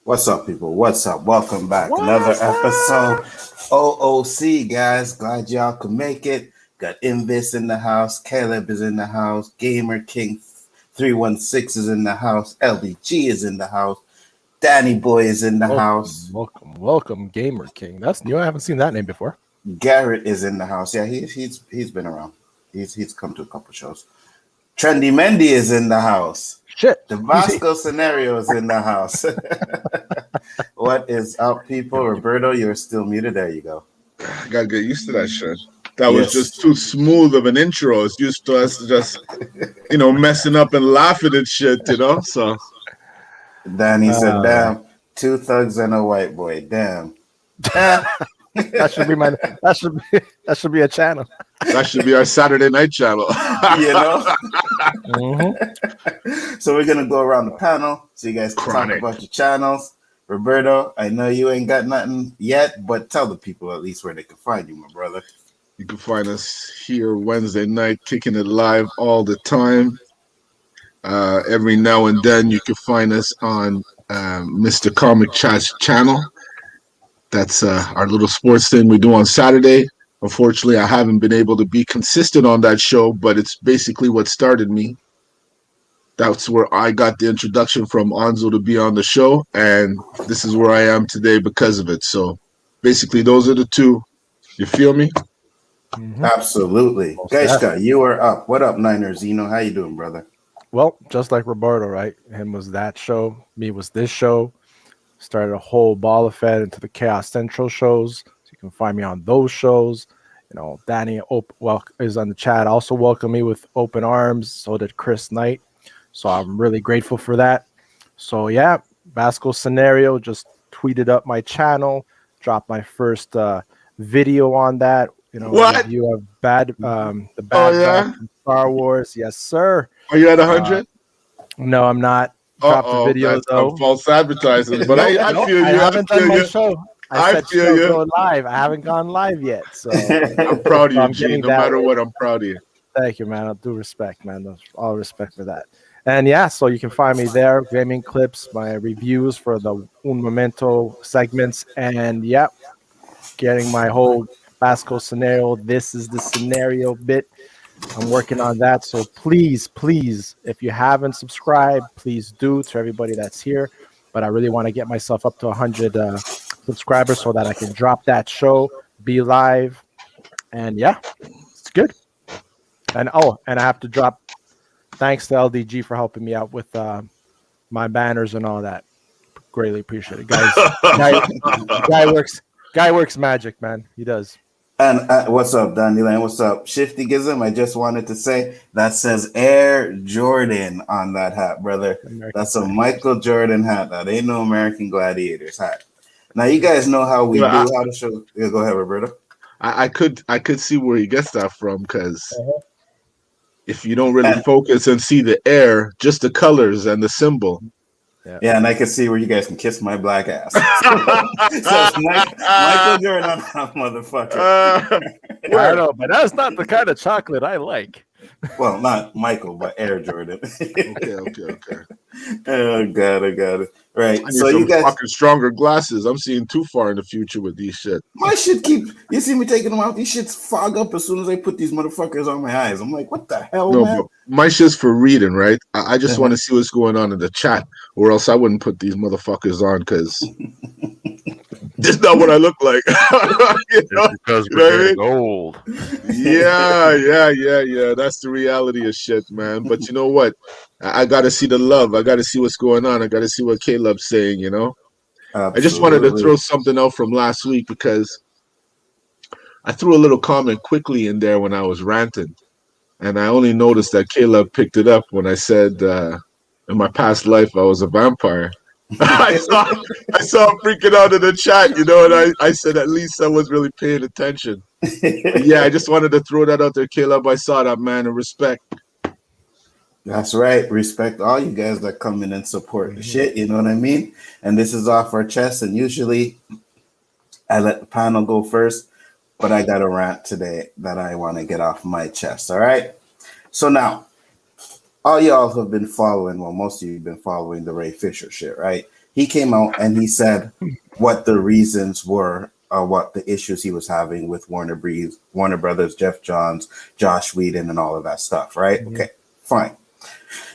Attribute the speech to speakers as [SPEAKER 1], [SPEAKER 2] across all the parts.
[SPEAKER 1] What's up, people? What's up? Welcome back. Another
[SPEAKER 2] What's
[SPEAKER 1] episode. O.O.C, guys. Glad y'all could make it. Got Invis in the house. Caleb is in the house. Gamer King 316 is in the house. LDG is in the house. Danny Boy is in the house.
[SPEAKER 2] Welcome, Gamer King. That's new. I haven't seen that name before.
[SPEAKER 1] Garrett is in the house. Yeah, he's been around. He's come to a couple shows. Trendy Mendy is in the house.
[SPEAKER 2] Shit.
[SPEAKER 1] The Basco Scenario is in the house. What is up, people? Roberto, you're still muted. There you go.
[SPEAKER 3] I gotta get used to that shit. That was just too smooth of an intro. It's used to us just, messing up and laughing at shit, So
[SPEAKER 1] Danny said, damn, two thugs and a white boy. Damn.
[SPEAKER 2] That should be a channel.
[SPEAKER 3] That should be our Saturday night channel.
[SPEAKER 1] So we're gonna go around the panel so you guys can talk about your channels. Roberto, I know you ain't got nothing yet, but tell the people at least where they can find you, my brother.
[SPEAKER 3] You can find us here Wednesday night, kicking it live all the time. Every now and then you can find us on Mr. Comic Chat's channel. That's our little sports thing we do on Saturday. Unfortunately, I haven't been able to be consistent on that show, but it's basically what started me. That's where I got the introduction from Anzo to be on the show, and this is where I am today because of it. So basically, those are the two. You feel me?
[SPEAKER 1] Mm-hmm. Absolutely. Geishka, you are up. What up, Niners? Zeno? How you doing, brother?
[SPEAKER 2] Well, just like Roberto, right? Him was that show. Me was this show. Started a whole ball of fed into the Chaos Central shows. So you can find me on those shows. Danny is on the chat. Also welcome me with open arms. So did Chris Knight. So I'm really grateful for that. So yeah, Basco Scenario just tweeted up my channel, dropped my first video on that.
[SPEAKER 3] What?
[SPEAKER 2] Review of the bad from Star Wars. Yes, sir.
[SPEAKER 3] Are you at 100?
[SPEAKER 2] No, I'm not. Dropped the video
[SPEAKER 3] that's
[SPEAKER 2] though.
[SPEAKER 3] False advertising, but I feel you.
[SPEAKER 2] I haven't done my show.
[SPEAKER 3] I feel you.
[SPEAKER 2] Go live. I haven't gone live yet, so
[SPEAKER 3] I'm proud of you, G. No matter what, I'm proud of you.
[SPEAKER 2] Thank you, man. I do respect, man. All respect for that. And yeah, so you can find me there, gaming clips, my reviews for the Un Momento segments, and yeah, getting my whole Basco scenario. This is the scenario bit. I'm working on that. So please, if you haven't subscribed, please do, to everybody that's here. But I really want to get myself up to 100 subscribers so that I can drop that show, be live. And yeah, it's good. And I have to drop thanks to LDG for helping me out with my banners and all that. Greatly appreciate it, guys. Guy works magic, man. He does.
[SPEAKER 1] And what's up, Danny Lane? What's up, Shifty Gizm? I just wanted to say that says Air Jordan on that hat, brother. That's a Michael Jordan hat. That ain't no American Gladiators hat. Now you guys know how we do how to show. Yeah, go ahead, Roberto.
[SPEAKER 3] I could see where he gets that from, because if you don't really focus and see the air, just the colors and the symbol.
[SPEAKER 1] Yeah, and I can see where you guys can kiss my black ass. So it's Michael Jordan, motherfucker.
[SPEAKER 2] I know, but that's not the kind of chocolate I like.
[SPEAKER 1] Well, not Michael, but Air Jordan.
[SPEAKER 3] Okay.
[SPEAKER 1] Oh, got it. Right.
[SPEAKER 3] I need
[SPEAKER 1] so
[SPEAKER 3] some
[SPEAKER 1] you guys
[SPEAKER 3] fucking stronger glasses. I'm seeing too far in the future with these shit.
[SPEAKER 1] My shit you see me taking them out, these shits fog up as soon as I put these motherfuckers on my eyes. I'm like, what the hell, man?
[SPEAKER 3] But my shit's for reading, right? I just want to see what's going on in the chat, or else I wouldn't put these motherfuckers on, because that's not what I look like.
[SPEAKER 2] Because we're getting old.
[SPEAKER 3] Yeah. That's the reality of shit, man. But you know what? I got to see the love. I got to see what's going on. I got to see what Caleb's saying,
[SPEAKER 1] Absolutely.
[SPEAKER 3] I just wanted to throw something out from last week, because I threw a little comment quickly in there when I was ranting. And I only noticed that Caleb picked it up when I said, in my past life, I was a vampire. I saw him freaking out in the chat, and I said, at least I was really paying attention. Yeah, I just wanted to throw that out there, Caleb. I saw that, man, and respect.
[SPEAKER 1] That's right. Respect all you guys that come in and support the shit, you know what I mean? And this is off our chest, and usually I let the panel go first, but I got a rant today that I want to get off my chest, all right? So now, all y'all have been following, well, most of you have been following the Ray Fisher shit, right? he came out and he said what the reasons were, what the issues he was having with Warner Brothers, Jeff Johns, Josh Whedon, and all of that stuff, right?
[SPEAKER 2] Mhm.
[SPEAKER 1] Okay, fine.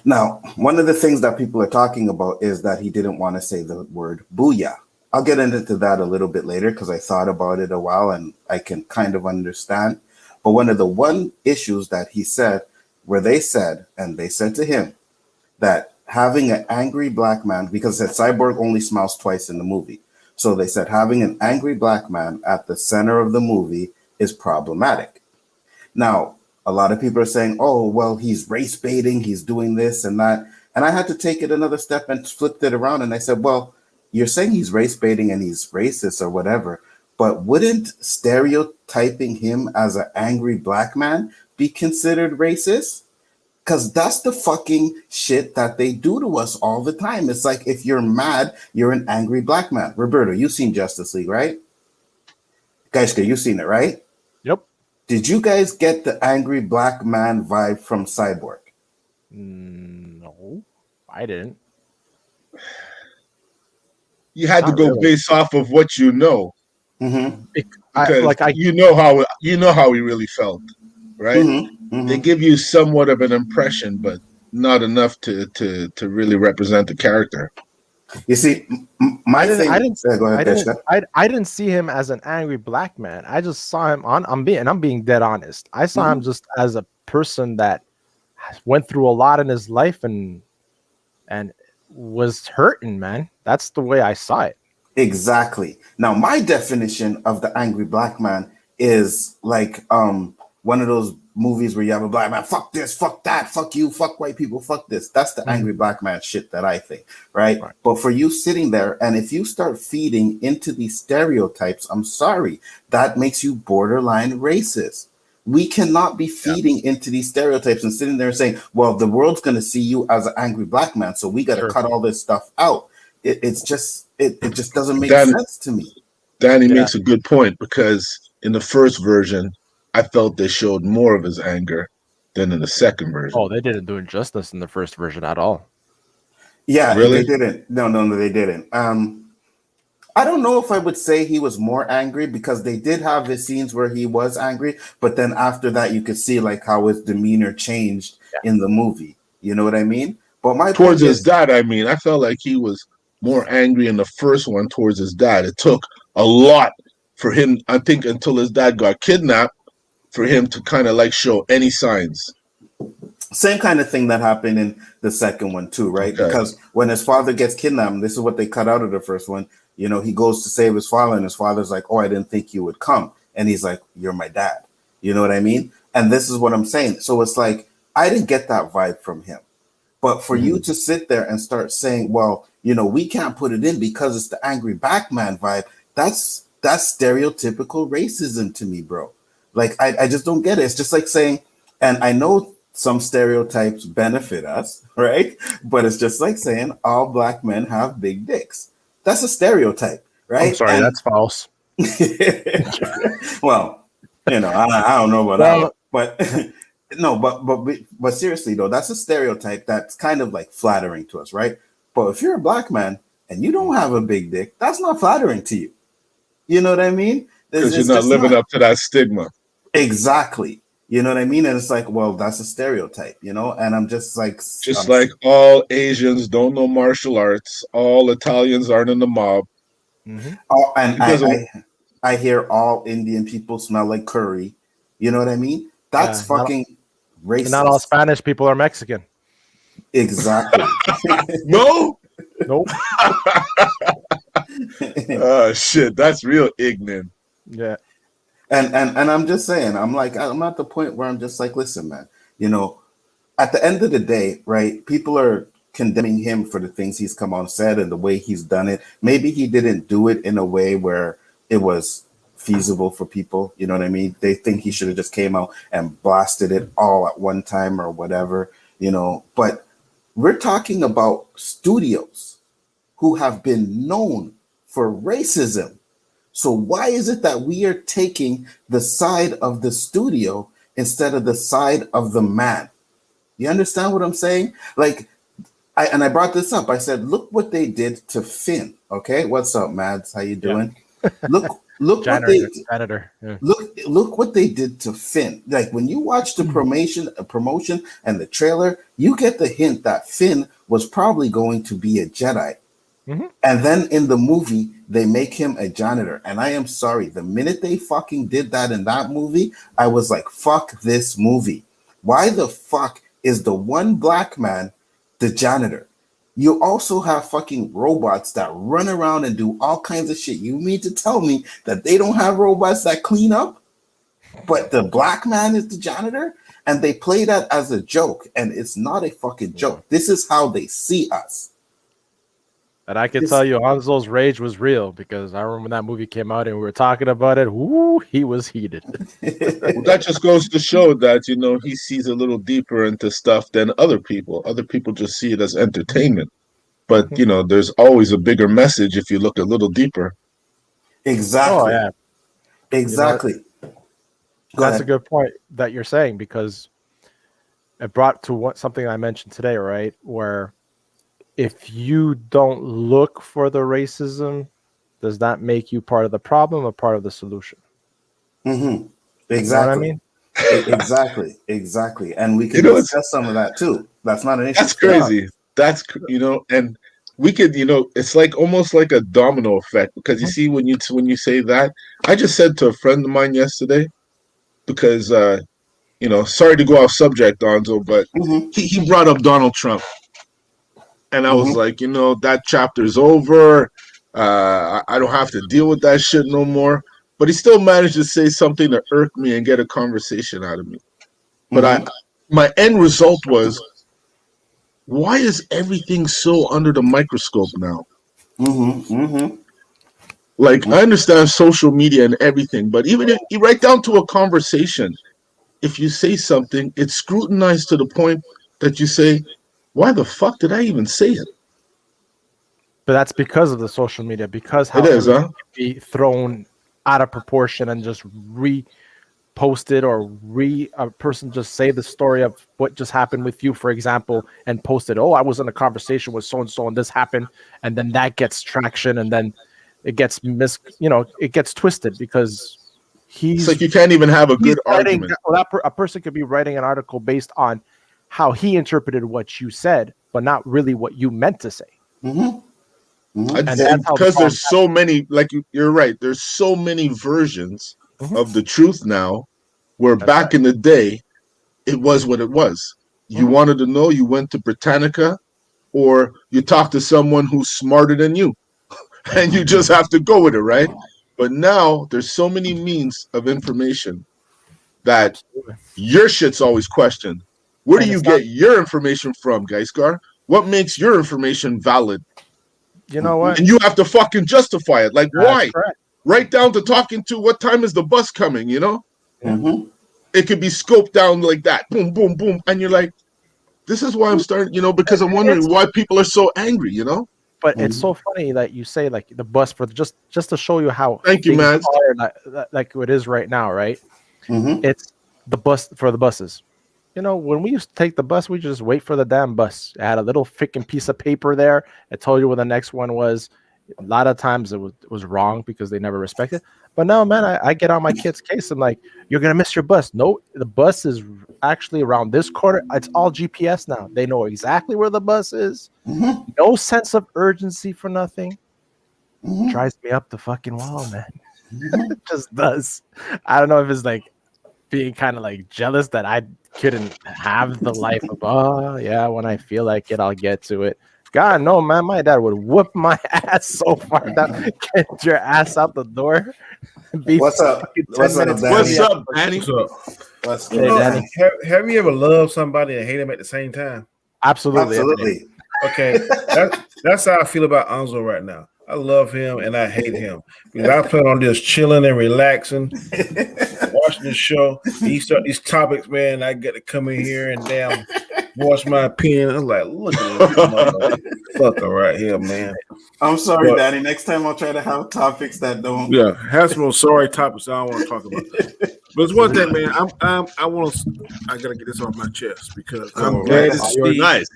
[SPEAKER 1] Now, one of the things that people are talking about is that he didn't want to say the word booyah. I'll get into that a little bit later because I thought about it a while and I can kind of understand. But one of the one issues that he said, where they said, and they said to him, that having an angry black man, because it said Cyborg only smiles twice in the movie. So they said having an angry black man at the center of the movie is problematic. Now, a lot of people are saying, oh, well, he's race baiting, he's doing this and that. And I had to take it another step and flipped it around. And I said, well, you're saying he's race baiting and he's racist or whatever, but wouldn't stereotyping him as an angry black man be considered racist? Because that's the fucking shit that they do to us all the time. It's like, if you're mad, you're an angry black man. Roberto, you've seen Justice League, right? Geishka, you've seen it, right?
[SPEAKER 2] Yep.
[SPEAKER 1] Did you guys get the angry black man vibe from Cyborg?
[SPEAKER 2] No, I didn't.
[SPEAKER 3] You had to
[SPEAKER 2] Not
[SPEAKER 3] go
[SPEAKER 2] really.
[SPEAKER 3] based off of what you know,
[SPEAKER 1] Mm-hmm.
[SPEAKER 3] because you know how he really felt, right?
[SPEAKER 1] Mm-hmm.
[SPEAKER 3] They
[SPEAKER 1] Mm-hmm.
[SPEAKER 3] give you somewhat of an impression, but not enough to really represent the character.
[SPEAKER 1] You see, my thing. Go ahead, Geishka.
[SPEAKER 2] I didn't see him as an angry black man. I just saw him I'm being dead honest. I saw him just as a person that went through a lot in his life and was hurting, man. That's the way I saw it.
[SPEAKER 1] Exactly. Now, my definition of the angry black man is like one of those movies where you have a black man, fuck this, fuck that, fuck you, fuck white people, fuck this. That's the angry black man shit that I think, right? But for you sitting there, and if you start feeding into these stereotypes, I'm sorry, that makes you borderline racist. We cannot be feeding into these stereotypes and sitting there and saying, well, the world's going to see you as an angry black man, so we got to cut all this stuff out. It just doesn't make sense to me.
[SPEAKER 3] Danny makes a good point, because in the first version, I felt they showed more of his anger than in the second version.
[SPEAKER 2] Oh, they didn't do it justice in the first version at all.
[SPEAKER 1] Yeah,
[SPEAKER 3] really?
[SPEAKER 1] They didn't. No, they didn't. I don't know if I would say he was more angry, because they did have his scenes where he was angry, but then after that, you could see like how his demeanor changed in the movie. You know what I mean? But my
[SPEAKER 3] towards his dad, I felt like he was more angry in the first one towards his dad. It took a lot for him, I think, until his dad got kidnapped, for him to kind of like show any signs.
[SPEAKER 1] Same kind of thing that happened in the second one too, right?
[SPEAKER 3] Okay.
[SPEAKER 1] Because when his father gets kidnapped, this is what they cut out of the first one. You know, he goes to save his father, and his father's like, "Oh, I didn't think you would come," and he's like, "You're my dad." You know what I mean? And this is what I'm saying. So it's like, I didn't get that vibe from him. But for you to sit there and start saying, well, you know, we can't put it in because it's the angry black man vibe, that's stereotypical racism to me, bro. Like, I just don't get it. It's just like saying, and I know some stereotypes benefit us, right? But it's just like saying all black men have big dicks. That's a stereotype, right?
[SPEAKER 2] I'm sorry, that's false.
[SPEAKER 1] Well, you know, I don't know about that, but no, but seriously though, that's a stereotype that's kind of like flattering to us, right? But if you're a black man and you don't have a big dick, that's not flattering to you. You know what I mean?
[SPEAKER 3] Because you're not living up to that stigma.
[SPEAKER 1] Exactly. You know what I mean? And it's like, well, that's a stereotype, you know? And I'm just like...
[SPEAKER 3] like all Asians don't know martial arts, all Italians aren't in the mob.
[SPEAKER 1] Oh, and I hear all Indian people smell like curry. You know what I mean? That's fucking racist.
[SPEAKER 2] Not all Spanish people are Mexican.
[SPEAKER 1] Exactly.
[SPEAKER 2] Nope.
[SPEAKER 3] Oh shit, that's real ignorant.
[SPEAKER 2] Yeah.
[SPEAKER 1] And I'm just saying, I'm at the point where I'm just like, listen, man, you know, at the end of the day, right, people are condemning him for the things he's come on said and the way he's done it. Maybe he didn't do it in a way where it was feasible for people. You know what I mean? They think he should have just came out and blasted it all at one time or whatever, you know. But we're talking about studios who have been known for racism. So why is it that we are taking the side of the studio instead of the side of the man? You understand what I'm saying? Like, I brought this up. I said, look what they did to Finn. Okay, what's up, Mads? How you doing? Look what they
[SPEAKER 2] janitor. Yeah.
[SPEAKER 1] look what they did to Finn. Like when you watch the promotion and the trailer, you get the hint that Finn was probably going to be a Jedi.
[SPEAKER 2] Mm-hmm.
[SPEAKER 1] And then in the movie, they make him a janitor. And I am sorry, the minute they fucking did that in that movie, I was like, fuck this movie. Why the fuck is the one black man the janitor? You also have fucking robots that run around and do all kinds of shit. You mean to tell me that they don't have robots that clean up? But the black man is the janitor? And they play that as a joke. And it's not a fucking joke. This is how they see us.
[SPEAKER 2] And I can tell you, Hanzo's rage was real because I remember when that movie came out and we were talking about it. Ooh, he was heated.
[SPEAKER 3] Well, that just goes to show that, you know, he sees a little deeper into stuff than other people. Other people just see it as entertainment. But, you know, there's always a bigger message if you look a little deeper.
[SPEAKER 1] Exactly.
[SPEAKER 2] Oh, yeah.
[SPEAKER 1] Exactly.
[SPEAKER 2] You know, that's a good point that you're saying because it brought to something I mentioned today, right? Where if you don't look for the racism, does that make you part of the problem or part of the solution?
[SPEAKER 1] Mm-hmm. Exactly.
[SPEAKER 2] You know what I mean?
[SPEAKER 1] Exactly. And we can discuss some of that too. That's not an issue.
[SPEAKER 3] That's crazy. That's, you know, and we could, you know, it's like almost like a domino effect because you see when you say that, I just said to a friend of mine yesterday, because you know, sorry to go off subject, Donzo, but he brought up Donald Trump. And I was like, you know, that chapter's over. I don't have to deal with that shit no more. But he still managed to say something to irk me and get a conversation out of me. But my end result was, why is everything so under the microscope now? Like, I understand social media and everything, but even if you right down to a conversation, if you say something, it's scrutinized to the point that you say, why the fuck did I even say it?
[SPEAKER 2] But that's because of the social media, because how
[SPEAKER 3] it is,
[SPEAKER 2] can be thrown out of proportion and just reposted or a person just say the story of what just happened with you, for example, and posted, oh, I was in a conversation with so-and-so and this happened. And then that gets traction and then it gets it gets twisted because
[SPEAKER 3] it's like you can't even have a good argument.
[SPEAKER 2] A person could be writing an article based on how he interpreted what you said, but not really what you meant to say.
[SPEAKER 3] And because there's so many, like you're right, there's so many versions of the truth now, where back in the day, it was what it was. You wanted to know, you went to Britannica, or you talked to someone who's smarter than you, and you just have to go with it, right? But now there's so many means of information that your shit's always questioned. Where do you get your information from, Geiskar? What makes your information valid?
[SPEAKER 2] You know what?
[SPEAKER 3] And you have to fucking justify it. Like,
[SPEAKER 2] That's
[SPEAKER 3] why?
[SPEAKER 2] correct.
[SPEAKER 3] Right down to talking to what time is the bus coming, you know? It could be scoped down like that. Boom, boom, boom. And you're like, this is why I'm starting, you know, because I'm wondering why people are so angry, you know?
[SPEAKER 2] But it's so funny that you say like the bus for just to show you how
[SPEAKER 3] thank you, man.
[SPEAKER 2] Like it is right now, right? It's the bus for the buses. You know, when we used to take the bus, we just wait for the damn bus. It had a little freaking piece of paper there. It told you where the next one was. A lot of times it was wrong because they never respected. But no, man, I get on my kid's case. I'm like, you're going to miss your bus. No, the bus is actually around this corner. It's all GPS now. They know exactly where the bus is. No sense of urgency for nothing. Drives me up the fucking wall, man. It just does. I don't know if it's like being kind of like jealous that I couldn't have the life of, when I feel like it, I'll get to it. God, no, man, my dad would whoop my ass so far that get your ass out the door.
[SPEAKER 1] What's up?
[SPEAKER 3] What's up, Danny?
[SPEAKER 1] What's
[SPEAKER 2] Hey, Danny.
[SPEAKER 4] Have you ever loved somebody and hate them at the same time?
[SPEAKER 2] Absolutely.
[SPEAKER 4] Okay, that's how I feel about Anzo right now. I love him and I hate him because I plan on just chilling and relaxing, watching the show. He start these topics, man. I get to come in here and damn voice my opinion. I'm like, look at this fucker right here, man.
[SPEAKER 1] I'm sorry, Danny. Next time I'll try to have topics that don't.
[SPEAKER 4] Yeah, have some sorry topics I don't want to talk about. But it's one thing, man. I gotta get this off my chest because I'm glad to see.
[SPEAKER 3] Nice.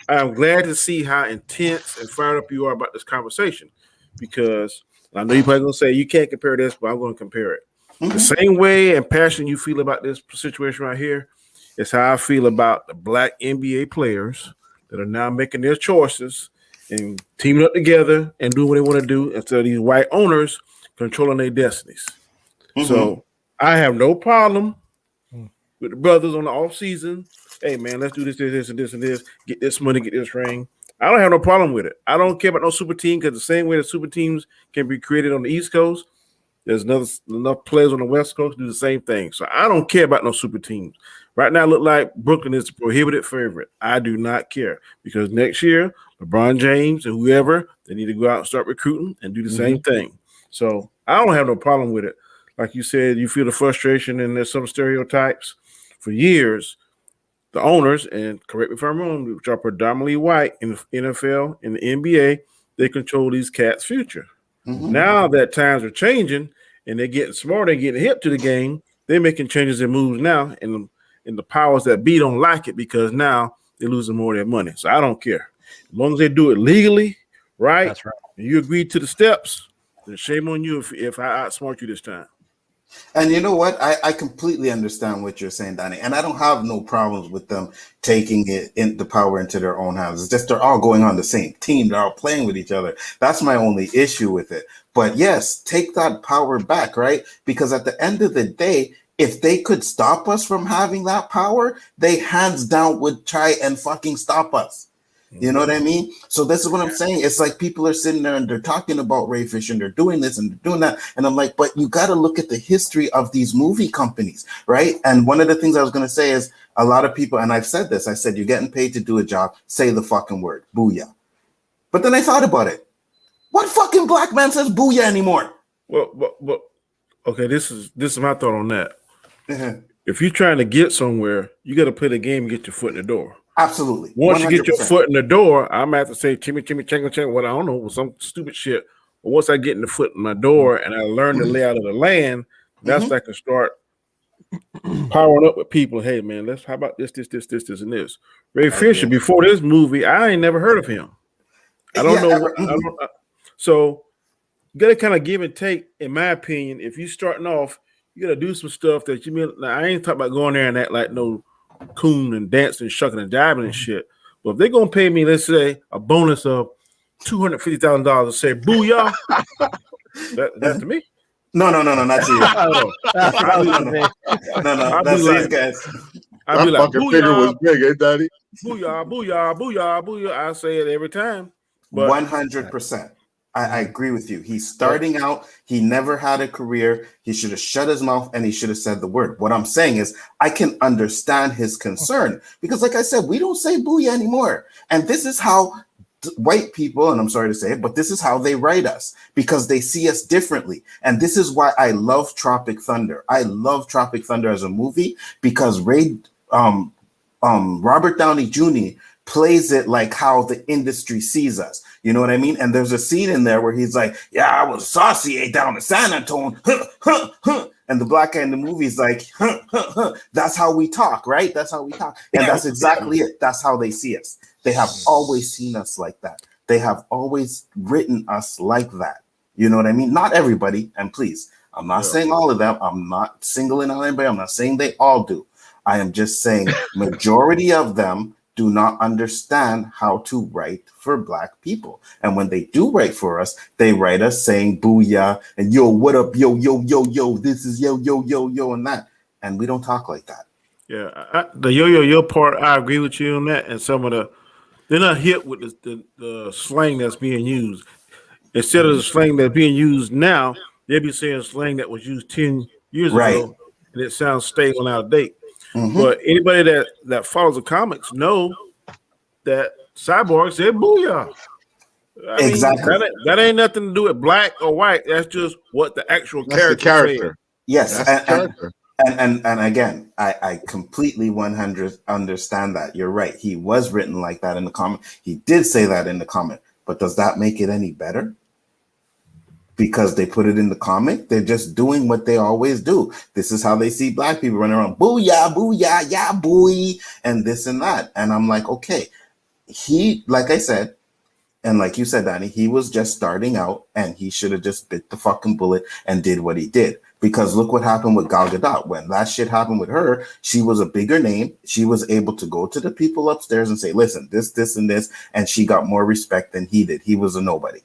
[SPEAKER 4] I'm glad to see how intense and fired up you are about this conversation, because I know you're probably gonna say you can't compare this, but I'm gonna compare it. The same way and passion you feel about this situation right here is how I feel about the black NBA players that are now making their choices and teaming up together and doing what they want to do instead of these white owners controlling their destinies. So I have no problem with the brothers on the off season. Hey man, let's do this, and this. Get this money, get this ring. I don't have no problem with it. I don't care about no super team, because the same way that super teams can be created on the East Coast, there's enough players on the West Coast to do the same thing. So I don't care about no super teams. Right now, it look like Brooklyn is the prohibited favorite. I do not care, because next year, LeBron James and whoever, they need to go out and start recruiting and do the same thing. So I don't have no problem with it. Like you said, you feel the frustration, and there's some stereotypes. For years, the owners, and correct me if I'm wrong, which are predominantly white in the NFL and the NBA, they control these cats' future. Now that times are changing and they're getting smarter and getting hip to the game, they're making changes and moves now, and the powers that be don't like it, because now they're losing more of their money. So I don't care. As long as they do it legally, right?
[SPEAKER 2] That's right.
[SPEAKER 4] And you agree to the steps, then shame on you if I outsmart you this time.
[SPEAKER 1] And you know what? I completely understand what you're saying, Donnie. And I don't have no problems with them taking the power into their own hands. It's just they're all going on the same team. They're all playing with each other. That's my only issue with it. But yes, take that power back, right? Because at the end of the day, if they could stop us from having that power, they hands down would try and fucking stop us. You know what I mean? So this is what I'm saying. It's like people are sitting there and they're talking about Ray Fisher and they're doing this and they're doing that. And I'm like, but you got to look at the history of these movie companies, right? And one of the things I was going to say is a lot of people, and I've said this, I said, you're getting paid to do a job, say the fucking word, booyah. But then I thought about it. What fucking black man says booyah anymore?
[SPEAKER 4] Well, okay, this is my thought on that. If you're trying to get somewhere, you got to play the game and get your foot in the door.
[SPEAKER 1] Absolutely.
[SPEAKER 4] Once 100%. You get your foot in the door, I'm gonna have to say chimmy, what I don't know, some stupid shit. But once I get in the foot in my door and I learn the layout of the land, that's when I can start powering up with people. Hey man, how about this, and this. Ray Fisher, before this movie, I ain't never heard of him. I don't know. So you gotta kind of give and take, in my opinion. If you're starting off, you gotta do some stuff that you mean. Now, I ain't talking about going there and act like no coon and dancing, shucking and jiving and shit. But if they're gonna pay me, let's say, a bonus of $250,000 to say booyah, that's to me.
[SPEAKER 1] No, not to you. No, that's these guys.
[SPEAKER 3] I'd be like, fucking figure was big, eh, Daddy?
[SPEAKER 4] Booyah. I say it every time.
[SPEAKER 1] 100%. I agree with you. He's starting out. He never had a career. He should have shut his mouth and he should have said the word. What I'm saying is I can understand his concern because, like I said, we don't say booyah anymore. And this is how white people, and I'm sorry to say it, but this is how they write us because they see us differently. And this is why I love Tropic Thunder. I love Tropic Thunder as a movie because Robert Downey Jr. plays it like how the industry sees us. You know what I mean? And there's a scene in there where he's like, yeah, I was saucy down in San Antonio. And the black guy in the movie is like, that's how we talk, right? That's how we talk. And that's exactly it. That's how they see us. They have always seen us like that. They have always written us like that. You know what I mean? Not everybody. And please, I'm not saying all of them. I'm not singling out anybody. I'm not saying they all do. I am just saying majority of them do not understand how to write for black people. And when they do write for us, they write us saying booyah and yo, what up, yo, this is yo, and that. And we don't talk like that.
[SPEAKER 4] Yeah, the yo part, I agree with you on that. And some of they're not hit with the slang that's being used. Instead of the slang that's being used now, they'll be saying slang that was used 10 years ago, and it sounds stale and out of date. But anybody that follows the comics know that Cyborg said booyah.
[SPEAKER 1] Exactly.
[SPEAKER 4] That ain't nothing to do with black or white. That's just what the actual character said.
[SPEAKER 1] Yes. And again, I completely 100 understand that. You're right. He was written like that in the comic. He did say that in the comic. But does that make it any better? Because they put it in the comic, they're just doing what they always do. This is how they see black people running around, booyah, yeah, boy, and this and that. And I'm like, okay, he, like I said, and like you said, Danny, he was just starting out, and he should have just bit the fucking bullet and did what he did. Because look what happened with Gal Gadot. When that shit happened with her, she was a bigger name. She was able to go to the people upstairs and say, listen, this, and this. And she got more respect than he did. He was a nobody.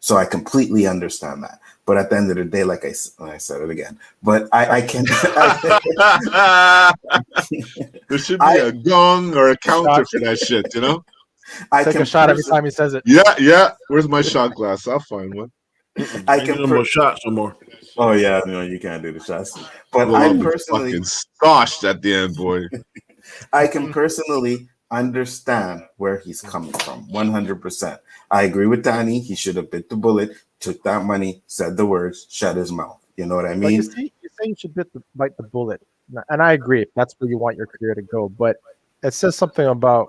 [SPEAKER 1] So I completely understand that. But at the end of the day, like I said it again, but I can.
[SPEAKER 3] There should be a gong or a counter for that shit, you know?
[SPEAKER 1] I
[SPEAKER 2] Take a shot every time he says it.
[SPEAKER 3] Yeah. Where's my shot glass? I'll find one.
[SPEAKER 4] I can no more shots no more.
[SPEAKER 1] Oh yeah, no, you can't do the shots. But
[SPEAKER 3] Well,
[SPEAKER 1] I personally
[SPEAKER 3] fucking scotched at the end, boy.
[SPEAKER 1] I can personally understand where he's coming from 100%. I agree with Danny. He should have bit the bullet, took that money, said the words, shut his mouth. You know what I mean?
[SPEAKER 2] But you say you should bite the bullet. And I agree. That's where you want your career to go. But it says something about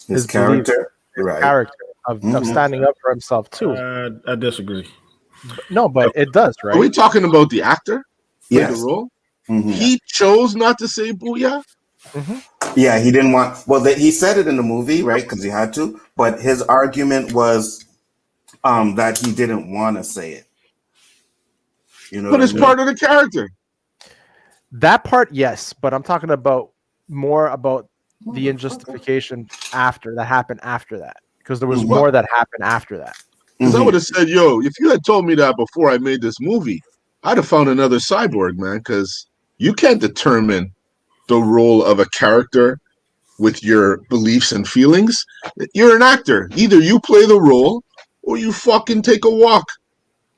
[SPEAKER 1] his character,
[SPEAKER 2] belief, character of standing up for himself too.
[SPEAKER 4] I disagree.
[SPEAKER 2] No, but it does, right?
[SPEAKER 3] Are we talking about the actor?
[SPEAKER 1] Yes.
[SPEAKER 3] The role?
[SPEAKER 1] Mm-hmm.
[SPEAKER 3] He chose not to say booyah?
[SPEAKER 2] Mm-hmm.
[SPEAKER 1] Yeah, he didn't want. Well, he said it in the movie, right? Because he had to. But his argument was that he didn't want to say it. You know,
[SPEAKER 3] but it's part of the character.
[SPEAKER 2] That part, yes. But I'm talking about more about the injustification that happened after that, because there was more that happened after that.
[SPEAKER 3] Because I would have said, yo, if you had told me that before I made this movie, I'd have found another Cyborg, man, because you can't determine the role of a character with your beliefs and feelings. You're an actor. Either you play the role or you fucking take a walk,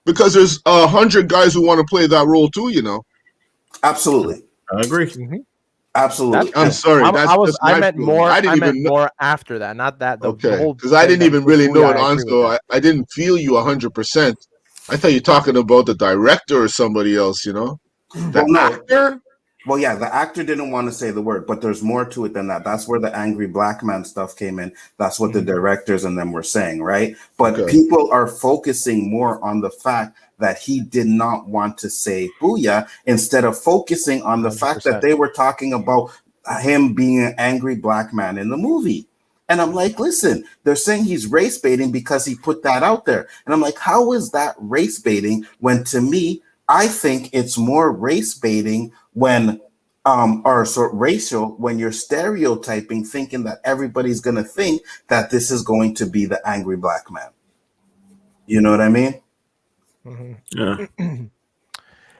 [SPEAKER 3] because there's 100 guys who want to play that role too, you know.
[SPEAKER 1] Absolutely.
[SPEAKER 4] I agree.
[SPEAKER 2] Mm-hmm.
[SPEAKER 1] Absolutely.
[SPEAKER 3] I'm sorry.
[SPEAKER 2] I meant more after that, not that.
[SPEAKER 3] Okay, because I didn't even really know it on, so I didn't feel you 100%. I thought you were talking about the director or somebody else, you know? The actor?
[SPEAKER 1] Well, yeah, the actor didn't want to say the word, but there's more to it than that. That's where the angry black man stuff came in. That's what the directors and them were saying, right? But people are focusing more on the fact that he did not want to say booyah, instead of focusing on the 100%. Fact that they were talking about him being an angry black man in the movie. And I'm like, listen, they're saying he's race baiting because he put that out there. And I'm like, how is that race baiting when, to me, I think it's more race baiting when racial when you're stereotyping, thinking that everybody's going to think that this is going to be the angry black man. You know what I mean?
[SPEAKER 2] Mm-hmm.
[SPEAKER 4] Yeah.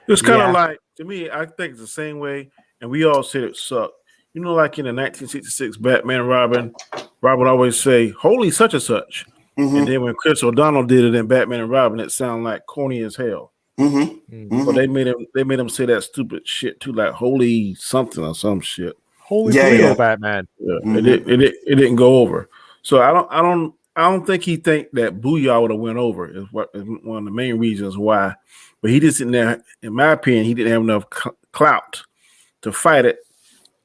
[SPEAKER 4] It's kind of like, to me, I think it's the same way, and we all said it sucked. You know, like in the 1966 Batman Robin always say, holy such and such. Mm-hmm. And then when Chris O'Donnell did it in Batman and Robin, it sounded like corny as hell. Mm-hmm. So they made him say that stupid shit too, like holy something or some shit.
[SPEAKER 2] Holy Toledo Batman.
[SPEAKER 4] Yeah, it didn't go over. So I don't think he think that booyah would have went over. Is one of the main reasons why. But he just didn't have, in my opinion, he didn't have enough clout to fight it.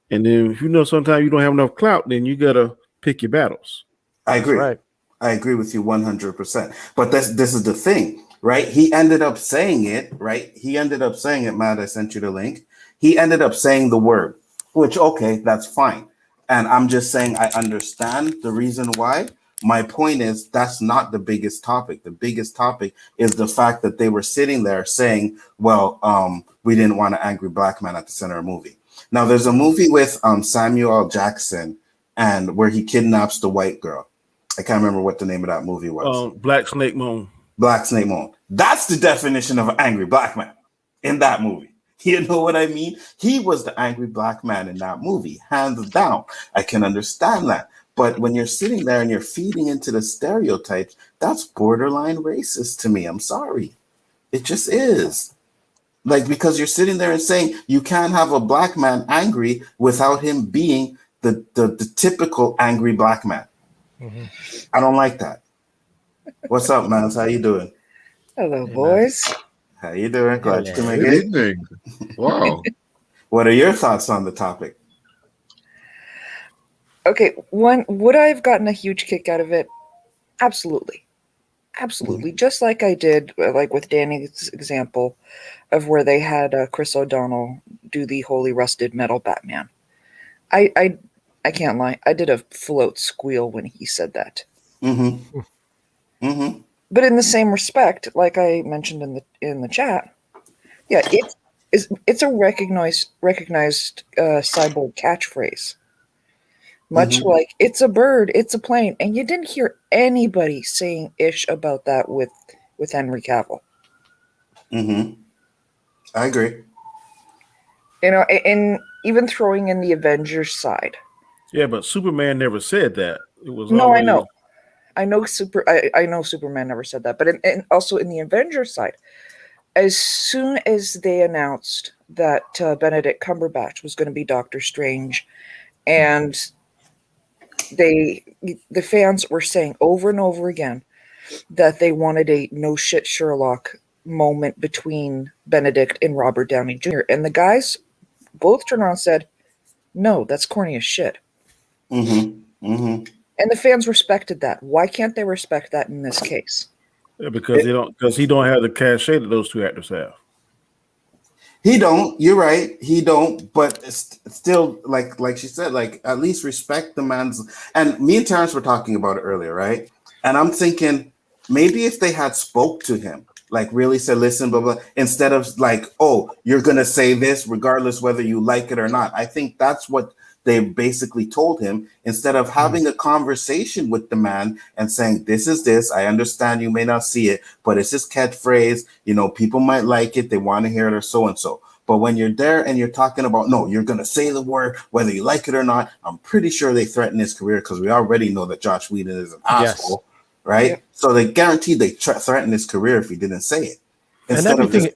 [SPEAKER 4] And then if you know sometimes you don't have enough clout, then you gotta pick your battles.
[SPEAKER 1] I agree. Right. I agree with you 100%. But this is the thing, right? He ended up saying it, right? He ended up saying it, Matt. I sent you the link. He ended up saying the word, which, okay, that's fine. And I'm just saying I understand the reason why. My point is that's not the biggest topic. The biggest topic is the fact that they were sitting there saying, well, we didn't want an angry black man at the center of the movie. Now, there's a movie with Samuel L. Jackson and where he kidnaps the white girl. I can't remember what the name of that movie was.
[SPEAKER 4] Black Snake Moan.
[SPEAKER 1] Black Snake Moan. That's the definition of an angry black man in that movie. You know what I mean? He was the angry black man in that movie, hands down. I can understand that. But when you're sitting there and you're feeding into the stereotypes, that's borderline racist to me. I'm sorry. It just is. Like, because you're sitting there and saying you can't have a black man angry without him being the typical angry black man. Mm-hmm. I don't like that. What's up, man? How you doing?
[SPEAKER 5] Hello, boys.
[SPEAKER 1] How you doing? Glad you can make it.
[SPEAKER 3] Good evening. Wow.
[SPEAKER 1] What are your thoughts on the topic?
[SPEAKER 5] Okay, would I have gotten a huge kick out of it? Absolutely. Absolutely. Mm-hmm. Just like I did, like with Danny's example of where they had Chris O'Donnell do the Holy Rusted Metal Batman. I I can't lie. I did a float squeal when he said that.
[SPEAKER 1] Mm-hmm. Mm-hmm.
[SPEAKER 5] But in the same respect, like I mentioned in the chat, yeah, it's a recognized cyborg catchphrase. Much
[SPEAKER 1] Mm-hmm.
[SPEAKER 5] like it's a bird, it's a plane, and you didn't hear anybody saying ish about that with Henry Cavill.
[SPEAKER 1] Mm-hmm. I agree.
[SPEAKER 5] You know, and even throwing in the Avengers side.
[SPEAKER 4] Yeah, but Superman never said that. It was
[SPEAKER 5] No, I
[SPEAKER 4] always
[SPEAKER 5] know. I know Superman never said that, but and also in the Avengers side, as soon as they announced that Benedict Cumberbatch was going to be Doctor Strange, and the fans were saying over and over again that they wanted a no shit Sherlock moment between Benedict and Robert Downey Jr. And the guys both turned around and said, "No, that's corny as shit."
[SPEAKER 1] Mm-hmm. Mm-hmm.
[SPEAKER 5] And the fans respected that. Why can't they respect that in this case?
[SPEAKER 4] yeah, because he don't have the cachet that those two actors have.
[SPEAKER 1] He don't. You're right. He don't. But it's still, like she said, like at least respect the man's. And me and Terrence were talking about it earlier, right? And I'm thinking maybe if they had spoke to him, like really said, listen, blah blah, instead of like, oh, you're gonna say this regardless whether you like it or not. I think that's what they basically told him, instead of having a conversation with the man and saying, this is this. I understand you may not see it, but it's this catchphrase. You know, people might like it. They want to hear it or so and so. But when you're there and you're talking about, no, you're going to say the word, whether you like it or not, I'm pretty sure they threaten his career because we already know that Josh Whedon is an asshole, right?
[SPEAKER 5] Yeah.
[SPEAKER 1] So they guaranteed they threaten his career if he didn't say it. Instead of just,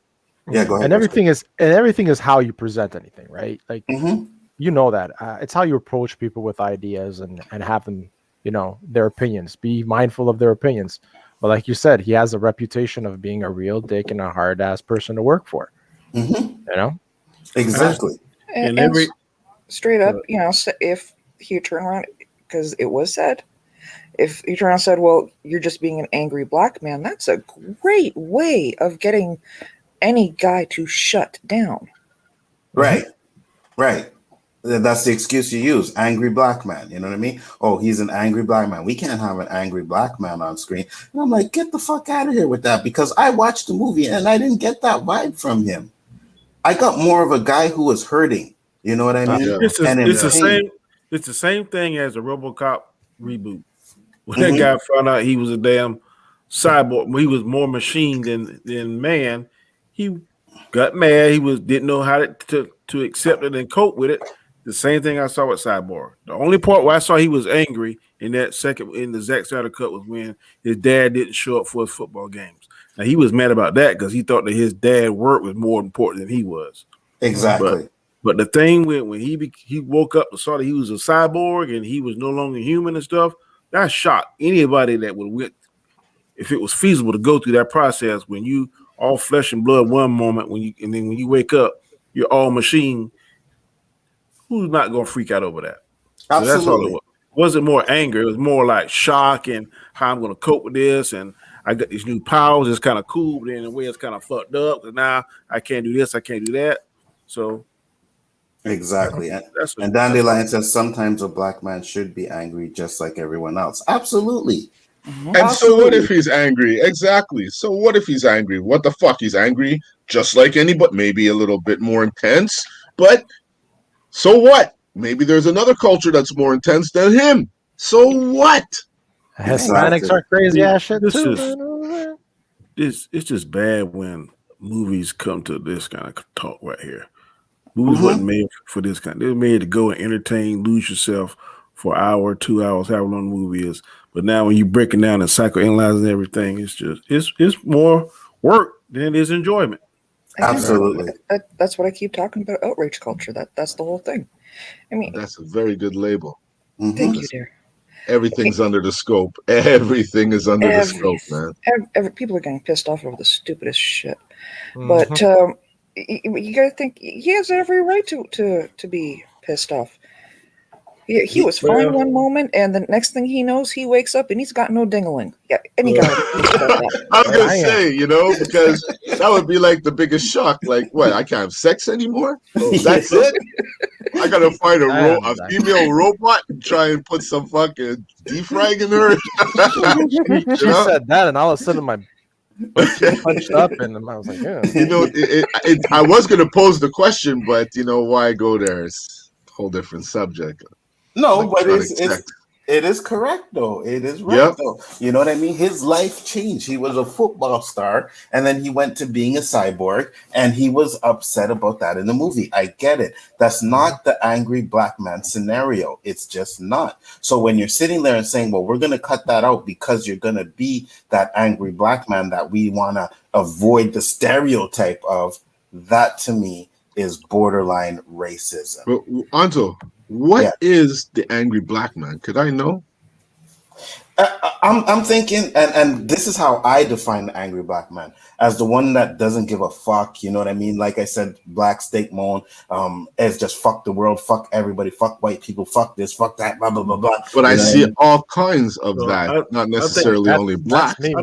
[SPEAKER 1] yeah, go ahead.
[SPEAKER 2] And everything is how you present anything, right? Like, you know that it's how you approach people with ideas and have them, you know, their opinions. Be mindful of their opinions. But like you said, he has a reputation of being a real dick and a hard ass person to work for. You know,
[SPEAKER 1] exactly.
[SPEAKER 5] And straight up, you know, if he turned around, because it was said, if he turned around and said, "Well, you're just being an angry black man," that's a great way of getting any guy to shut down.
[SPEAKER 1] Right. Right. That's the excuse you use. Angry black man. You know what I mean? Oh, he's an angry black man. We can't have an angry black man on screen. And I'm like, get the fuck out of here with that, because I watched the movie and I didn't get that vibe from him. I got more of a guy who was hurting. You know what I mean?
[SPEAKER 4] It's the same thing as a RoboCop reboot. When that guy found out he was a damn cyborg, he was more machine than man. He got mad. He didn't know how to accept it and cope with it. The same thing I saw with Cyborg. The only part where I saw he was angry in the Zack Snyder cut was when his dad didn't show up for his football games. Now he was mad about that because he thought that his dad work was more important than he was.
[SPEAKER 1] Exactly.
[SPEAKER 4] But the thing when he woke up and saw that he was a cyborg and he was no longer human and stuff, that shocked anybody that would went, if it was feasible to go through that process when you all flesh and blood one moment and then when you wake up, you're all machine. Who's not going to freak out over that? So
[SPEAKER 1] Absolutely.
[SPEAKER 4] That's all it was. It wasn't more anger. It was more like shock and how I'm going to cope with this. And I got these new powers. It's kind of cool, but in a way it's kind of fucked up. Because now I can't do this. I can't do that. So.
[SPEAKER 1] Exactly. And Dandelion says sometimes a black man should be angry just like everyone else. Absolutely.
[SPEAKER 3] And absolutely. So what if he's angry? Exactly. So what if he's angry? What the fuck? He's angry just like anybody, maybe a little bit more intense, but so what? Maybe there's another culture that's more intense than him. So what?
[SPEAKER 2] Hispanics are crazy ass shit too.
[SPEAKER 4] It's just bad when movies come to this kind of talk right here. Movies wasn't made for this kind. They were made to go and entertain, lose yourself for an hour, 2 hours, however long the movie is. But now when you're breaking down and psychoanalyzing everything, it's more work than it is enjoyment.
[SPEAKER 1] Absolutely.
[SPEAKER 5] That's what I keep talking about, outrage culture. That's the whole thing. I mean,
[SPEAKER 3] that's a very good label.
[SPEAKER 5] Thank you, dear.
[SPEAKER 3] Everything's under the scope. Everything is under the scope, man.
[SPEAKER 5] People are getting pissed off over the stupidest shit. But you gotta think he has every right to be pissed off. He was fine one moment, and the next thing he knows, he wakes up and he's got no ding-a-ling. Yeah, any guy.
[SPEAKER 3] I was gonna say, because that would be like the biggest shock. Like, what? I can't have sex anymore? That's it? I gotta find a
[SPEAKER 2] Exactly.
[SPEAKER 3] female robot and try and put some fucking defrag in her.
[SPEAKER 2] She said that, and all of a sudden my butt punched up, and I was like, yeah.
[SPEAKER 3] I was gonna pose the question, but why go there? It's a whole different subject.
[SPEAKER 1] No, but
[SPEAKER 3] Electronic
[SPEAKER 1] it is correct though. It is right
[SPEAKER 3] Yep.
[SPEAKER 1] though. You know what I mean? His life changed. He was a football star, and then he went to being a cyborg, and he was upset about that in the movie. I get it. That's not the angry black man scenario. It's just not. So when you're sitting there and saying, "Well, we're going to cut that out because you're going to be that angry black man that we want to avoid the stereotype of," that to me is borderline racism.
[SPEAKER 3] But Anto, what is the angry black man? Could I know?
[SPEAKER 1] I'm thinking, and this is how I define the angry black man, as the one that doesn't give a fuck. You know what I mean? Like I said, Black Steak Moan, is just fuck the world, fuck everybody, fuck white people, fuck this, fuck that, blah blah blah blah.
[SPEAKER 3] But I see all kinds of that, not necessarily only black.
[SPEAKER 4] I think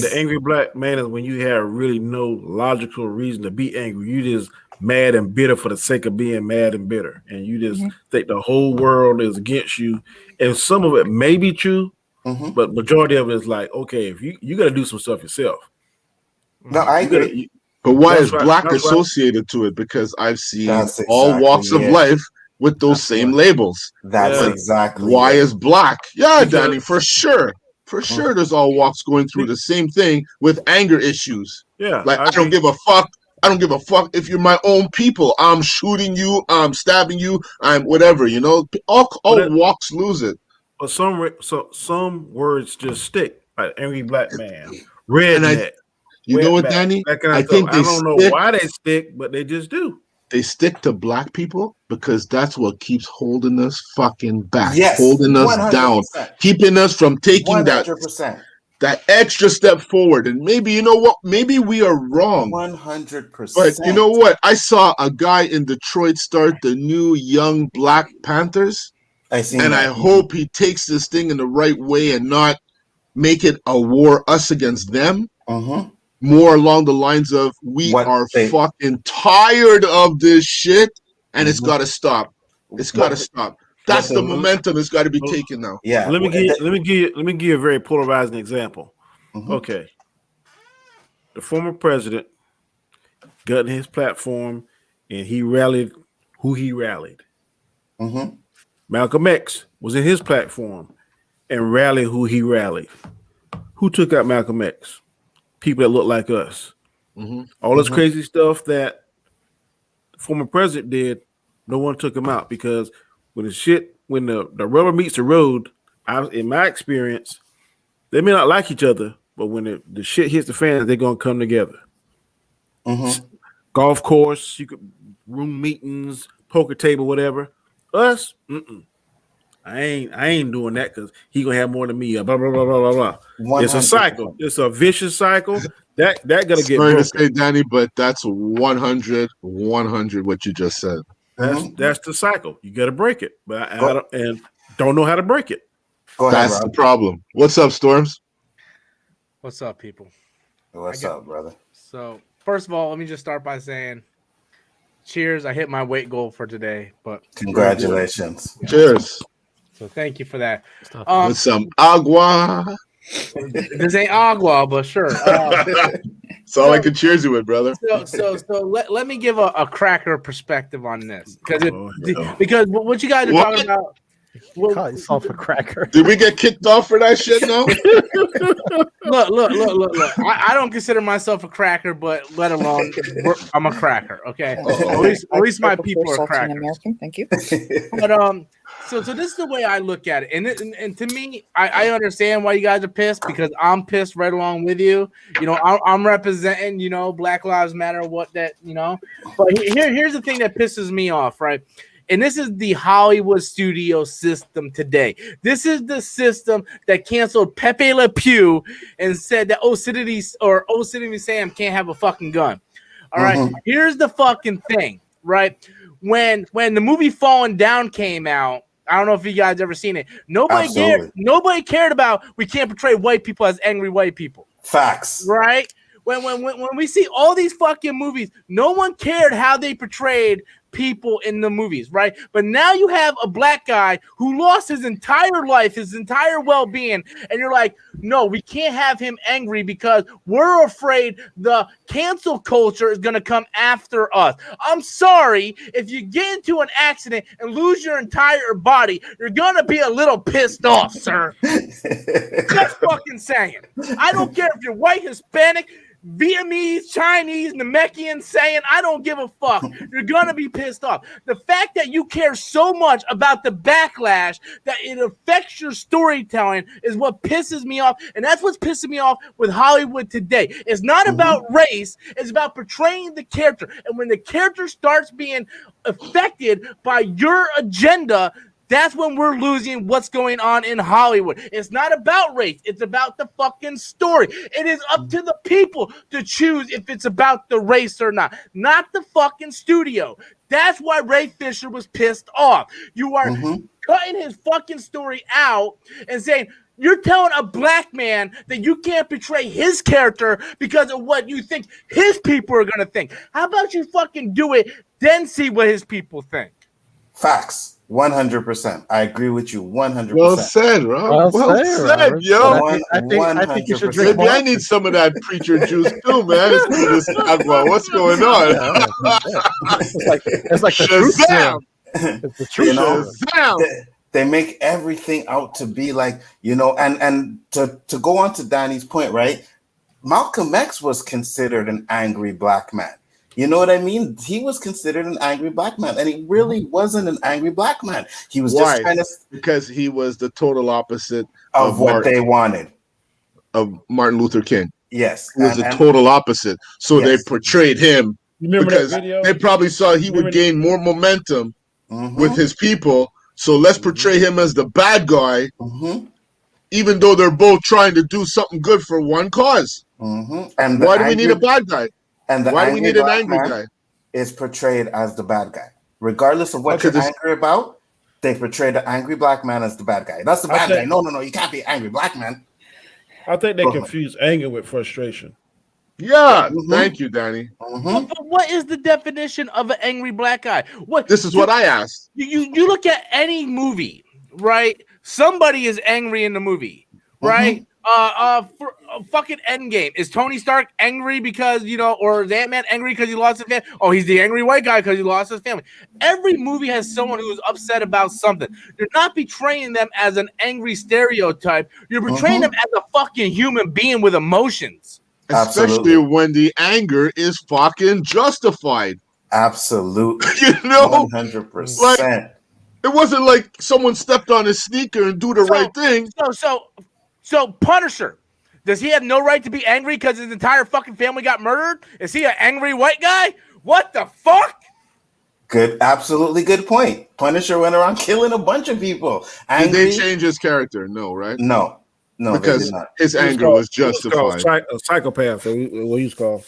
[SPEAKER 4] the angry black man is when you have really no logical reason to be angry. You just mad and bitter for the sake of being mad and bitter, and you just think the whole world is against you. And some of it may be true, but majority of it is like, okay, if you got to do some stuff yourself.
[SPEAKER 1] No, I agree.
[SPEAKER 3] But why is black associated to it? Because I've seen all walks of life with those same labels.
[SPEAKER 1] That's exactly
[SPEAKER 3] why is black. Yeah, Danny, for sure. For sure, there's all walks going through the same thing with anger issues.
[SPEAKER 4] Yeah.
[SPEAKER 3] Like, I don't give a fuck. I don't give a fuck if you're my own people. I'm shooting you. I'm stabbing you. I'm whatever, All walks lose it.
[SPEAKER 4] But some words just stick. Like angry black man, redneck.
[SPEAKER 3] You know what, Danny?
[SPEAKER 4] I don't know why they stick, but they just do.
[SPEAKER 3] They stick to black people because that's what keeps holding us fucking back,
[SPEAKER 1] yes,
[SPEAKER 3] holding us
[SPEAKER 1] 100%.
[SPEAKER 3] down, keeping us from taking
[SPEAKER 1] 100%.
[SPEAKER 3] that extra step forward. And maybe, you know what? Maybe we are wrong.
[SPEAKER 1] 100%.
[SPEAKER 3] But you know what? I saw a guy in Detroit start the new Young Black Panthers. I hope he takes this thing in the right way and not make it a war, us against them. More along the lines of we are fucking tired of this shit, and it's got to stop. It's got to stop. That's the momentum that's got to be taken now.
[SPEAKER 1] Yeah.
[SPEAKER 4] Let me give you a very polarizing example. Okay. The former president got in his platform and he rallied who he rallied. Malcolm X was in his platform and rallied who he rallied. Who took out Malcolm X? People that look like us. All this crazy stuff that the former president did, no one took him out because when the rubber meets the road, in my experience, they may not like each other, but when the shit hits the fan, they're gonna come together. Golf course, room meetings, poker table, whatever. Us, I ain't doing that because he gonna have more than me. Blah blah blah blah blah blah. It's a cycle. It's a vicious cycle. That gonna get broken.
[SPEAKER 3] Sorry to say, Danny, but that's 100 what you just said.
[SPEAKER 4] That's the cycle. You got to break it, but I don't know how to break it.
[SPEAKER 3] That's the problem. What's up, Storms?
[SPEAKER 6] What's up, people?
[SPEAKER 1] What's up, brother?
[SPEAKER 6] So, first of all, let me just start by saying, cheers. I hit my weight goal for today, but
[SPEAKER 1] congratulations.
[SPEAKER 3] Cheers.
[SPEAKER 6] So, thank you for that.
[SPEAKER 3] With some agua.
[SPEAKER 6] This ain't agua, but sure.
[SPEAKER 3] That's all I can cheers you with, brother.
[SPEAKER 6] So let me give a cracker perspective on this because what you guys are talking about.
[SPEAKER 2] Call yourself a cracker.
[SPEAKER 3] Did we get kicked off for that shit now?
[SPEAKER 6] Look. I don't consider myself a cracker, but let alone I'm a cracker. Okay, at least my people are crackers.
[SPEAKER 5] American, thank you.
[SPEAKER 6] But so this is the way I look at it, and to me, I understand why you guys are pissed because I'm pissed right along with you. I'm representing Black Lives Matter, what that But here's the thing that pisses me off, right? And this is the Hollywood studio system today. This is the system that canceled Pepe Le Pew and said that O.C. Sam can't have a fucking gun. All right. Here's the fucking thing, right? When the movie Falling Down came out, I don't know if you guys ever seen it. Nobody cared about we can't portray white people as angry white people.
[SPEAKER 1] Facts.
[SPEAKER 6] Right? When we see all these fucking movies, no one cared how they portrayed people in the movies, right? But now you have a black guy who lost his entire life, his entire well-being, and you're like, no, we can't have him angry because we're afraid the cancel culture is going to come after us. I'm sorry, if you get into an accident and lose your entire body, you're going to be a little pissed off, sir. Just fucking saying. I don't care if you're white, Hispanic, Vietnamese, Chinese, Namekian, saying, I don't give a fuck. You're gonna be pissed off. The fact that you care so much about the backlash that it affects your storytelling is what pisses me off, and that's what's pissing me off with Hollywood today. It's not about race, it's about portraying the character, and when the character starts being affected by your agenda, that's when we're losing what's going on in Hollywood. It's not about race. It's about the fucking story. It is up to the people to choose if it's about the race or not the fucking studio. That's why Ray Fisher was pissed off. You are cutting his fucking story out and saying, you're telling a black man that you can't portray his character because of what you think his people are going to think. How about you fucking do it, then see what his people think?
[SPEAKER 1] Facts. 100%. I agree with you 100%.
[SPEAKER 3] Well said, Rob. Well said, yo.
[SPEAKER 2] I think you should drink
[SPEAKER 3] Maybe
[SPEAKER 2] more.
[SPEAKER 3] I need some of that preacher juice too, man. This agua. What's going on?
[SPEAKER 2] It's like the truth serum. It's the truth
[SPEAKER 3] serum.
[SPEAKER 1] They make everything out to be like, and to go on to Danny's point, right? Malcolm X was considered an angry black man. You know what I mean? He was considered an angry black man, and he really wasn't an angry black man. He was just kind of
[SPEAKER 3] because he was the total opposite
[SPEAKER 1] of what they wanted
[SPEAKER 3] of Martin Luther King.
[SPEAKER 1] Yes,
[SPEAKER 3] he was the total opposite. So they portrayed him because they probably saw he would gain more momentum with his people. So let's portray him as the bad guy, even though they're both trying to do something good for one cause. And why do we need a bad guy?
[SPEAKER 1] And
[SPEAKER 3] why do we need an angry guy?
[SPEAKER 1] Is portrayed as the bad guy. Regardless of what you're angry about, they portray the angry black man as the bad guy. That's the bad guy. No, you can't be an angry black man.
[SPEAKER 4] I think they confuse anger with frustration.
[SPEAKER 3] Yeah, thank you, Danny.
[SPEAKER 6] But what is the definition of an angry black guy?
[SPEAKER 3] This is what I asked.
[SPEAKER 6] You look at any movie, right? Somebody is angry in the movie, right? For fucking Endgame, is Tony Stark angry because or is Ant-Man angry because he lost his family? Oh, he's the angry white guy because he lost his family. Every movie has someone who's upset about something. You're not portraying them as an angry stereotype. You're portraying them as a fucking human being with emotions.
[SPEAKER 3] Especially when the anger is fucking justified.
[SPEAKER 1] Absolutely.
[SPEAKER 3] 100%. Like, it wasn't like someone stepped on his sneaker and do the right thing.
[SPEAKER 6] So Punisher, does he have no right to be angry because his entire fucking family got murdered? Is he an angry white guy? What the fuck?
[SPEAKER 1] Good, absolutely good point. Punisher went around killing a bunch of people.
[SPEAKER 3] Did they change his character? No, right?
[SPEAKER 1] No,
[SPEAKER 3] because
[SPEAKER 1] they did not.
[SPEAKER 3] His anger was justified.
[SPEAKER 4] A psychopath, what he was called.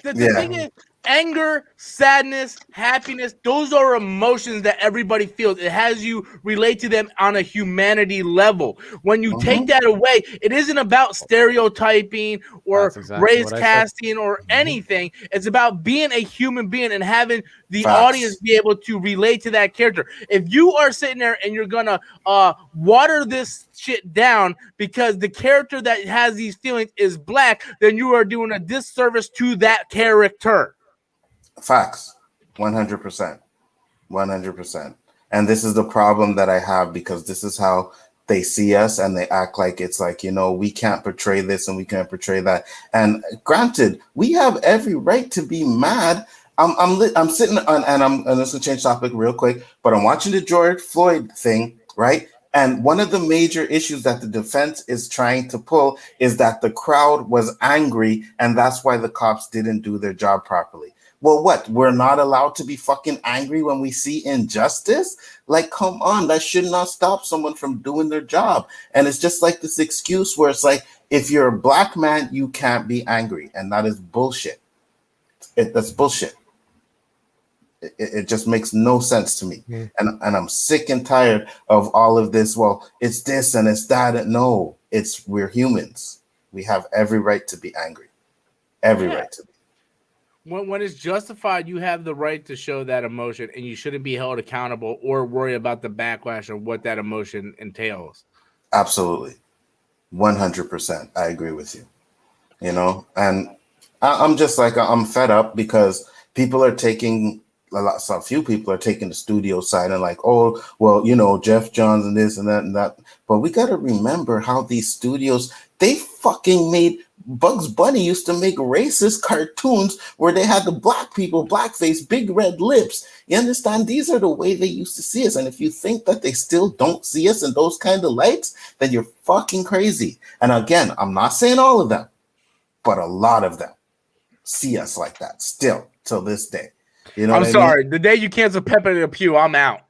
[SPEAKER 6] The thing is, anger, sadness, happiness, those are emotions that everybody feels. It has you relate to them on a humanity level. When you take that away, it isn't about stereotyping or race casting or anything. It's about being a human being and having the audience be able to relate to that character. If you are sitting there and you're going to water this shit down because the character that has these feelings is black, then you are doing a disservice to that character.
[SPEAKER 1] Facts. 100%. 100%. And this is the problem that I have, because this is how they see us, and they act like it's like, we can't portray this and we can't portray that. And granted, we have every right to be mad. I'm sitting on, and I'm just gonna change topic real quick, but I'm watching the George Floyd thing, right? And one of the major issues that the defense is trying to pull is that the crowd was angry, and that's why the cops didn't do their job properly. Well, what? We're not allowed to be fucking angry when we see injustice? Like, come on, that should not stop someone from doing their job. And it's just like this excuse where it's like, if you're a black man, you can't be angry. And that is bullshit. That's bullshit. It just makes no sense to me. And I'm sick and tired of all of this. Well, it's this and it's that. No, we're humans. We have every right to be angry. Every right to be.
[SPEAKER 6] when it's justified, you have the right to show that emotion, and you shouldn't be held accountable or worry about the backlash of what that emotion entails.
[SPEAKER 1] Absolutely. 100%. I agree with you. You know, and I'm just like, I'm fed up because people are taking a few people are taking the studio side and like, oh, well, you know, Jeff Johns and this and that and that. But we got to remember how these studios, they fucking made Bugs Bunny used to make racist cartoons where they had the black people, blackface, big red lips. You understand? These are the way they used to see us. And if you think that they still don't see us in those kind of lights, then you're fucking crazy. And again, I'm not saying all of them, but a lot of them see us like that still till this day. You know,
[SPEAKER 6] I'm sorry. The day you cancel Pepe Le Pew, I'm out.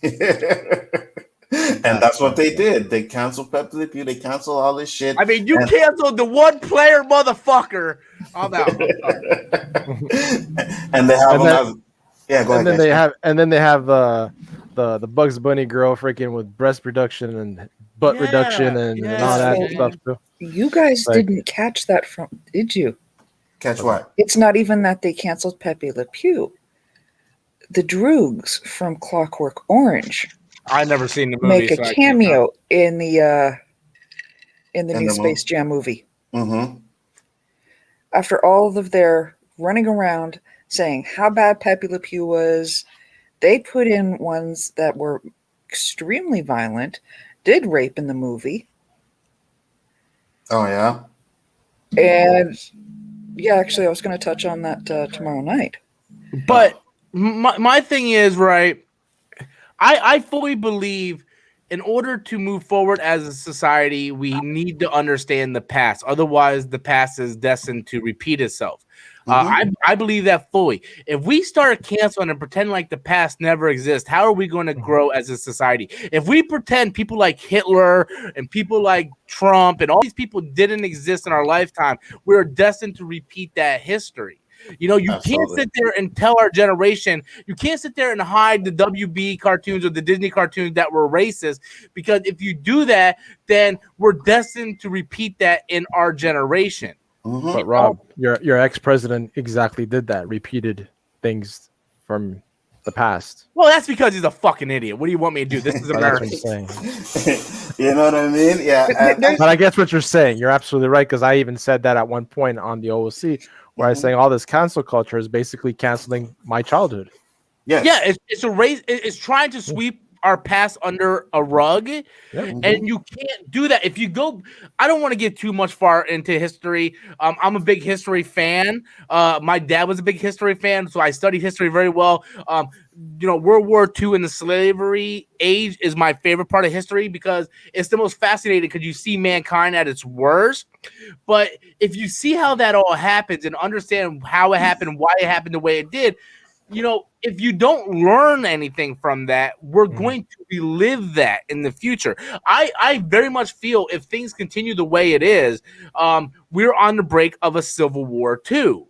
[SPEAKER 1] And that's what they did. They canceled Pepe Le Pew. They canceled all this shit.
[SPEAKER 6] I mean, you canceled the one player motherfucker. I'm out.
[SPEAKER 1] And they have go ahead.
[SPEAKER 2] And then they have the Bugs Bunny girl freaking with breast reduction and butt reduction and all that stuff too.
[SPEAKER 5] You guys didn't catch that did you?
[SPEAKER 1] Catch what?
[SPEAKER 5] It's not even that they canceled Pepe Le Pew. The Droogs from Clockwork Orange.
[SPEAKER 6] I never seen the movie.
[SPEAKER 5] Make a cameo in the new Space Jam movie.
[SPEAKER 1] Mm-hmm.
[SPEAKER 5] After all of their running around saying how bad Pepe Le Pew was, they put in ones that were extremely violent, did rape in the movie.
[SPEAKER 1] Oh, yeah?
[SPEAKER 5] And yeah, actually, I was going to touch on that tomorrow night.
[SPEAKER 6] But my thing is, right, I fully believe in order to move forward as a society, we need to understand the past. Otherwise, the past is destined to repeat itself. I believe that fully. If we start canceling and pretend like the past never exists, how are we going to grow as a society? If we pretend people like Hitler and people like Trump and all these people didn't exist in our lifetime, we're destined to repeat that history. You know, you can't sit there and tell our generation, you can't sit there and hide the WB cartoons or the Disney cartoons that were racist, because if you do that, then we're destined to repeat that in our generation.
[SPEAKER 1] Mm-hmm.
[SPEAKER 2] But Rob, your ex-president exactly did that, repeated things from the past.
[SPEAKER 6] Well, that's because he's a fucking idiot. What do you want me to do? This is America.
[SPEAKER 1] You know what I mean? Yeah.
[SPEAKER 2] But I guess what you're saying, you're absolutely right, because I even said that at one point on the O.O.C, where I was saying all this cancel culture is basically canceling my childhood.
[SPEAKER 1] Yes.
[SPEAKER 6] Yeah, it's trying to sweep our past under a rug, and you can't do that. If you go, I don't want to get too much far into history. I'm a big history fan. My dad was a big history fan, so I studied history very well. You know, World War II and the slavery age is my favorite part of history because it's the most fascinating, because you see mankind at its worst. But if you see how that all happens and understand how it happened, why it happened the way it did, you know, if you don't learn anything from that, we're going to relive that in the future. I very much feel if things continue the way it is, we're on the brink of a civil war too.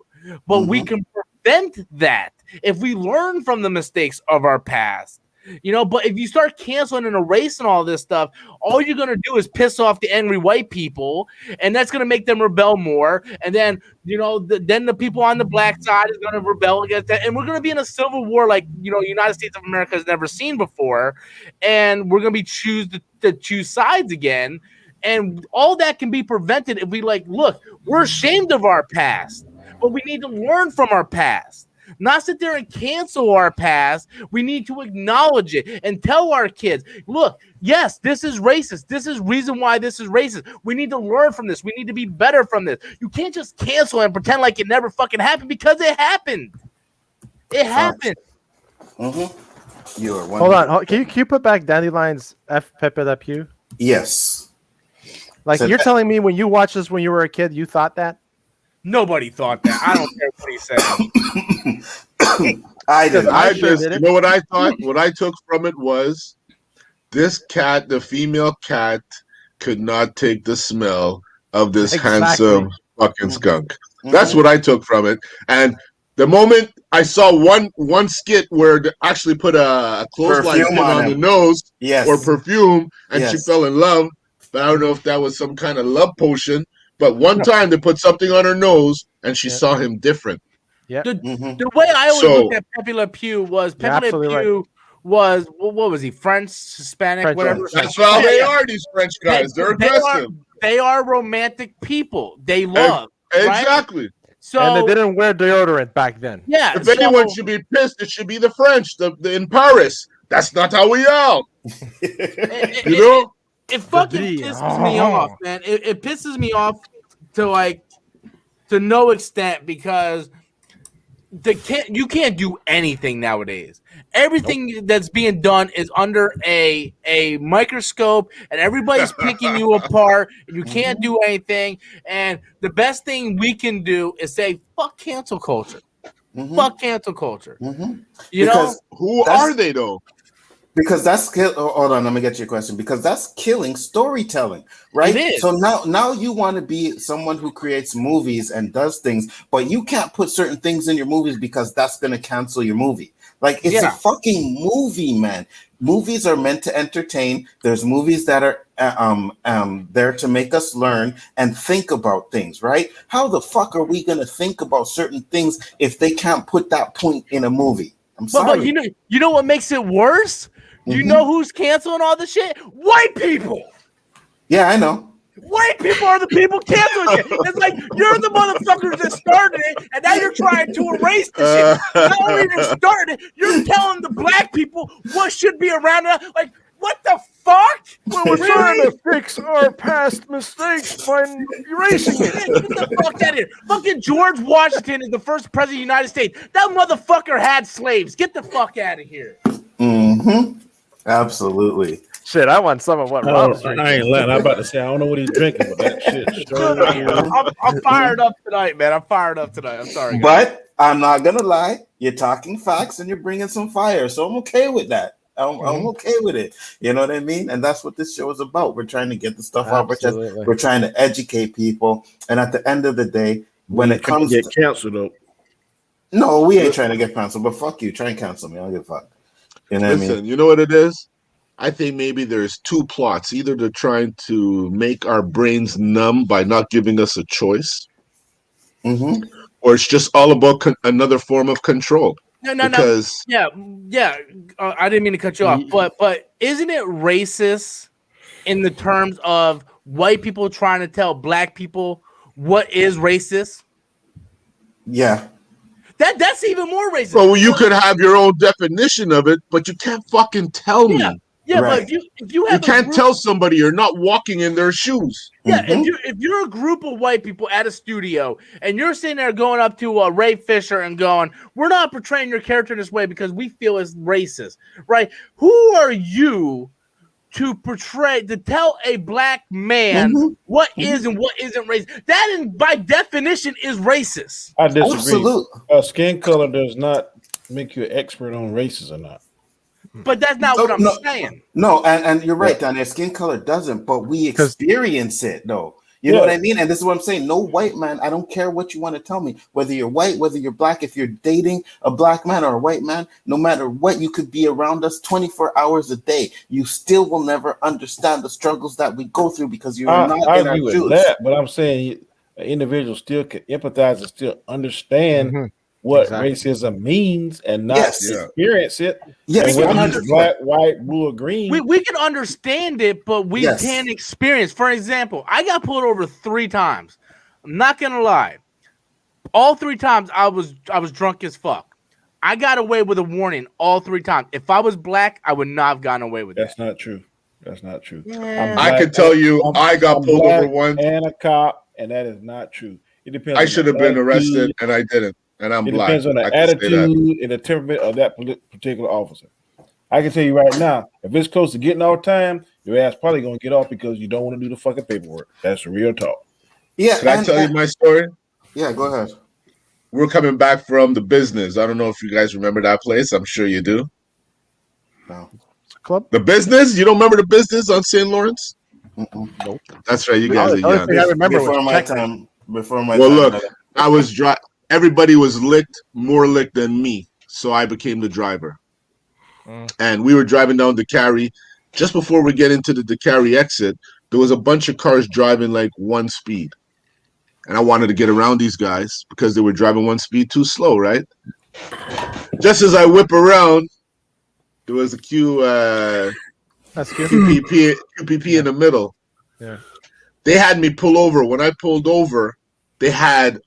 [SPEAKER 6] But we can prevent that if we learn from the mistakes of our past. You know, but if you start canceling and erasing all this stuff, all you're going to do is piss off the angry white people, and that's going to make them rebel more. And then, you know, then the people on the black side is going to rebel against that. And we're going to be in a civil war like, you know, United States of America has never seen before. And we're going to be to choose sides again. And all that can be prevented if we look, we're ashamed of our past, but we need to learn from our past. Not sit there and cancel our past. We need to acknowledge it and tell our kids, look, yes, this is racist. This is reason why this is racist. We need to learn from this. We need to be better from this. You can't just cancel and pretend like it never fucking happened, because it happened. It happened.
[SPEAKER 1] You are one.
[SPEAKER 2] Hold on. Can you put back Dandelion's F Pepe Le Pew?
[SPEAKER 1] Yes.
[SPEAKER 2] Like, so you're telling me when you watched this when you were a kid, you thought that?
[SPEAKER 6] Nobody thought that. I don't care what he said.
[SPEAKER 1] I did.
[SPEAKER 3] You know what I thought? What I took from it was this cat, the female cat, could not take the smell of this handsome fucking skunk. That's what I took from it. And the moment I saw one skit where they actually put a clothesline on the nose, or perfume, and she fell in love. But I don't know if that was some kind of love potion. But one time they put something on her nose and she saw him different.
[SPEAKER 2] Yeah.
[SPEAKER 6] The way I always looked at Pepe Le Pew was Pepe Le Pew was what was he? French, Hispanic,
[SPEAKER 2] French,
[SPEAKER 6] whatever.
[SPEAKER 3] That's how they are. These French guys, they're aggressive.
[SPEAKER 6] They are romantic people. They love
[SPEAKER 3] exactly.
[SPEAKER 6] Right? So
[SPEAKER 2] and they didn't wear deodorant back then.
[SPEAKER 6] Yeah.
[SPEAKER 3] If anyone should be pissed, it should be the French. The in Paris. That's not how we are. You know.
[SPEAKER 6] It fucking pisses me off, man. It pisses me off to no extent because you can't do anything nowadays. Everything that's being done is under a microscope, and everybody's picking you apart, and you can't do anything. And the best thing we can do is say, "Fuck cancel culture." Fuck cancel culture. You know
[SPEAKER 3] who are they though?
[SPEAKER 1] Because that's hold on, let me get your question. Because that's killing storytelling, right?
[SPEAKER 6] It is.
[SPEAKER 1] So now you want to be someone who creates movies and does things, but you can't put certain things in your movies because that's going to cancel your movie. Like it's a fucking movie, man. Movies are meant to entertain. There's movies that are there to make us learn and think about things, right? How the fuck are we going to think about certain things if they can't put that point in a movie? I'm sorry.
[SPEAKER 6] But you know what makes it worse? Do you know who's canceling all the shit? White people.
[SPEAKER 1] Yeah, I know.
[SPEAKER 6] White people are the people canceling it. It's like you're the motherfuckers that started it, and now you're trying to erase the shit. Not only you started it, you're telling the black people what should be around it. Like, what the fuck?
[SPEAKER 2] Well, we're trying to fix our past mistakes by erasing it.
[SPEAKER 6] Get the fuck out of here. Fucking George Washington is the first president of the United States. That motherfucker had slaves. Get the fuck out of here.
[SPEAKER 1] Absolutely.
[SPEAKER 2] Shit, I want some of what Rob's drinking.
[SPEAKER 4] I ain't letting. I'm about to say I don't know what he's drinking, but that shit.
[SPEAKER 6] I'm fired up tonight, man. I'm fired up tonight. I'm sorry, guys.
[SPEAKER 1] But I'm not gonna lie. You're talking facts and you're bringing some fire, so I'm okay with that. I'm okay with it. You know what I mean? And that's what this show is about. We're trying to get the stuff out. We're trying to educate people. And at the end of the day, when it comes
[SPEAKER 4] to get canceled, though.
[SPEAKER 1] No, we ain't trying to get canceled. But fuck you, try and cancel me. I don't give a fuck. You know what I mean?
[SPEAKER 3] You know what it is? I think maybe there's two plots. Either they're trying to make our brains numb by not giving us a choice, or it's just all about another form of control.
[SPEAKER 6] No. Yeah. I didn't mean to cut you off, but isn't it racist in the terms of white people trying to tell black people what is racist?
[SPEAKER 1] Yeah.
[SPEAKER 6] That's even more racist.
[SPEAKER 3] Well, you could have your own definition of it, but you can't fucking tell me.
[SPEAKER 6] Yeah,
[SPEAKER 1] right.
[SPEAKER 6] But if you have
[SPEAKER 3] can't tell somebody you're not walking in their shoes.
[SPEAKER 6] Yeah, if you're a group of white people at a studio and you're sitting there going up to Ray Fisher and going, "We're not portraying your character this way because we feel it's racist," right? Who are you to tell a black man what is and what isn't racist? That, by definition, is racist.
[SPEAKER 4] I disagree.
[SPEAKER 1] Absolutely.
[SPEAKER 4] Skin color does not make you an expert on races or not.
[SPEAKER 6] But that's not what I'm saying.
[SPEAKER 1] No, and you're right, Daniel. Skin color doesn't, but we experience it, though. You know what I mean? And this is what I'm saying. No white man, I don't care what you want to tell me, whether you're white, whether you're black, if you're dating a black man or a white man, no matter what, you could be around us 24 hours a day. You still will never understand the struggles that we go through because you're not in our
[SPEAKER 4] agree with that, but I'm saying an individual still can empathize and still understand what racism means and not experience it.
[SPEAKER 1] Yes,
[SPEAKER 4] black, white, blue, or green.
[SPEAKER 6] We can understand it, but we can't experience. For example, I got pulled over 3 times. I'm not gonna lie. All 3 times I was drunk as fuck. I got away with a warning all 3 times. If I was black, I would not have gotten away with
[SPEAKER 4] That's not true. That's not true.
[SPEAKER 6] Yeah.
[SPEAKER 3] I can tell you, I got pulled over once
[SPEAKER 4] and a cop, and that is not true. It depends.
[SPEAKER 3] I should have been arrested, and I didn't. And I'm black.
[SPEAKER 4] It depends on the attitude and the temperament of that particular officer. I can tell you right now, if it's close to getting off time, your ass probably gonna get off because you don't want to do the fucking paperwork. That's real talk.
[SPEAKER 1] Yeah.
[SPEAKER 3] Can I tell you my story?
[SPEAKER 1] Yeah, go ahead.
[SPEAKER 3] We're coming back from the business. I don't know if you guys remember that place. I'm sure you do.
[SPEAKER 1] No.
[SPEAKER 2] Club?
[SPEAKER 3] The business? You don't remember the business on St. Lawrence?
[SPEAKER 2] Nope.
[SPEAKER 3] That's right. You guys are young.
[SPEAKER 2] I remember
[SPEAKER 1] before my time.
[SPEAKER 3] Well, look, I was everybody was more licked than me, so I became the driver. And we were driving down DeCarry. Just before we get into the DeCarry exit, there was a bunch of cars driving like 1 speed. and I wanted to get around these guys because they were driving one speed too slow, right? Just as I whip around, there was a
[SPEAKER 2] That's good.
[SPEAKER 3] QPP in the middle.
[SPEAKER 2] Yeah.
[SPEAKER 3] They had me pull over. When I pulled over, they had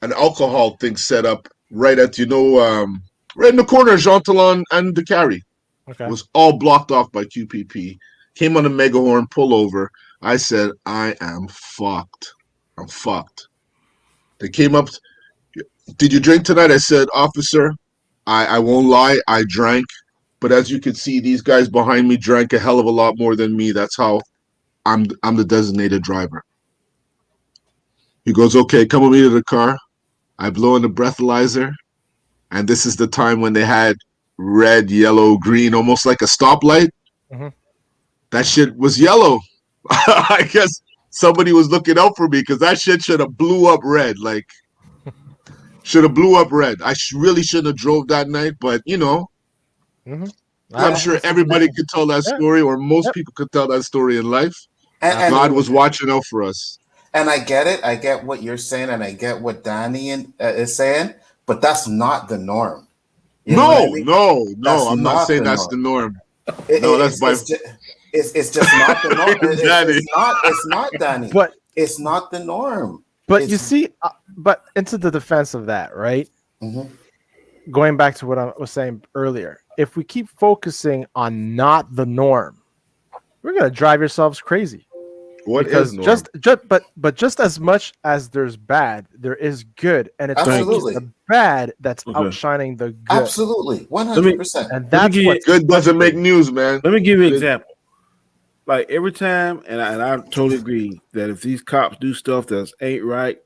[SPEAKER 3] an alcohol thing set up right at, right in the corner of Jean Talon and the Carry.
[SPEAKER 2] Okay.
[SPEAKER 3] It was all blocked off by QPP. Came on the megahorn, pull over. I said, I am fucked. I'm fucked. They came up. Did you drink tonight? I said, officer, I won't lie. I drank. But as you can see, these guys behind me drank a hell of a lot more than me. That's how I'm the designated driver. He goes, okay, come with me to the car. I blow in the breathalyzer. And this is the time when they had red, yellow, green, almost like a stoplight.
[SPEAKER 2] Mm-hmm.
[SPEAKER 3] That shit was yellow. I guess somebody was looking out for me because that shit should have blew up red. Like, should have blew up red. I really shouldn't have drove that night, but
[SPEAKER 2] Mm-hmm.
[SPEAKER 3] I'm sure everybody could tell that story, or most people could tell that story in life.
[SPEAKER 1] And
[SPEAKER 3] God was watching out for us.
[SPEAKER 1] And I get it. I get what you're saying, and I get what Danny is saying. But that's not the norm. You know what I mean?
[SPEAKER 3] No. I'm not saying that's the norm.
[SPEAKER 1] It's just not the norm. It's not, Danny.
[SPEAKER 2] But
[SPEAKER 1] it's not the norm.
[SPEAKER 2] But you see, but into the defense of that, right?
[SPEAKER 1] Mm-hmm.
[SPEAKER 2] Going back to what I was saying earlier, if we keep focusing on not the norm, we're gonna drive yourselves crazy.
[SPEAKER 3] What is norm?
[SPEAKER 2] Just as much as there's bad, there is good, and it's
[SPEAKER 1] absolutely
[SPEAKER 2] the bad that's outshining the good.
[SPEAKER 1] Absolutely, 100%.
[SPEAKER 2] And that's what
[SPEAKER 3] good doesn't make news, man.
[SPEAKER 4] Let me give you an example. Like every time, and I totally agree that if these cops do stuff that ain't right,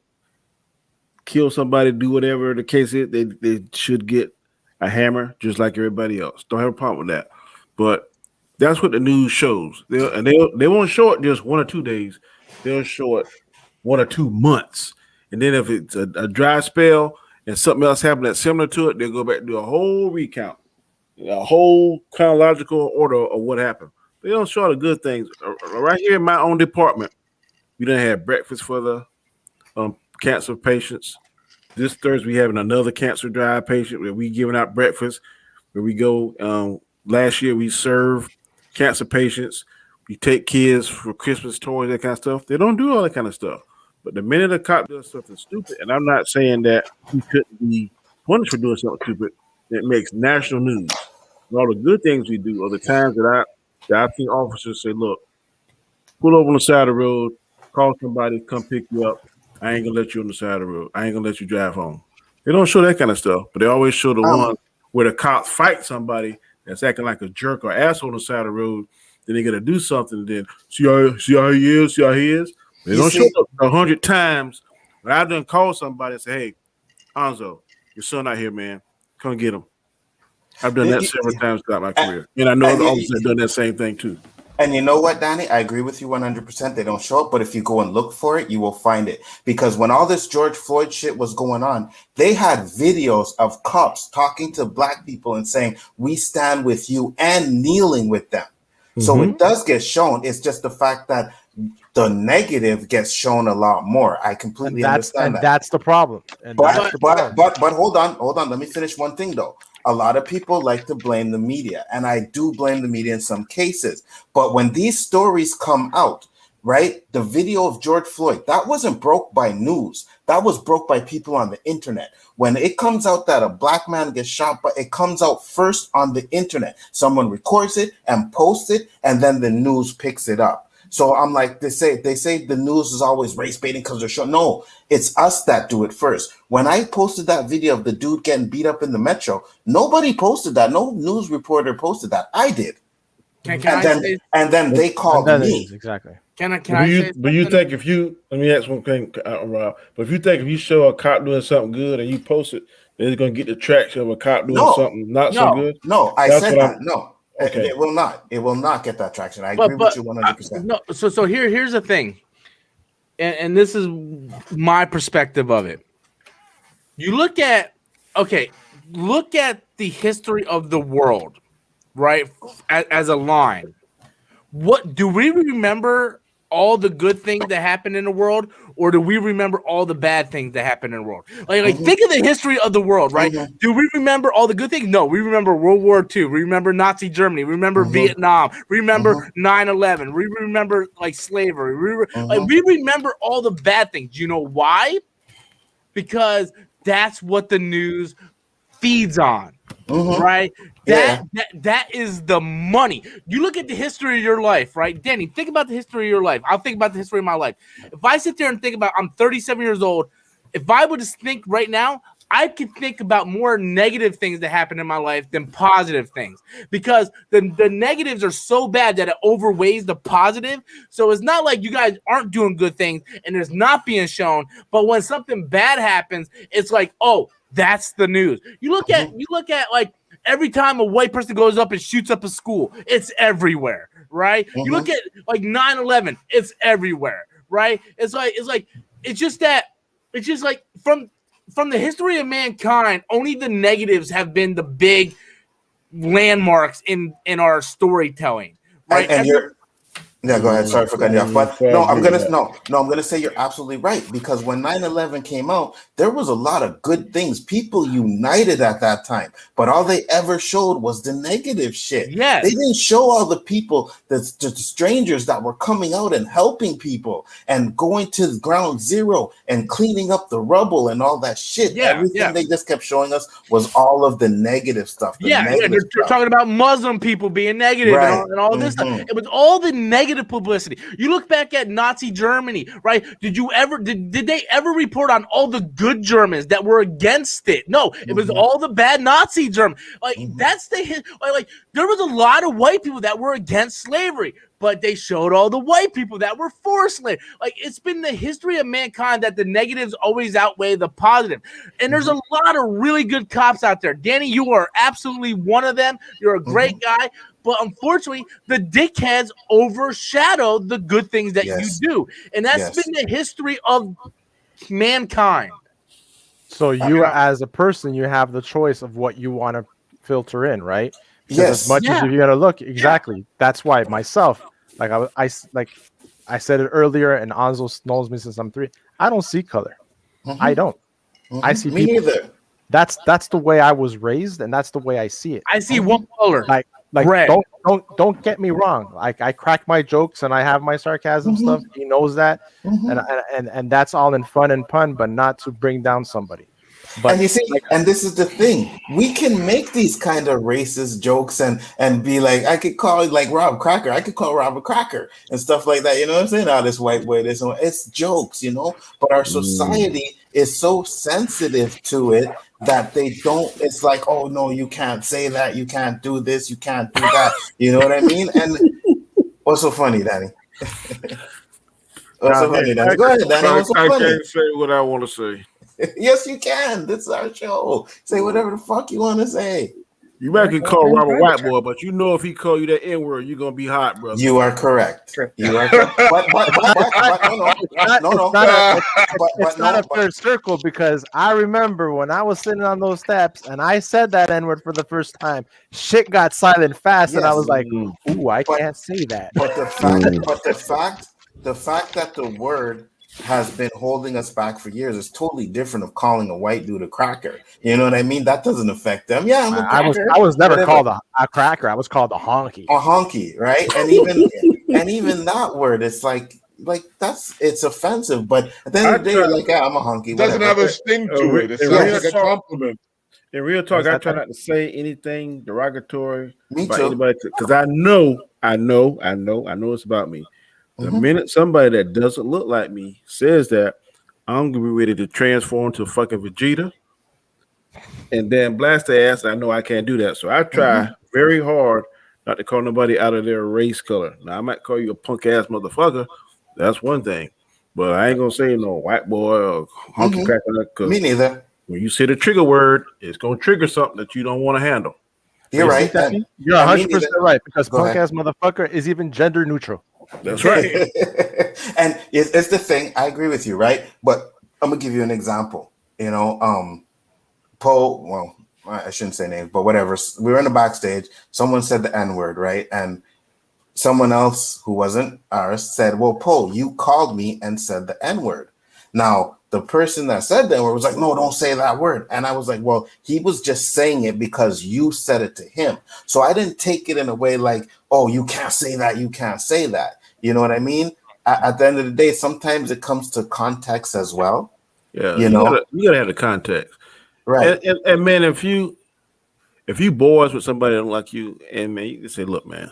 [SPEAKER 4] kill somebody, do whatever the case is, they should get a hammer just like everybody else. Don't have a problem with that. But that's what the news shows. They won't show it just 1 or 2 days. They'll show it 1 or 2 months. And then if it's a dry spell and something else happened that's similar to it, they'll go back and do a whole recount, a whole chronological order of what happened. They don't show the good things. Right here in my own department, we done had breakfast for the cancer patients. This Thursday, we having another cancer drive patient where we giving out breakfast. Where we go, last year we served cancer patients. We take kids for Christmas toys, that kind of stuff. They don't do all that kind of stuff. But the minute a cop does something stupid, and I'm not saying that he couldn't be punished for doing something stupid, it makes national news. And all the good things we do are the times that I've seen officers say, look, pull over on the side of the road, call somebody, come pick you up. I ain't gonna let you on the side of the road. I ain't gonna let you drive home. They don't show that kind of stuff, but they always show the one where the cops fight somebody that's acting like a jerk or asshole on the side of the road. Then they gotta do something. And then see how he is. They don't show up 100 times. But I've done called somebody and say, hey, Anzo, your son out here, man. Come get him. I've done that several times throughout my career. And I know other officers have done that same thing too.
[SPEAKER 1] And you know what, Danny? I agree with you 100%. They don't show up, but if you go and look for it, you will find it. Because when all this George Floyd shit was going on, they had videos of cops talking to black people and saying, we stand with you, and kneeling with them. Mm-hmm. So it does get shown. It's just the fact that the negative gets shown a lot more. I completely understand that.
[SPEAKER 2] That's the problem.
[SPEAKER 1] But hold on. Let me finish one thing though. A lot of people like to blame the media, and I do blame the media in some cases. But when these stories come out, right, the video of George Floyd, that wasn't broke by news. That was broke by people on the internet. When it comes out that a black man gets shot, but it comes out first on the internet. Someone records it and posts it, and then the news picks it up. So I'm like, they say the news is always race baiting because they're showing. No, it's us that do it first. When I posted that video of the dude getting beat up in the metro, nobody posted that. No news reporter posted that. I did. And then they called me.
[SPEAKER 2] Exactly.
[SPEAKER 4] But you think if you, let me ask one thing, Rob. But if you think if you show a cop doing something good and you post it, then it's gonna get the traction of a cop doing something not so good.
[SPEAKER 1] No, I said that. No. Okay. It will not. It will not get that traction. I agree with you 100%.
[SPEAKER 6] No. So here's the thing, and this is my perspective of it. You look at the history of the world, right? As a line, what do we remember all the good things that happen in the world, or do we remember all the bad things that happen in the world? Like think of the history of the world, right? Do we remember all the good things? No, we remember World War II. We remember Nazi Germany. We remember Vietnam. We remember 9/11. We remember like slavery. We remember all the bad things. You know why? Because that's what the news feeds on, right? That is the money. You look at the history of your life, right? Danny, think about the history of your life. I'll think about the history of my life. If I sit there and think about, I'm 37 years old. If I would just think right now, I could think about more negative things that happen in my life than positive things, because the negatives are so bad that it overweighs the positive. So it's not like you guys aren't doing good things and it's not being shown. But when something bad happens, it's like, oh, that's the news. You look at like every time a white person goes up and shoots up a school, it's everywhere, right? You look at like 9/11, it's everywhere, right? It's just like from the history of mankind, only the negatives have been the big landmarks in our storytelling, right?
[SPEAKER 1] And you're go ahead. Sorry for cutting you off. But I'm gonna say you're absolutely right, because when 9/11 came out, there was a lot of good things. People united at that time, but all they ever showed was the negative shit.
[SPEAKER 6] Yes.
[SPEAKER 1] They didn't show all the people, the strangers that were coming out and helping people and going to ground zero and cleaning up the rubble and all that shit. Everything they just kept showing us was all of the negative stuff.
[SPEAKER 6] They're talking about Muslim people being negative,
[SPEAKER 1] right,
[SPEAKER 6] and all this stuff. It was all the negative publicity. You look back at Nazi Germany, right? Did they ever report on all the good Germans that were against it? No, it was all the bad Nazi Germans. Like that's like there was a lot of white people that were against slavery, but they showed all the white people that were for slavery. Like it's been the history of mankind that the negatives always outweigh the positive. And there's a lot of really good cops out there. Danny, you are absolutely one of them. You're a great guy. But unfortunately, the dickheads overshadow the good things that you do. And that's been the history of mankind.
[SPEAKER 2] So you, as a person, you have the choice of what you want to filter in, right? Because as much as you're going to look, that's why myself, like I said it earlier, and Anzo knows me since I'm 3. I don't see color. I don't. I see
[SPEAKER 1] me
[SPEAKER 2] people.
[SPEAKER 1] Neither.
[SPEAKER 2] That's the way I was raised, and that's the way I see it.
[SPEAKER 6] I see one color.
[SPEAKER 2] Like
[SPEAKER 6] red.
[SPEAKER 2] Don't get me wrong. Like I crack my jokes and I have my sarcasm stuff. He knows that, and that's all in fun and pun, but not to bring down somebody. But
[SPEAKER 1] and you see, and this is the thing, we can make these kind of racist jokes and be like, I could call like Rob Cracker, I could call Rob a cracker and stuff like that. You know what I'm saying? Oh, this white boy, this one. It's jokes, you know. But our society is so sensitive to it that they don't. It's like, oh no, you can't say that, you can't do this, you can't do that. You know what I mean? And what's so funny, Danny? What's so funny, Danny? Go ahead, Danny. What's so funny?
[SPEAKER 4] I can't say what I want to say.
[SPEAKER 1] Yes, you can. This is our show. Say whatever the fuck you want to say.
[SPEAKER 4] You might can call Robert white boy, but you know if he call you that N-word, you're gonna be hot, brother.
[SPEAKER 1] You are correct. You are correct. But
[SPEAKER 2] it's not a fair circle, because I remember when I was sitting on those steps and I said that N-word for the first time, shit got silent fast, and I was like, ooh, I can't say that.
[SPEAKER 1] But the fact that the word has been holding us back for years is totally different of calling a white dude a cracker. You know what I mean? That doesn't affect them. Yeah, I'm a cracker.
[SPEAKER 2] I was never called a cracker. I was called a honky.
[SPEAKER 1] A honky, right? And even that word, it's like it's offensive. But at the end of the day, like, I'm a honky.
[SPEAKER 3] It doesn't have a sting to it. It's like a compliment.
[SPEAKER 4] In real talk, I try not to say anything derogatory about
[SPEAKER 1] too.
[SPEAKER 4] anybody, because I know it's about me. The minute somebody that doesn't look like me says that, I'm gonna be ready to transform to fucking Vegeta and then blast their ass. I know I can't do that, so I try very hard not to call nobody out of their race color. Now I might call you a punk ass motherfucker. That's one thing, but I ain't gonna say no white boy or honky cracker.
[SPEAKER 1] Me neither.
[SPEAKER 4] When you say the trigger word, it's gonna trigger something that you don't want to handle.
[SPEAKER 1] You're right.
[SPEAKER 2] You're 100% right, because punk ass mmotherfucker is even gender neutral.
[SPEAKER 4] That's right.
[SPEAKER 1] And it's the thing. I agree with you, right? But I'm gonna give you an example. You know, Poe. Well, I shouldn't say names, but whatever. We were in the backstage. Someone said the N-word, right? And someone else who wasn't ours said, well, Paul, you called me and said the N-word. Now, the person that said that word was like, no, don't say that word. And I was like, well, he was just saying it because you said it to him. So I didn't take it in a way like, oh, you can't say that. You can't say that. You know what I mean? At the end of the day, sometimes it comes to context as well.
[SPEAKER 4] Yeah,
[SPEAKER 1] you know,
[SPEAKER 4] you gotta have the context,
[SPEAKER 1] right?
[SPEAKER 4] And man, if you boys with somebody that don't like you, and man, you can say, look, man,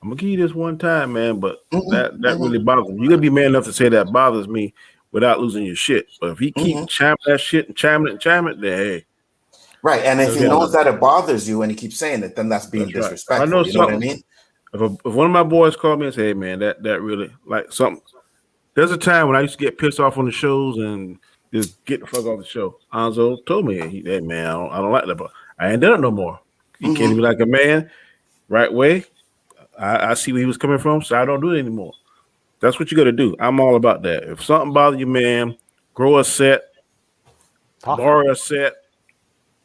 [SPEAKER 4] I'm gonna give you this one time, man, but that really bothers me. You gotta be man enough to say that bothers me without losing your shit. But if he keep chiming that shit and chiming it, then hey.
[SPEAKER 1] Right. And if he knows that it bothers you and he keeps saying it, then that's being disrespectful.
[SPEAKER 4] I know
[SPEAKER 1] you know what I mean?
[SPEAKER 4] If one of my boys called me and said, hey man, that really like something. There's a time when I used to get pissed off on the shows and just get the fuck off the show. Anzo told me, hey man, I don't like that, but I ain't done it no more. He came to me like a man, right way. I see where he was coming from, so I don't do it anymore. That's what you got to do. I'm all about that. If something bothers you, man, grow a set, borrow a set,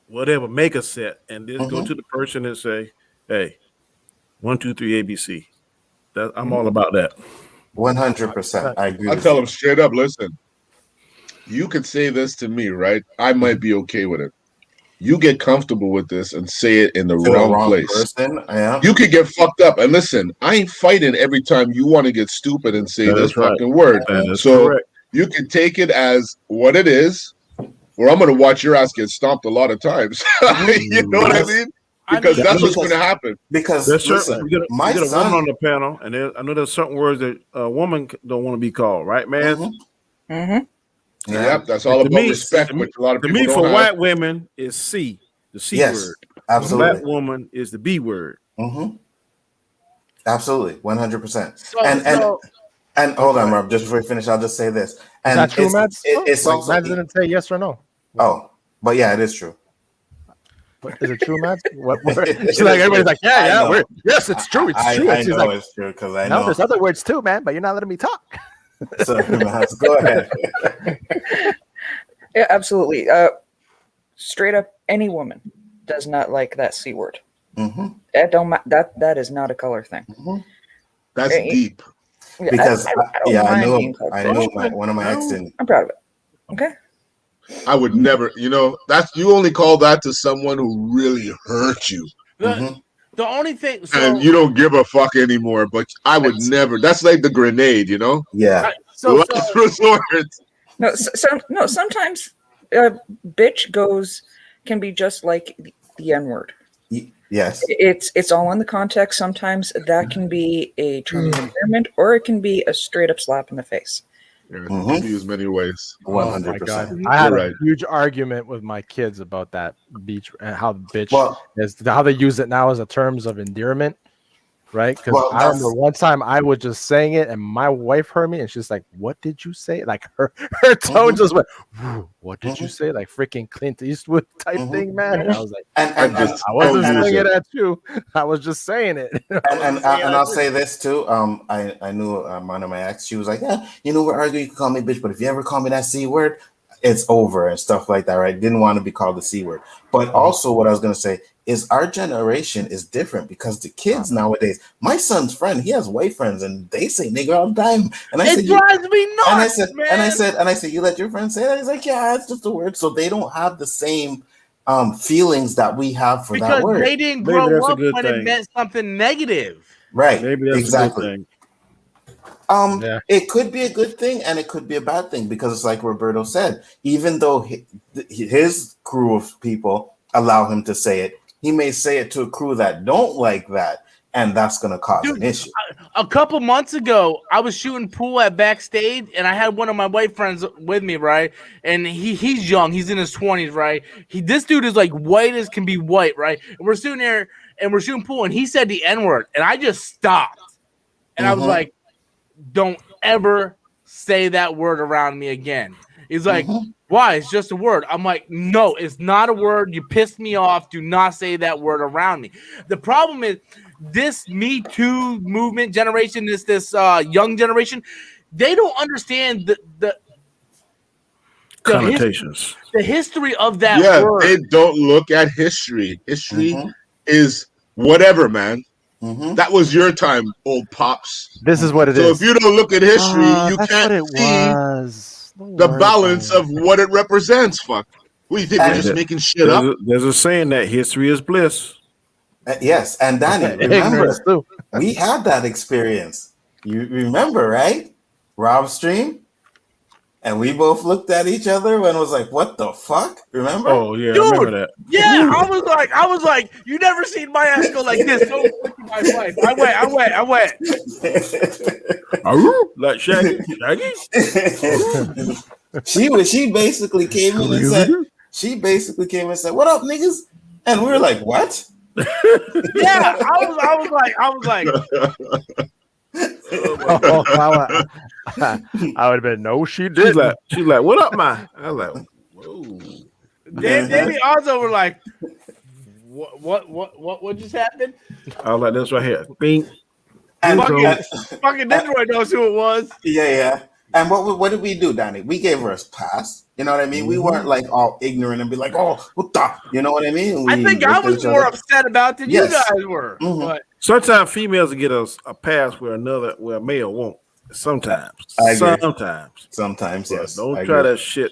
[SPEAKER 4] whatever, make a set, and just go to the person and say, hey, 1, 2, 3, ABC. I'm all about that.
[SPEAKER 1] 100%. I agree.
[SPEAKER 3] I tell them straight up, listen, you could say this to me, right? I might be okay with it. You get comfortable with this and say it in the wrong place. You could get fucked up. And listen, I ain't fighting every time you want to get stupid and say this fucking word. So correct. You can take it as what it is, or I'm going to watch your ass get stomped a lot of times. You know what I mean? Because that's what's going to happen.
[SPEAKER 1] Because
[SPEAKER 4] listen, we got a woman on the panel, and I know there's certain words that a woman don't want to be called, right, man?
[SPEAKER 3] Yeah, that's all about respect, which a lot of people don't have.
[SPEAKER 4] For white women, is C, the C word.
[SPEAKER 1] Absolutely.
[SPEAKER 4] For black woman is the B word.
[SPEAKER 1] Absolutely, 100%. And hold on, Rob. Just before we finish, I'll just say this. And
[SPEAKER 2] is that true, Matt?
[SPEAKER 1] It's
[SPEAKER 2] like,
[SPEAKER 1] also
[SPEAKER 2] Matt didn't say yes or no.
[SPEAKER 1] Oh, but yeah, it is true.
[SPEAKER 2] But is it true, Matt? She's like, everybody's like, yeah, yes, it's true. It's true.
[SPEAKER 1] I know it's true because I know
[SPEAKER 2] there's other words too, man. But you're not letting me talk.
[SPEAKER 1] So, go ahead.
[SPEAKER 5] Yeah, absolutely. Straight up, any woman does not like that C word. That is not a color thing.
[SPEAKER 3] That's deep.
[SPEAKER 1] Because I know one of my exes.
[SPEAKER 5] I'm proud of it. Okay.
[SPEAKER 3] I would never, that's you only call that to someone who really hurt you.
[SPEAKER 6] The only thing,
[SPEAKER 3] and you don't give a fuck anymore. But I would never. That's like the grenade,
[SPEAKER 1] Yeah.
[SPEAKER 3] Last resort.
[SPEAKER 5] No, sometimes bitch can be just like the N-word.
[SPEAKER 1] Yes.
[SPEAKER 5] It's all in the context. Sometimes that can be a term of endearment, or it can be a straight up slap in the face.
[SPEAKER 3] It can be used many ways.
[SPEAKER 1] 100%.
[SPEAKER 2] Oh my God. I had a huge argument with my kids about that beach and how bitch is how they use it now as a terms of endearment. Right? Because I remember one time I was just saying it and my wife heard me and she's like, what did you say? Like her tone just went, what did you say? Like freaking Clint Eastwood type thing, man. And I was like, I wasn't saying it at you. I was just saying it.
[SPEAKER 1] And I'll say this too. I knew one of my ex, she was like, yeah, we're arguing, you can call me bitch, but if you ever call me that C word, it's over and stuff like that, right? Didn't want to be called the C word. But also what I was going to say is our generation is different because the kids nowadays, my son's friend, he has white friends and they say nigga all the time. And I said,
[SPEAKER 6] drives me nuts,
[SPEAKER 1] and I said, you let your friend say that? He's like, yeah, it's just a word. So they don't have the same feelings that we have for that word.
[SPEAKER 6] Because they didn't grow up when it meant something negative.
[SPEAKER 1] Right.
[SPEAKER 4] Maybe that's exactly. A good thing.
[SPEAKER 1] It could be a good thing and it could be a bad thing because it's like Roberto said, even though his crew of people allow him to say it, he may say it to a crew that don't like that, and that's going to cause an issue.
[SPEAKER 6] A couple months ago, I was shooting pool at backstage, and I had one of my white friends with me, right? And he's young. He's in his 20s, right? This dude is like white as can be white, right? And we're sitting there, and we're shooting pool, and he said the N-word, and I just stopped. And I was like, don't ever say that word around me again. He's like, why? It's just a word. I'm like, no, it's not a word. You pissed me off. Do not say that word around me. The problem is this Me Too movement generation, this young generation, they don't understand the
[SPEAKER 4] connotations.
[SPEAKER 6] The history of that word.
[SPEAKER 3] They don't look at history. History is whatever, man.
[SPEAKER 1] Mhm.
[SPEAKER 3] That was your time, old pops.
[SPEAKER 2] This is what it
[SPEAKER 3] So
[SPEAKER 2] is.
[SPEAKER 3] if you don't look at history, you
[SPEAKER 2] That's
[SPEAKER 3] can't
[SPEAKER 2] what it
[SPEAKER 3] see
[SPEAKER 2] was. Don't
[SPEAKER 3] the
[SPEAKER 2] worry about
[SPEAKER 3] balance
[SPEAKER 2] it.
[SPEAKER 3] of what it represents. Fuck. What do you think? We're
[SPEAKER 1] And
[SPEAKER 3] just making shit up?
[SPEAKER 4] There's a saying that history is bliss.
[SPEAKER 1] yes, and Danny,
[SPEAKER 2] Ignorance
[SPEAKER 1] remember,
[SPEAKER 2] too.
[SPEAKER 1] we had that experience. You remember, right? Rob stream, and we both looked at each other and was like, "What the fuck?" Remember?
[SPEAKER 4] Oh yeah, I
[SPEAKER 6] Dude,
[SPEAKER 4] remember that.
[SPEAKER 6] yeah, I was like, you never seen my ass go like this. So quick in my life. I went.
[SPEAKER 4] Like Shaggy.
[SPEAKER 1] She basically came in and said, "What up, niggas?" And we were like, "What?"
[SPEAKER 6] Yeah, I was like,
[SPEAKER 2] I would have been no, she
[SPEAKER 4] She's
[SPEAKER 2] didn't.
[SPEAKER 4] like, what up, man? I was like, whoa.
[SPEAKER 6] Danny also were like, what just happened?
[SPEAKER 4] I was like, this right here. Bing.
[SPEAKER 1] And
[SPEAKER 6] Fucking Detroit knows who it was.
[SPEAKER 1] yeah. And what did we do, Danny? We gave her a pass. You know what I mean? We weren't like all ignorant and be like, "Oh, what the?" You know what I mean?
[SPEAKER 6] I think I was more upset about than you
[SPEAKER 1] Yes.
[SPEAKER 6] guys were. But
[SPEAKER 4] Sometimes females will get a pass where a male won't. Sometimes.
[SPEAKER 1] I agree.
[SPEAKER 4] Sometimes,
[SPEAKER 1] yes.
[SPEAKER 4] Don't try that shit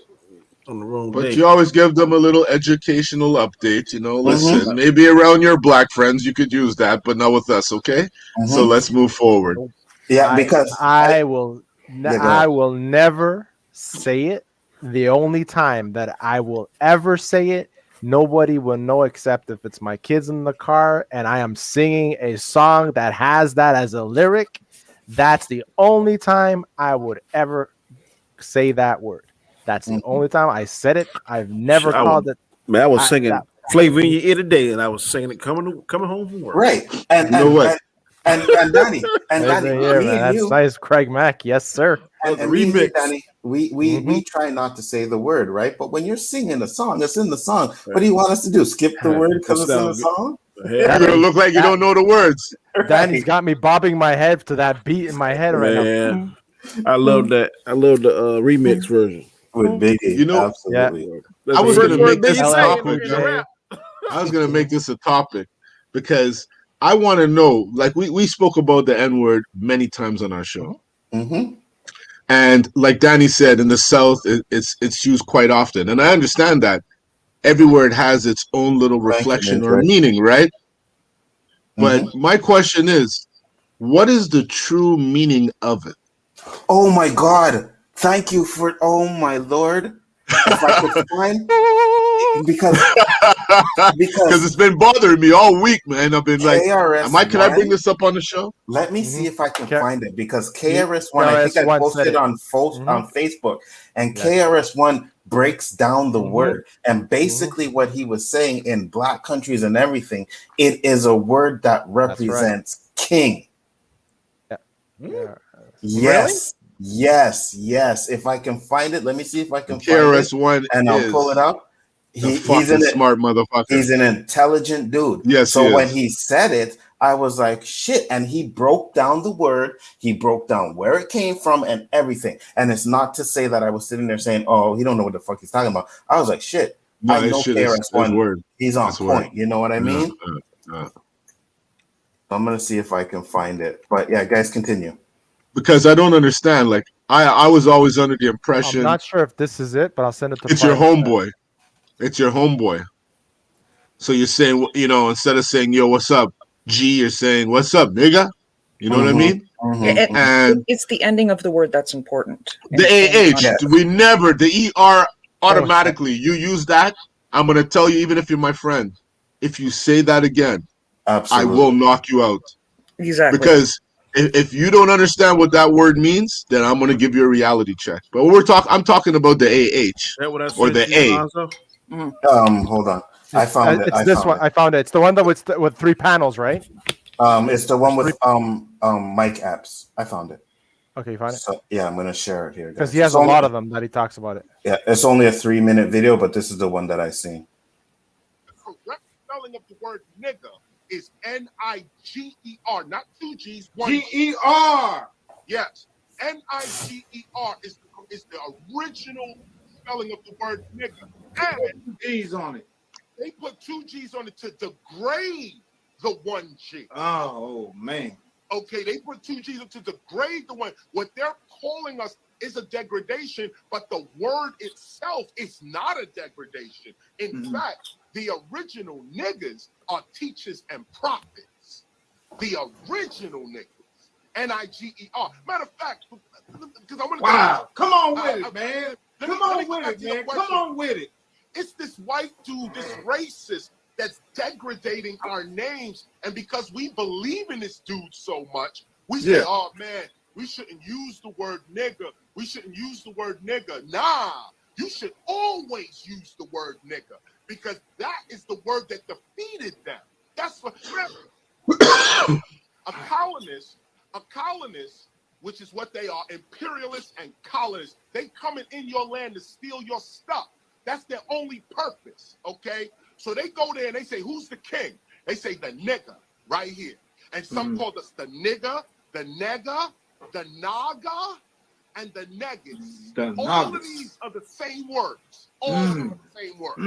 [SPEAKER 4] on the wrong
[SPEAKER 3] But
[SPEAKER 4] day.
[SPEAKER 3] you always give them a little educational update. Listen, maybe around your black friends you could use that, but not with us, okay? So let's move forward.
[SPEAKER 1] Yeah, because
[SPEAKER 2] I will never say it. The only time that I will ever say it, nobody will know except if it's my kids in the car and I am singing a song that has that as a lyric. That's the only time I would ever say that word. That's the only time I said it. I've never called it.
[SPEAKER 4] Man, I was singing Flavor in Your Ear today, and I was singing it coming home from work.
[SPEAKER 1] Right. And
[SPEAKER 3] you know what?
[SPEAKER 1] And Danny,
[SPEAKER 2] that's nice, Craig Mack. Yes, sir.
[SPEAKER 1] And
[SPEAKER 4] remix.
[SPEAKER 1] Danny, we try not to say the word, right? But when you're singing a song, it's in the song. What do you want us to do? Skip the word because it's in the song?
[SPEAKER 3] You're gonna look like you don't know the words.
[SPEAKER 2] Danny's got me bobbing my head to that beat in my head right now.
[SPEAKER 4] I love that. I love the remix version
[SPEAKER 1] with Biggie. Absolutely.
[SPEAKER 3] Yeah. I was gonna make this a topic.
[SPEAKER 2] I
[SPEAKER 3] was gonna make this a topic because I want to know. Like we spoke about the N word many times on our show, and like Danny said, in the South, it's used quite often, and I understand that every word has its own little reflection or meaning, right? But my question is, what is the true meaning of it?
[SPEAKER 1] Oh my God! Thank you for. Oh my Lord! If I could find because
[SPEAKER 3] it's been bothering me all week, man. I've been like, can I bring this up on the show?
[SPEAKER 1] Let me see if I can find it because KRS-One, I think I posted on Facebook, and KRS-One breaks down the word, and basically what he was saying in Black countries and everything, it is a word that represents king.
[SPEAKER 2] Yeah.
[SPEAKER 1] Yes. Really? Yes. If I can find it, let me see if I can find
[SPEAKER 3] KRS-One
[SPEAKER 1] it, and I'll pull it up.
[SPEAKER 3] He's a smart motherfucker.
[SPEAKER 1] He's an intelligent dude.
[SPEAKER 3] Yes.
[SPEAKER 1] So when he said it, I was like, shit. And he broke down the word. He broke down where it came from and everything. And it's not to say that I was sitting there saying, oh, he don't know what the fuck he's talking about. I was like, shit.
[SPEAKER 3] No,
[SPEAKER 1] I know KRS-One. He's on point. You know what I mean? I'm going to see if I can find it. But yeah, guys, continue.
[SPEAKER 3] Because I don't understand. Like, I was always under the impression.
[SPEAKER 2] I'm not sure if this is it, but I'll send it to
[SPEAKER 3] It's your homeboy. It's your homeboy. So you're saying, instead of saying, yo, what's up, G, you're saying, what's up, nigga? You know what I mean?
[SPEAKER 5] And it's the ending of the word that's important.
[SPEAKER 3] The AH, we never, the ER automatically, you use that. I'm going to tell you, even if you're my friend, if you say that again, I will knock you out.
[SPEAKER 5] Exactly.
[SPEAKER 3] Because if you don't understand what that word means, then I'm going to give you a reality check. But I'm talking about the AH or the A.
[SPEAKER 1] Hold on. I found it.
[SPEAKER 2] It's this one. I found it. It's the one that with 3 panels, right?
[SPEAKER 1] It's the one with mic apps. I found it.
[SPEAKER 2] Okay, you found it?
[SPEAKER 1] So, yeah, I'm going to share it here.
[SPEAKER 2] Because he has a lot of them that he talks about it.
[SPEAKER 1] Yeah, it's only a 3-minute video, but this is the one that I seen.
[SPEAKER 7] The correct spelling of the word nigga is N-I-G-E-R, not 2 G's, 1 G-E-R. Yes, N-I-G-E-R is the original spelling of the word nigga. And 2 G's on it. They put 2 G's on it to degrade the 1G.
[SPEAKER 8] Oh man.
[SPEAKER 7] Okay, they put 2 G's to degrade the one. What they're calling us is a degradation, but the word itself is not a degradation. In fact, the original niggas are teachers and prophets. The original niggas. N-I-G-E-R. Matter of fact, because I want to.
[SPEAKER 8] Wow, come on with it, man. Come on with it, man. Come on with it.
[SPEAKER 7] It's this white dude, this racist, that's degrading our names, and because we believe in this dude so much, we say, oh man, we shouldn't use the word nigga. We shouldn't use the word nigga. Nah, you should always use the word nigga, because that is the word that defeated them. That's what a colonist, which is what they are, imperialists and colonists. They coming in your land to steal your stuff. That's their only purpose, okay? So they go there and they say, who's the king? They say the nigga right here. And some call us the nigga, the nega, the naga, and the negas. All of these are the same words. All of them are the same words.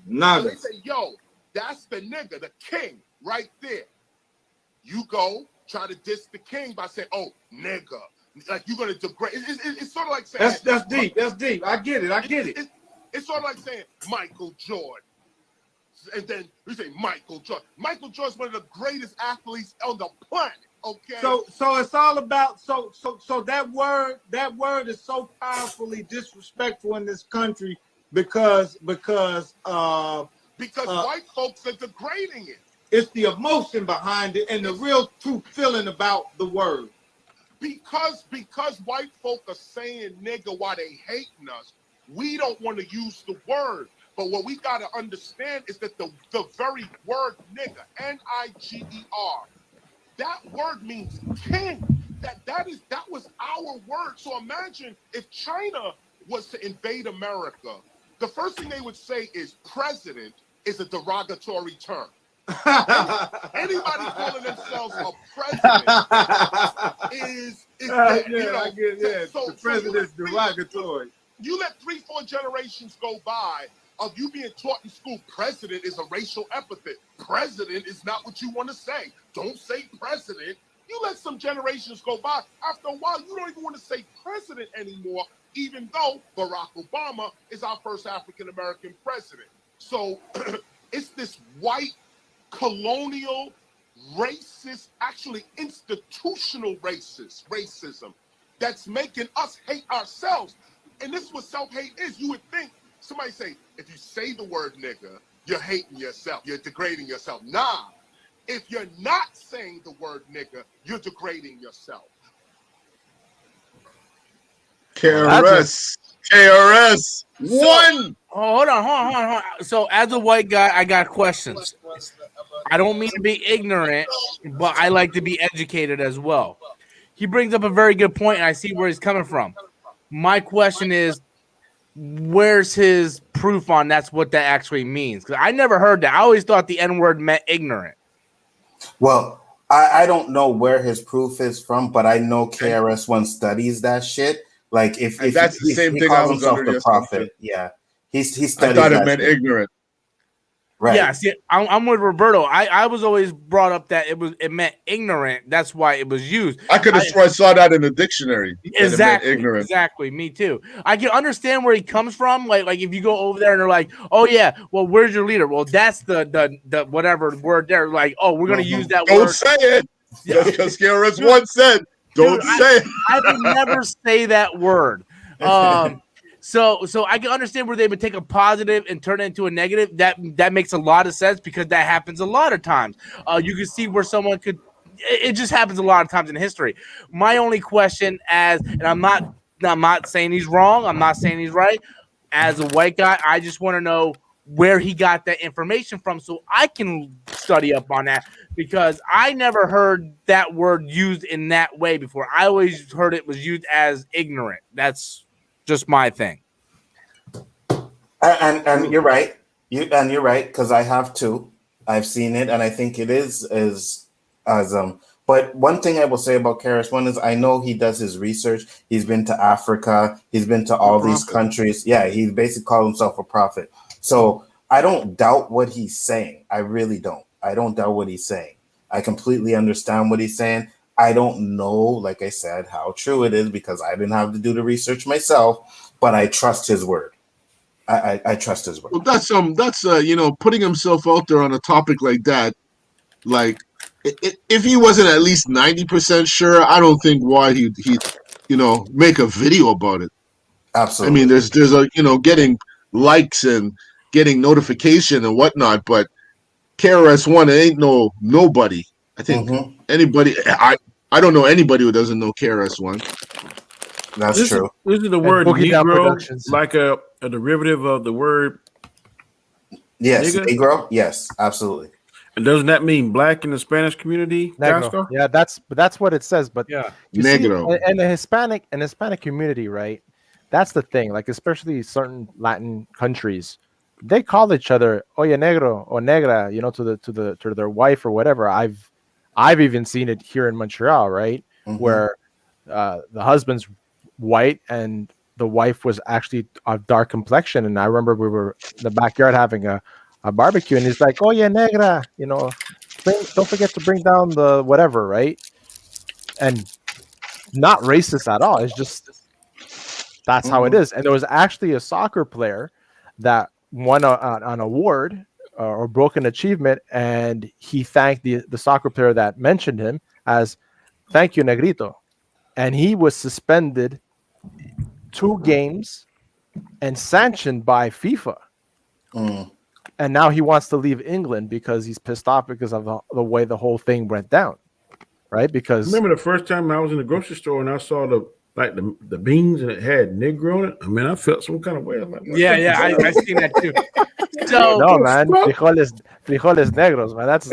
[SPEAKER 7] So they say, yo, that's the nigga, the king, right there. You go try to diss the king by saying, oh, nigga. Like you're going to degrade. It's sort of like saying.
[SPEAKER 8] That's deep. That's deep. I get it.
[SPEAKER 7] It's sort of like saying Michael Jordan. And then we say Michael Jordan. Michael Jordan's one of the greatest athletes on the planet. Okay.
[SPEAKER 8] So it's all about so that word is so powerfully disrespectful in this country because white
[SPEAKER 7] folks are degrading it.
[SPEAKER 8] It's the emotion behind it and the real true feeling about the word.
[SPEAKER 7] Because white folk are saying nigga while they hating us, we don't want to use the word. But what we got to understand is that the very word nigga, N-I-G-E-R, that word means king. That was our word. So imagine if China was to invade America, the first thing they would say is president is a derogatory term. Anybody calling themselves a president is
[SPEAKER 8] the president's derogatory.
[SPEAKER 7] You let 3-4 generations go by of you being taught in school, president is a racial epithet. President is not what you want to say. Don't say president. You let some generations go by. After a while, you don't even want to say president anymore, even though Barack Obama is our first African-American president. So it's this white, colonial, racist, actually institutional racism that's making us hate ourselves. And this is what self-hate is. You would think, somebody say, if you say the word nigga, you're hating yourself. You're degrading yourself. Nah. If you're not saying the word nigga, you're degrading yourself.
[SPEAKER 3] KRS. One.
[SPEAKER 6] Hold on. So as a white guy, I got questions. I don't mean to be ignorant, but I like to be educated as well. He brings up a very good point, and I see where he's coming from. My question is, where's his proof on that's what that actually means? Because I never heard that. I always thought the N-word meant ignorant.
[SPEAKER 1] Well, I don't know where his proof is from, but I know KRS-One studies that shit. Like if
[SPEAKER 3] that's the same thing I was under the
[SPEAKER 1] prophet. Yeah, he studies.
[SPEAKER 3] I thought it meant
[SPEAKER 1] shit.
[SPEAKER 3] ignorant.
[SPEAKER 1] Right.
[SPEAKER 6] Yeah, see, I'm with Roberto. I was always brought up that it meant ignorant. That's why it was used.
[SPEAKER 3] I could have sworn I saw that in the dictionary.
[SPEAKER 6] Exactly. Me too. I can understand where he comes from. Like if you go over there and they're like, oh yeah, well, where's your leader? Well, that's the whatever word there. Like, oh, we're gonna use that word.
[SPEAKER 3] Don't say it. Just because KRS-One said, don't say it.
[SPEAKER 6] I would never say that word. So I can understand where they would take a positive and turn it into a negative. That makes a lot of sense because that happens a lot of times. You can see where someone could. It just happens a lot of times in history. My only question, and I'm not saying he's wrong. I'm not saying he's right. As a white guy, I just want to know where he got that information from so I can study up on that because I never heard that word used in that way before. I always heard it was used as ignorant. That's just my thing.
[SPEAKER 1] And you're right. You're right because I have too. I've seen it, and I think it is But one thing I will say about KRS-One is I know he does his research. He's been to Africa. He's been to all these countries. Yeah, he basically called himself a prophet. So I don't doubt what he's saying. I really don't. I don't doubt what he's saying. I completely understand what he's saying. I don't know, like I said, how true it is because I didn't have to do the research myself, but I trust his word. I trust his word.
[SPEAKER 3] Well, that's putting himself out there on a topic like that. Like, if he wasn't at least 90% sure, I don't think why he make a video about it.
[SPEAKER 1] Absolutely.
[SPEAKER 3] I mean, there's getting likes and getting notification and whatnot, but KRS-One ain't nobody. I think anybody. I don't know anybody who doesn't know KRS-One.
[SPEAKER 1] That's true.
[SPEAKER 4] This is the word Negro, like a derivative of the word.
[SPEAKER 1] Yes, Negro. Yes, absolutely.
[SPEAKER 4] And doesn't that mean black in the Spanish community?
[SPEAKER 2] Negro. Yeah, that's what it says. But
[SPEAKER 4] yeah,
[SPEAKER 3] Negro.
[SPEAKER 2] And the Hispanic community, right? That's the thing. Like especially certain Latin countries, they call each other "Oye negro" or "negra," to their wife or whatever. I've even seen it here in Montreal, right, where the husband's white and the wife was actually of dark complexion. And I remember we were in the backyard having a barbecue, and he's like, "Oh yeah, negra," don't forget to bring down the whatever, right? And not racist at all. It's just that's how it is. And there was actually a soccer player that won an award or broke an achievement, and he thanked the soccer player that mentioned him as "Thank you, Negrito," and he was suspended 2 games and sanctioned by FIFA. And now he wants to leave England because he's pissed off because of the way the whole thing went down, right? Because
[SPEAKER 4] I remember the first time I was in the grocery store and I saw the beans and it had Negro on it. I mean, I felt some kind of way. Like,
[SPEAKER 6] I seen that too. So
[SPEAKER 2] no, man, frijoles negros, man. That's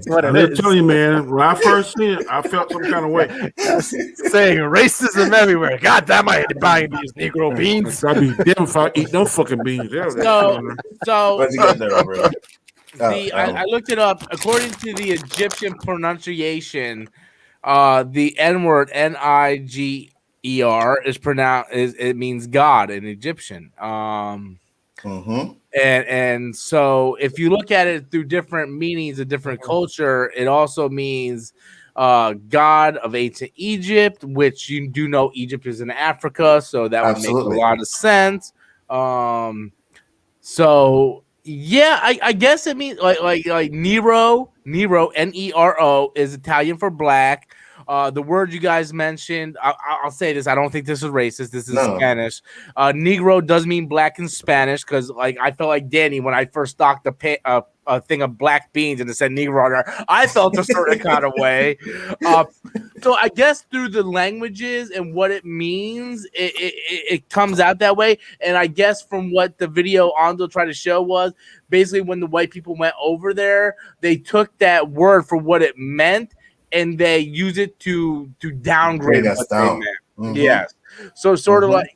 [SPEAKER 2] what it is.
[SPEAKER 4] I'm telling you, man. When I first seen it, I felt some kind of way.
[SPEAKER 2] Saying racism everywhere. God damn, I ain't buying these Negro beans.
[SPEAKER 4] I'd be damn if I eat no fucking beans.
[SPEAKER 6] I looked it up. According to the Egyptian pronunciation, the N word Niger is pronounced it means God in Egyptian. And so if you look at it through different meanings, a different culture, it also means God of ancient Egypt, which you do know Egypt is in Africa, so that would make a lot of sense. So yeah, I guess it means like Nero, Nero is Italian for black. The word you guys mentioned, I'll say this. I don't think this is racist. This is Spanish. Negro does mean black in Spanish because, like, I felt like Danny when I first stocked a thing of black beans and it said Negro on there. I felt a certain kind of way. So I guess through the languages and what it means, it comes out that way. And I guess from what the video Ando tried to show was basically when the white people went over there, they took that word for what it meant and they use it to downgrade us down. Yes. So sort of like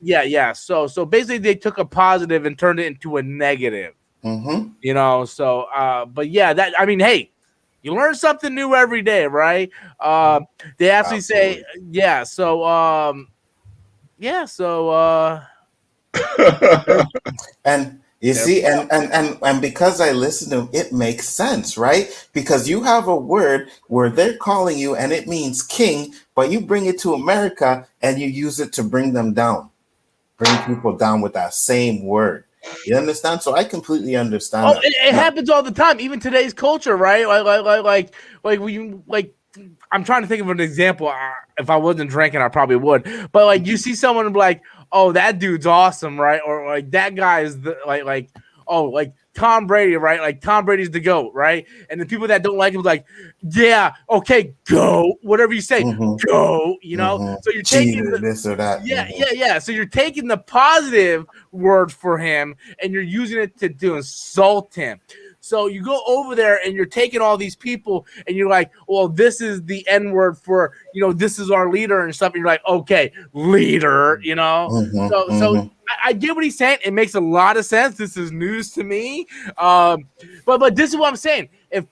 [SPEAKER 6] So basically they took a positive and turned it into a negative. So but yeah, that I mean, hey, you learn something new every day, right? They actually say
[SPEAKER 1] and you see, and because I listen to him, it makes sense, right? Because you have a word where they're calling you and it means king, but you bring it to America and you use it to bring them down, bring people down with that same word. You understand? So I completely understand.
[SPEAKER 6] It happens all the time, even today's culture, right? Like I'm trying to think of an example. If I wasn't drinking, I probably would. But like, you see someone and be like, "Oh, that dude's awesome," right? Or like that guy is like Tom Brady, right? Like Tom Brady's the GOAT, right? And the people that don't like him, like, yeah, okay, go, whatever you say, go. So you're taking
[SPEAKER 1] this or that.
[SPEAKER 6] So you're taking the positive word for him and you're using it to insult him. So you go over there and you're taking all these people and you're like, well, this is the N word for, this is our leader and stuff. And you're like, okay, leader, So I get what he's saying. It makes a lot of sense. This is news to me. But this is what I'm saying. If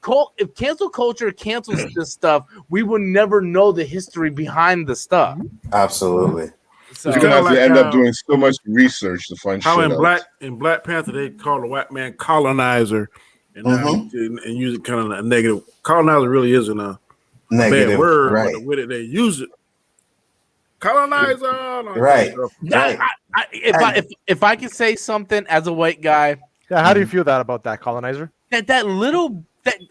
[SPEAKER 6] cancel culture cancels this stuff, we will never know the history behind the stuff.
[SPEAKER 1] Absolutely.
[SPEAKER 3] So because they end up doing so much research to find
[SPEAKER 4] how
[SPEAKER 3] shit
[SPEAKER 4] in Black Panther they call the white man colonizer. and now and use it kind of a negative. Colonizer really isn't a
[SPEAKER 1] Negative,
[SPEAKER 4] bad word,
[SPEAKER 1] right?
[SPEAKER 4] but the way that they use it, colonizer,
[SPEAKER 1] right?
[SPEAKER 6] If I could say something as a white guy,
[SPEAKER 2] Yeah, how do you feel about that, colonizer?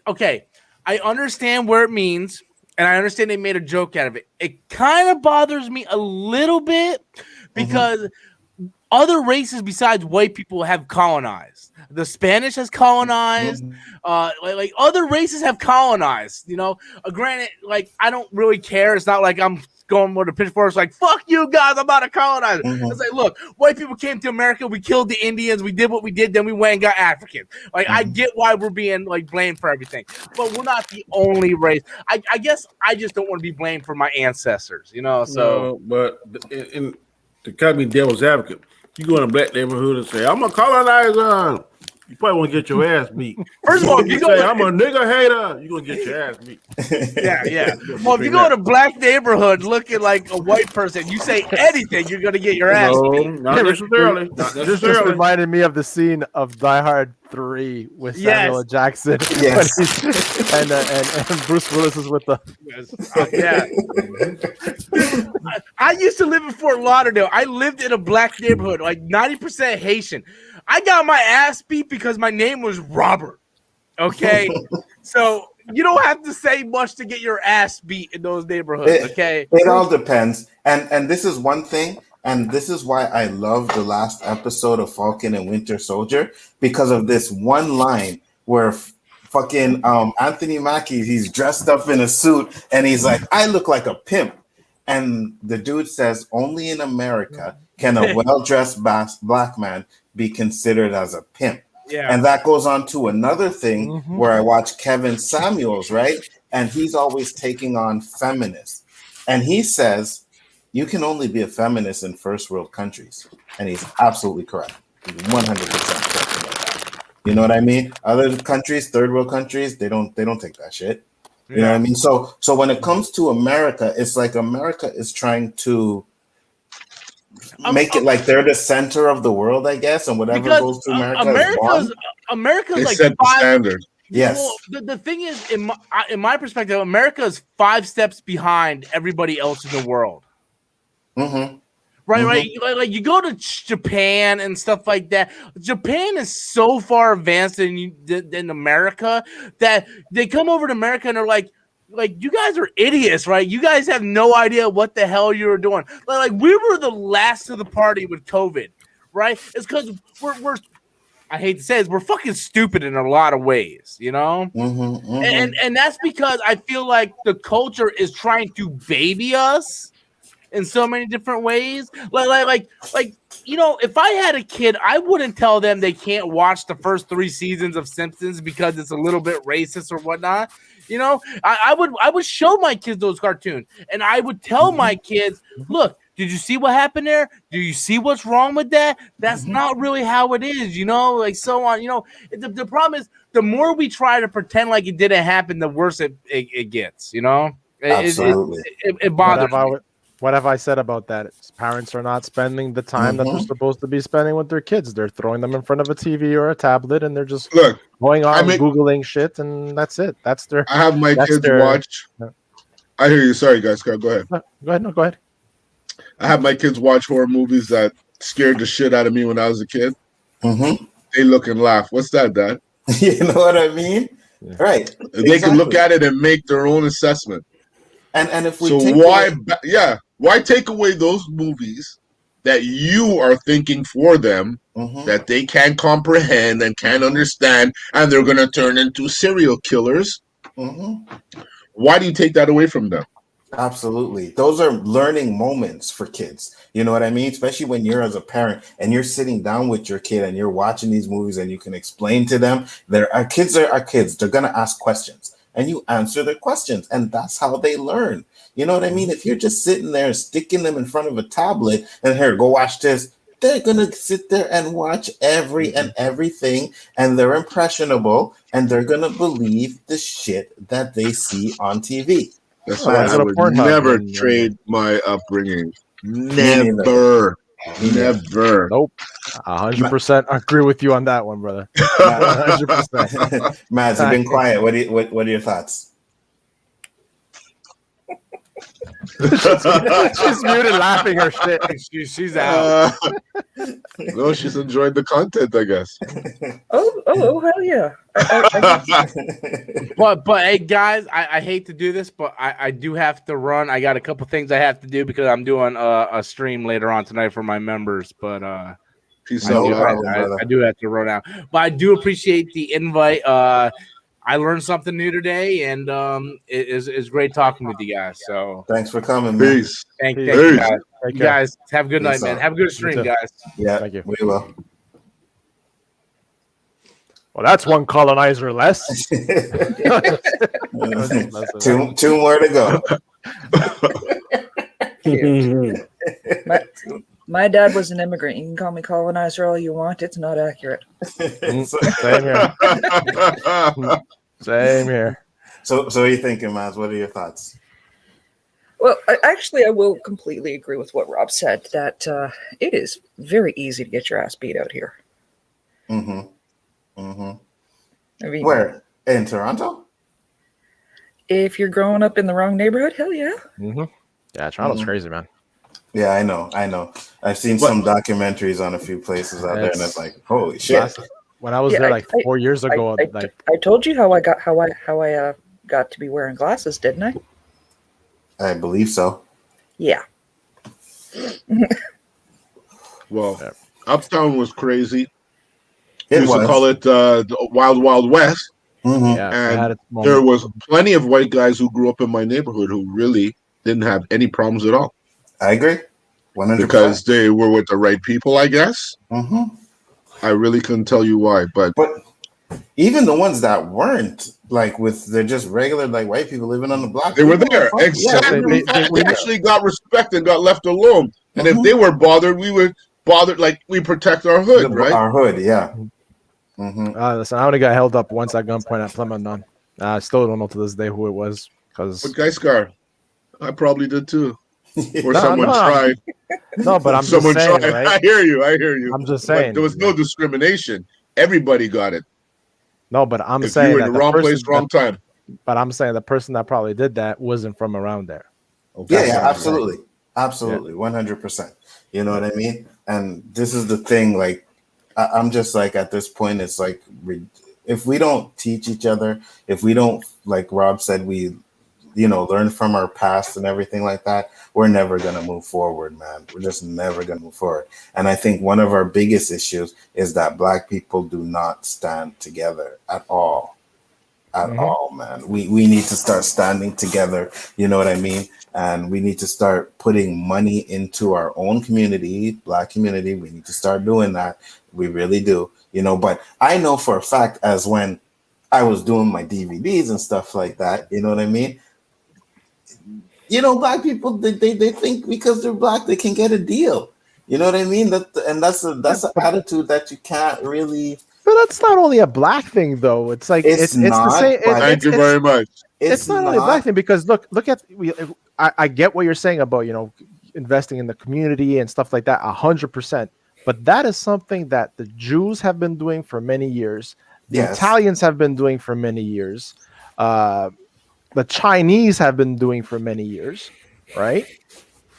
[SPEAKER 6] Okay, I understand where it means, and I understand they made a joke out of it. It kind of bothers me a little bit because other races besides white people have colonized. The Spanish has colonized. Like other races have colonized. You know, granted, like I don't really care. It's not like I'm going with a pitchfork. It's like fuck you guys. I'm not a colonizer. It's like look, white people came to America. We killed the Indians. We did what we did. Then we went and got Africans. Like I get why we're being like blamed for everything, but we're not the only race. I guess I just don't want to be blamed for my ancestors. You know, so
[SPEAKER 4] but in to kind of be devil's advocate. You go in a black neighborhood and say, I'm a colonizer. You probably want to get your ass beat.
[SPEAKER 6] First of all, if you
[SPEAKER 4] say, I'm a nigga hater, you're going to get your ass beat.
[SPEAKER 6] Yeah. Well, if you go in a black neighborhood looking like a white person, you say anything, you're going to get your ass beat.
[SPEAKER 4] Not necessarily.
[SPEAKER 2] This just reminded me of the scene of Die Hard 3 with Samuel L. Jackson.
[SPEAKER 1] Yes.
[SPEAKER 2] And Bruce Willis is with the...
[SPEAKER 6] I used to live in Fort Lauderdale. I lived in a black neighborhood, like 90% Haitian. I got my ass beat because my name was Robert. Okay? So you don't have to say much to get your ass beat in those neighborhoods, okay?
[SPEAKER 1] It all depends. And this is one thing, and this is why I love the last episode of Falcon and Winter Soldier, because of this one line where fucking Anthony Mackie, he's dressed up in a suit, and he's like, I look like a pimp. And the dude says, only in America can a well-dressed black man be considered as a pimp.
[SPEAKER 6] Yeah.
[SPEAKER 1] And that goes on to another thing where I watch Kevin Samuels, right? And he's always taking on feminists. And he says, you can only be a feminist in first world countries. And he's absolutely correct. He's 100% correct about that. You know what I mean? Other countries, third world countries, they don't take that shit. You know what I mean? So when it comes to America, it's like America is trying to make it like they're the center of the world, I guess, and whatever goes to
[SPEAKER 6] America's
[SPEAKER 3] they
[SPEAKER 6] like
[SPEAKER 3] set the standard.
[SPEAKER 1] Yes.
[SPEAKER 6] Well, the thing is, in my perspective, America is 5 steps behind everybody else in the world. Right. Like you go to Japan and stuff like that. Japan is so far advanced than America that they come over to America and they're like you guys are idiots, right? You guys have no idea what the hell you were doing. Like we were the last to the party with COVID, right? It's because we're I hate to say it, we're fucking stupid in a lot of ways, you know? And that's because I feel like the culture is trying to baby us in so many different ways. Like you know, if I had a kid, I wouldn't tell them they can't watch the first 3 seasons of Simpsons because it's a little bit racist or whatnot. You know, I would show my kids those cartoons, and I would tell my kids, look, did you see what happened there? Do you see what's wrong with that? That's not really how it is, you know, like so on. You know, the problem is the more we try to pretend like it didn't happen, the worse it gets, you know?
[SPEAKER 1] Absolutely.
[SPEAKER 6] It bothers me.
[SPEAKER 2] What have I said about that? Parents are not spending the time that they're supposed to be spending with their kids. They're throwing them in front of a TV or a tablet, and they're just going on Googling shit, and that's it. That's their.
[SPEAKER 3] I have my kids watch. I hear you. Sorry, guys. Go ahead.
[SPEAKER 2] Go ahead. No, go ahead.
[SPEAKER 3] I have my kids watch horror movies that scared the shit out of me when I was a kid. They look and laugh. What's that, Dad?
[SPEAKER 1] You know what I mean? Yeah. Right.
[SPEAKER 3] They can look at it and make their own assessment.
[SPEAKER 1] And if we
[SPEAKER 3] why take away those movies that you are thinking for them that they can't comprehend and can't understand, and they're going to turn into serial killers? Why do you take that away from them?
[SPEAKER 1] Absolutely. Those are learning moments for kids. You know what I mean? Especially when you're as a parent and you're sitting down with your kid and you're watching these movies and you can explain to them. Our kids are kids. They're going to ask questions and you answer their questions. And that's how they learn. You know what I mean? If you're just sitting there and sticking them in front of a tablet and here, go watch this, they're going to sit there and watch everything, and they're impressionable, and they're going to believe the shit that they see on TV.
[SPEAKER 3] That's why I would never trade my upbringing. Never. Never.
[SPEAKER 2] Nope. 100% agree with you on that one, brother. 100%.
[SPEAKER 1] Mads, you've been quiet. What are your thoughts?
[SPEAKER 2] She's muted, laughing her shit.
[SPEAKER 6] She's out.
[SPEAKER 3] No, she's enjoyed the content, I guess.
[SPEAKER 5] Oh, hell yeah!
[SPEAKER 6] But hey, guys, I hate to do this, but I do have to run. I got a couple things I have to do because I'm doing a stream later on tonight for my members. But
[SPEAKER 3] Peace
[SPEAKER 6] I
[SPEAKER 3] out.
[SPEAKER 6] do have to run out. But I do appreciate the invite. I learned something new today, and it's great talking with you guys. So
[SPEAKER 1] thanks for coming, man.
[SPEAKER 3] Peace.
[SPEAKER 6] Thank you, guys.
[SPEAKER 2] Take
[SPEAKER 6] You
[SPEAKER 2] care.
[SPEAKER 6] guys have a good night,
[SPEAKER 1] Peace
[SPEAKER 6] man.
[SPEAKER 1] out.
[SPEAKER 6] Have a good stream, guys.
[SPEAKER 1] Yeah,
[SPEAKER 2] Thank you.
[SPEAKER 1] we will.
[SPEAKER 2] Well, that's one colonizer less.
[SPEAKER 1] two more to go.
[SPEAKER 5] My dad was an immigrant. You can call me colonizer all you want. It's not accurate.
[SPEAKER 2] Same here. Same here.
[SPEAKER 1] So what are you thinking, Miles? What are your thoughts?
[SPEAKER 5] Well, I will completely agree with what Rob said, that it is very easy to get your ass beat out here.
[SPEAKER 1] Mm-hmm. Mm-hmm.
[SPEAKER 5] I mean,
[SPEAKER 1] Where? In Toronto?
[SPEAKER 5] if you're growing up in the wrong neighborhood, hell yeah.
[SPEAKER 2] Mm-hmm. Yeah, Toronto's crazy, man.
[SPEAKER 1] Yeah, I know. I've seen some documentaries on a few places out there, and it's like, holy shit.
[SPEAKER 2] When I was
[SPEAKER 5] Yeah,
[SPEAKER 2] there like 4 years ago,
[SPEAKER 5] I told you how I got to be wearing glasses, didn't I?
[SPEAKER 1] I believe so.
[SPEAKER 5] Yeah.
[SPEAKER 3] Well, Uptown was crazy.
[SPEAKER 1] It
[SPEAKER 3] Used to
[SPEAKER 1] was.
[SPEAKER 3] call it the Wild Wild West.
[SPEAKER 1] Mhm.
[SPEAKER 2] yeah,
[SPEAKER 3] And
[SPEAKER 2] it had its
[SPEAKER 3] There
[SPEAKER 2] moment.
[SPEAKER 3] was plenty of white guys who grew up in my neighborhood who really didn't have any problems at all
[SPEAKER 1] I agree. 100%.
[SPEAKER 3] because they were with the right people, I guess.
[SPEAKER 1] Mhm.
[SPEAKER 3] I really couldn't tell you why, but
[SPEAKER 1] But even the ones that weren't, like, they're just regular, like, white people living on the block.
[SPEAKER 3] they were there.
[SPEAKER 1] Yeah,
[SPEAKER 3] Exactly.
[SPEAKER 2] they-
[SPEAKER 3] They actually got respect and got left alone. And if
[SPEAKER 1] Mhm.
[SPEAKER 3] they were bothered, we would bother, like we protect our hood, right?
[SPEAKER 1] Our hood, yeah. Mm-hmm.
[SPEAKER 2] Listen, I only got held up once at gunpoint at Plymouth. I still don't know to this day who it was because
[SPEAKER 3] But Guy Scar, I probably did too. Or
[SPEAKER 2] No,
[SPEAKER 3] someone
[SPEAKER 2] no.
[SPEAKER 3] tried.
[SPEAKER 2] no, but I'm just
[SPEAKER 3] Someone
[SPEAKER 2] saying,
[SPEAKER 3] tried.
[SPEAKER 2] right?
[SPEAKER 3] I hear you.
[SPEAKER 2] I'm just
[SPEAKER 3] But
[SPEAKER 2] saying.
[SPEAKER 3] there was no discrimination. Everybody got it.
[SPEAKER 2] No, but I'm
[SPEAKER 3] If you
[SPEAKER 2] saying
[SPEAKER 3] were
[SPEAKER 2] that
[SPEAKER 3] in the
[SPEAKER 2] the
[SPEAKER 3] wrong
[SPEAKER 2] person
[SPEAKER 3] place, wrong time.
[SPEAKER 2] But I'm saying the person that probably did that wasn't from around there.
[SPEAKER 1] Yeah, absolutely, 100%. You know what I mean? And this is the thing. Like, I'm just like, at this point, it's like, if we don't teach each other, if we don't, like Rob said, we, learn from our past and everything like that, we're never gonna move forward, man. We're just never gonna move forward. And I think one of our biggest issues is that Black people do not stand together at all. At all, man. We need to start standing together, you know what I mean? And we need to start putting money into our own community, Black community. We need to start doing that. We really do, but I know for a fact, as when I was doing my DVDs and stuff like that, you know what I mean? Black people, they think because they're Black, they can get a deal. You know what I mean? That's an attitude that you can't really.
[SPEAKER 2] But that's not only a Black thing, though. It's like it's the same.
[SPEAKER 3] Thank you very much.
[SPEAKER 2] It's not only a Black thing because look at I get what you're saying about investing in the community and stuff like that 100%. But that is something that the Jews have been doing for many years. The Italians have been doing for many years. The Chinese have been doing for many years, right?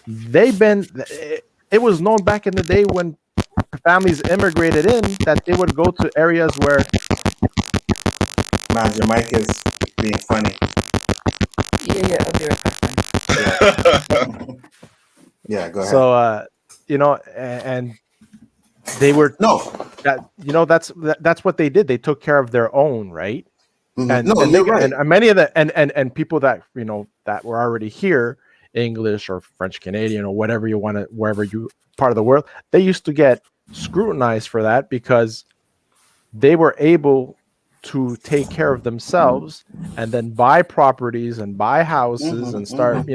[SPEAKER 2] It was known back in the day when families immigrated in that they would go to areas where.
[SPEAKER 1] Man, your mic is being funny.
[SPEAKER 5] Yeah, I'll be right back.
[SPEAKER 1] Yeah, go ahead.
[SPEAKER 2] So, and they were that's what they did. They took care of their own, right?
[SPEAKER 1] Mm-hmm.
[SPEAKER 2] And
[SPEAKER 1] you're right.
[SPEAKER 2] And many of the and people that that were already here, English or French Canadian or whatever you want to, wherever you part of the world, they used to get scrutinized for that because they were able to take care of themselves and then buy properties and buy houses and start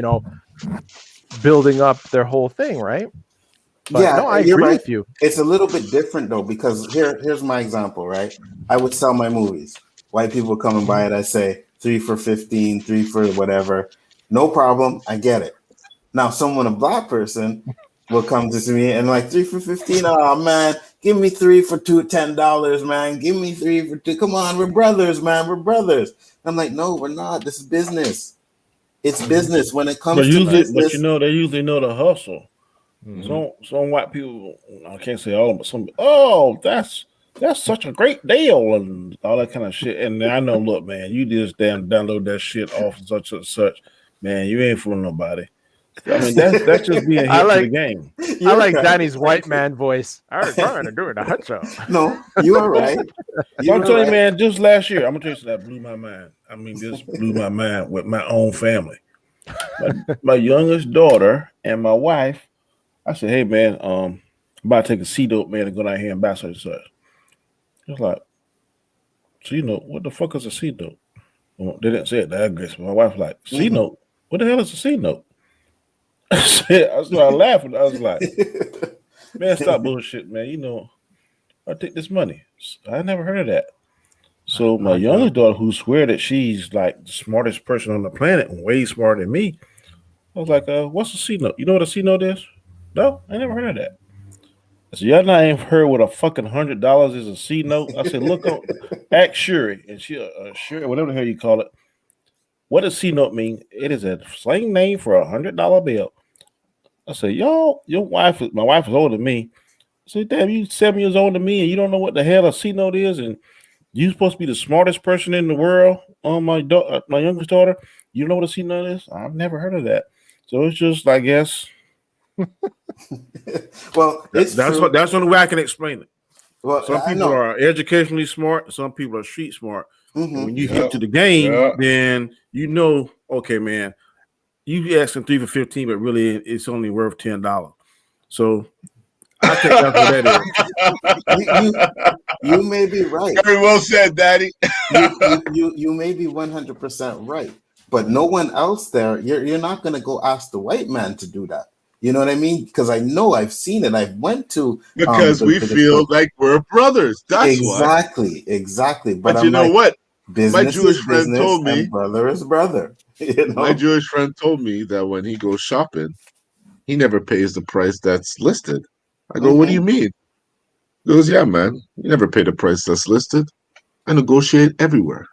[SPEAKER 2] building up their whole thing, right? But
[SPEAKER 1] yeah,
[SPEAKER 2] no, I
[SPEAKER 1] you're
[SPEAKER 2] agree
[SPEAKER 1] right.
[SPEAKER 2] with you.
[SPEAKER 1] It's a little bit different though, because here's my example, right? I would sell my movies. White people come and buy it. I say 3 for 15, 3 for whatever. No problem. I get it. Now, a Black person, will come to see me and like 3 for $15. Oh man, give me 3 for $10, man. Give me 3 for 2. Come on, we're brothers, man. We're brothers. I'm like, no, we're not. This is business. It's business. When it comes
[SPEAKER 4] But
[SPEAKER 1] to
[SPEAKER 4] usually,
[SPEAKER 1] business,
[SPEAKER 4] but you know, they usually know the hustle.
[SPEAKER 2] Mhm.
[SPEAKER 4] Some white people, I can't say all of them, but some. Oh, that's such a great deal and all that kind of shit. And I know, look, man, you just damn download that shit off such and such, man. You ain't fooling nobody. I mean, that's just being hip to the game.
[SPEAKER 2] I like
[SPEAKER 1] right.
[SPEAKER 2] Danny's white man voice. I was trying to do it. I so.
[SPEAKER 1] No, you are right.
[SPEAKER 4] So I'm telling you, man, just last year, I'm gonna tell you something that blew my mind. I mean, this blew my mind with my own family. My youngest daughter and my wife. I said, hey man, I'm about to take a C-dope, man, and go down here and buy such and such. It's like, C-note, what the fuck is a C-note? Well, they didn't say it that aggressive. My wife was like, C-note? What the hell is a C-note? I started laughing. I was like, man, stop bullshit, man. You know, I take this money. I never heard of that. So my youngest daughter, who swear that she's like the smartest person on the planet and way smarter than me, I was like, what's a C-note? You know what a C-note is? No, I never heard of that. I said, y'all not even heard what a fucking $100 is a C-note? I said, look on, ask Shuri, and she, Shuri, whatever the hell you call it. What does C-note mean? It is a slang name for $100 bill. I said, y'all, my wife is older than me. I said, damn, you 7 years older than me, and you don't know what the hell a C-note is, and you supposed to be the smartest person in the world on my youngest daughter. You know what a C-note is? I've never heard of that. So it's just, I guess.
[SPEAKER 1] Well, that's
[SPEAKER 4] the only way I can explain it.
[SPEAKER 1] Well,
[SPEAKER 4] some people are educationally smart, some people are street smart. When you hit to the game, then you know, okay, man, you asking 3 for 15, but really it's only worth $10. So I think that's what
[SPEAKER 1] that is. You may be right.
[SPEAKER 3] Very well said, Daddy.
[SPEAKER 1] you may be 100% right, but no one else there. You're not going to go ask the white man to do that. You know what I mean? Because I know I've seen it. I've went to
[SPEAKER 3] because we feel like we're brothers. That's
[SPEAKER 1] exactly.
[SPEAKER 3] But you know what?
[SPEAKER 1] Business
[SPEAKER 3] my Jewish friend told me,
[SPEAKER 1] brother is brother. You know?
[SPEAKER 3] My Jewish friend told me that when he goes shopping, he never pays the price that's listed. I go, what do you mean? He goes, yeah, man, you never pay the price that's listed. I negotiate everywhere.